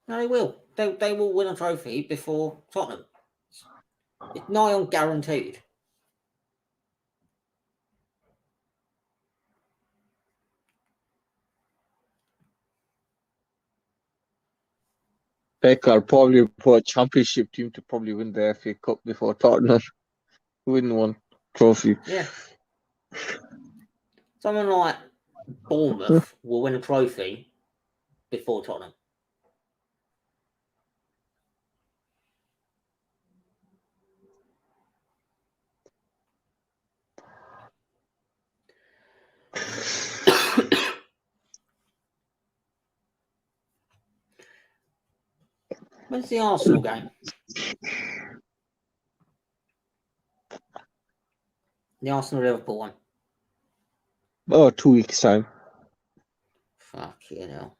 No, they will. They will win a trophy before Tottenham. It's nigh on guaranteed. Becker probably put a championship team to probably win the FA Cup before Tottenham win one trophy. Yeah. Someone like Bournemouth will win a trophy before Tottenham. When's the Arsenal game? The Arsenal-Liverpool one. Oh, 2 weeks time. Fuck you know.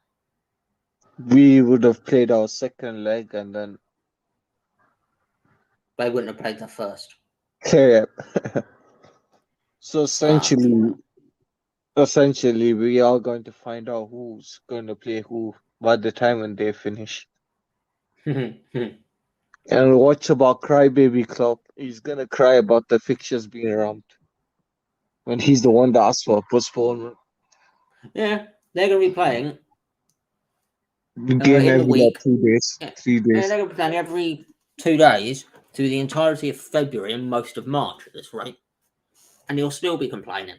We would have played our second leg and then They wouldn't have played the first. yeah. So Fuck you essentially we are going to find out who's going to play who by the time when they finish. know. And watch about Crybaby Club. He's gonna cry about the fixtures being around when he's the one that asked for a postponement. Yeah, they're going to be playing The game in the every week. 2 days, Yeah. 3 Yeah, days. they're going to be playing every 2 days through the entirety of February and most of March at this rate. And you'll still be complaining.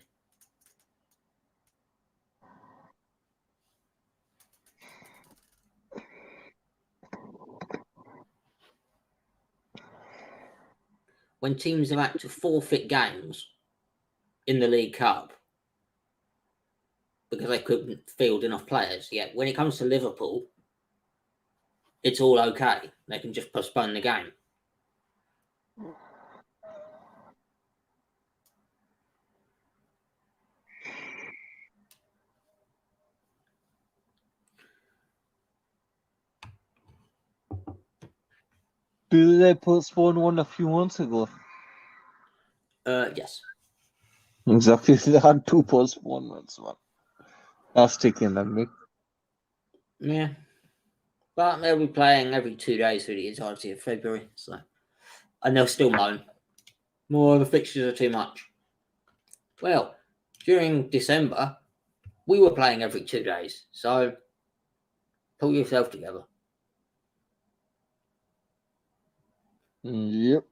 When teams have had to forfeit games in the League Cup because they couldn't field enough players. Yeah, when it comes to Liverpool, it's all okay. They can just postpone the game. Did they postpone one a few months ago? Yes. Exactly. They had 2 postponements, man. That's taking them, Mick. Yeah. But they'll be playing every 2 days through the entirety of February, so. And they'll still moan. More, the fixtures are too much. Well, during December, we were playing every 2 days, so pull yourself together. Yep.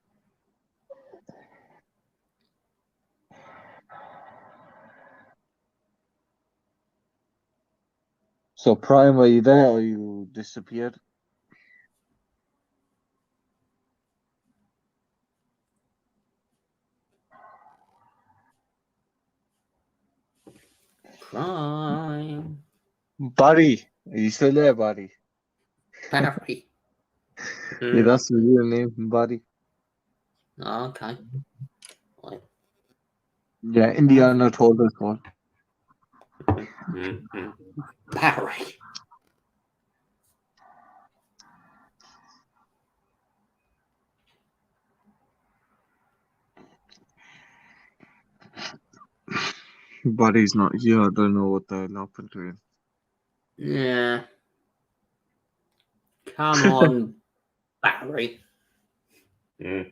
So, Prime, are you there or you disappeared? Prime. Barry. Are you still there, Barry? Barry. Yeah, that's the real name, Barry. Okay. Right. Yeah, Indiana told us one. Barry. Barry's not here. I don't know what the hell happened to him. Yeah. Come on, Barry. Yeah,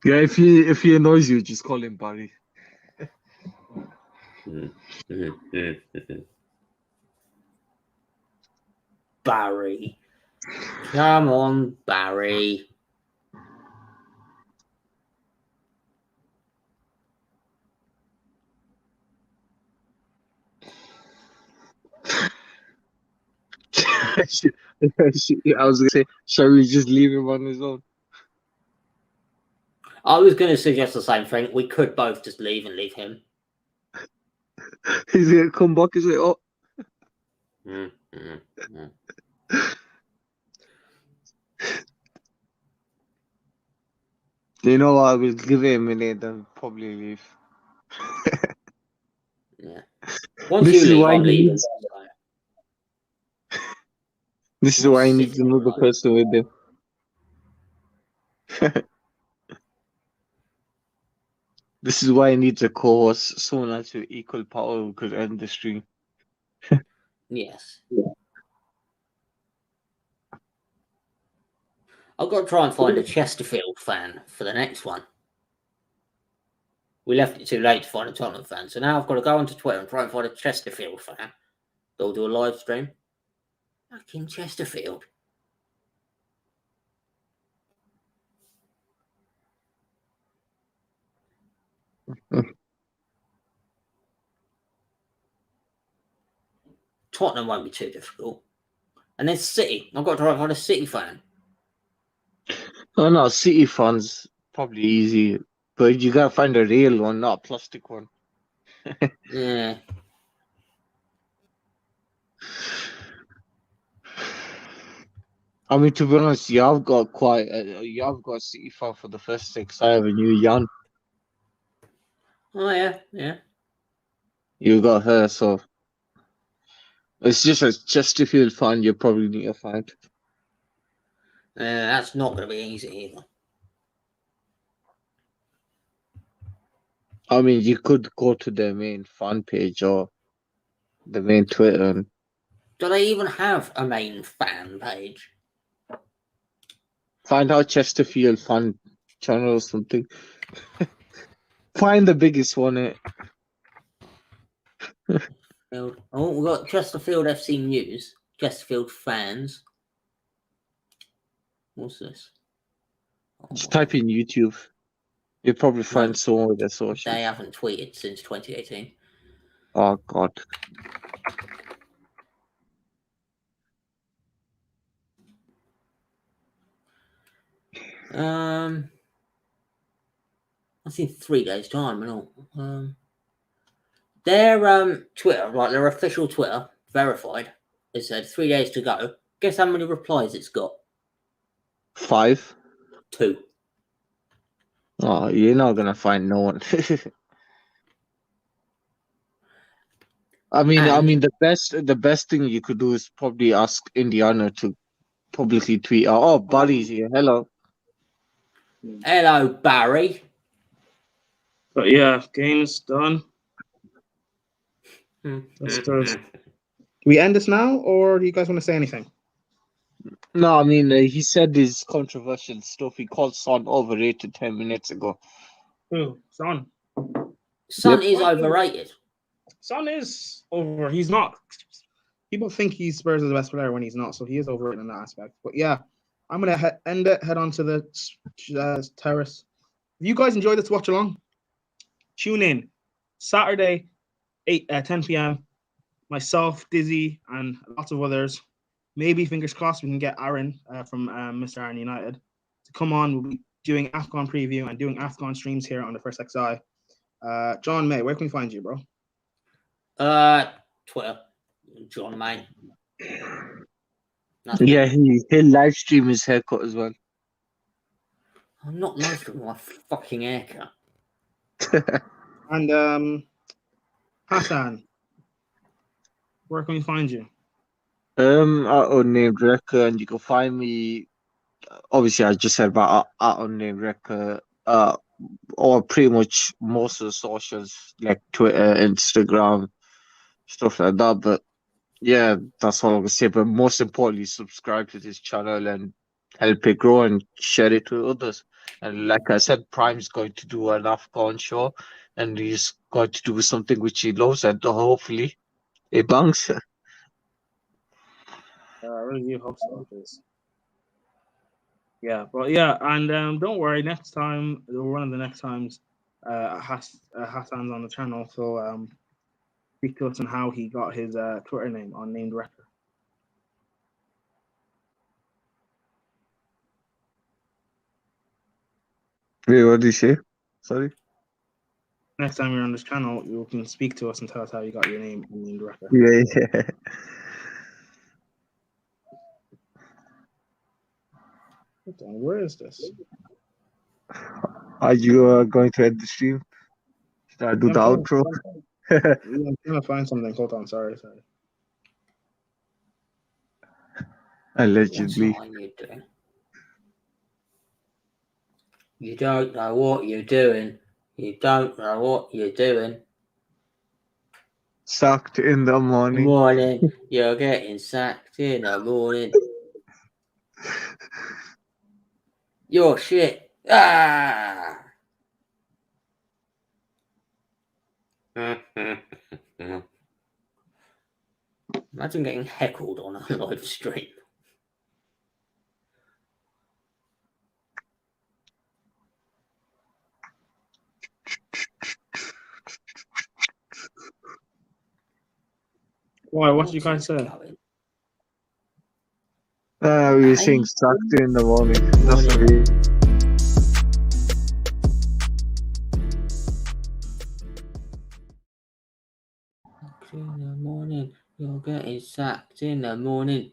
if he annoys you, just call him Barry. Barry. Come on, Barry. I was gonna say, shall we just leave him on his own? I was going to suggest the same thing. We could both just leave and leave him. He's gonna come back and say, "Oh, you know what? We'll give it a minute, then probably leave." Yeah. Once This you is leave, why I'm he leaving. needs. This is why he needs another person with him. This is why he needs a co-host, someone else with equal power who could end the stream. Yes. I've got to try and find a Chesterfield fan for the next one. We left it too late to find a Tottenham fan, so now I've got to go onto Twitter and try and find a Chesterfield fan. They'll do a live stream. Fucking Chesterfield. Tottenham won't be too difficult. And then City. I've got to try and find a City fan. Oh no, City fans probably easy, but you gotta find a real one, not a plastic one. Yeah. I mean, to be honest, you've got a City fan for the first 6. I have a new Jan. Oh, yeah. Yeah. You got her, so it's just a Chesterfield fan you probably need to find. That's not going to be easy either. I mean, you could go to their main fan page or the main Twitter and Do they even have a main fan page? find out Chesterfield fan channel or something. Find the biggest one. Oh, we've got Chesterfield FC News. Chesterfield fans. What's this? Just type in YouTube. You'll probably find someone with their social. They haven't tweeted since 2018. Oh God. That's in 3 days' time and all. Their Twitter, right, their official Twitter, verified, it said 3 days to go. Guess how many replies it's got? 5. 2. Oh, you're not gonna find no one. I mean, And- the best thing you could do is probably ask Indiana to publicly tweet out, "Oh, Barry's here. Hello." Hello, Barry. But yeah, game's done. Let's start. Do we end this now, or do you guys want to say anything? No, I mean he said his controversial stuff. He called Son overrated 10 minutes ago. Who? Son. Son Yep. is overrated. Son is over. He's not. People think he's Spurs' best player when he's not, so he is overrated in that aspect. But yeah, I'm gonna end it. Head on to the terrace. If you guys enjoyed this watch along, tune in Saturday, 10 p.m. Myself, Dizzy, and lots of others. Maybe fingers crossed we can get Aaron from Mr. Aaron United to come on. We'll be doing AFCON preview and doing AFCON streams here on the First XI. John May, where can we find you, bro? Twitter, John May. Yeah, he'll live stream his haircut as well. I'm not nice with my fucking haircut. And Hassan, where can we find you? At Unnamed Record, and you can find me. Obviously, I just said about at Unnamed Record. Or pretty much most of the socials like Twitter, Instagram, stuff like that. But yeah, that's all I'm gonna say. But most importantly, subscribe to this channel and help it grow and share it with others. And like I said, Prime's going to do an AFCON show, and he's going to do something which he loves, and hopefully it bangs. I really do hope so, please. Yeah, but yeah, and don't worry. Next time, or one of the next times, Hassan's on the channel, so speak to us on how he got his Twitter name on Named Record. Wait, what did you say? Sorry. Next time you're on this channel, you can speak to us and tell us how you got your name on Named Record. Yeah. Where is this? Are you going to end the stream? Should I do the outro? I'm trying to find something. Hold on, sorry. Allegedly. What are you doing? You don't know what you're doing. You don't know what you're doing. Sucked in the morning. Morning, you're getting sacked in the morning. You're shit. Ah! Imagine getting heckled on a live stream. Why? What did you guys say? We were saying sucked in the morning. That's what we... In the morning, you're getting sacked in the morning.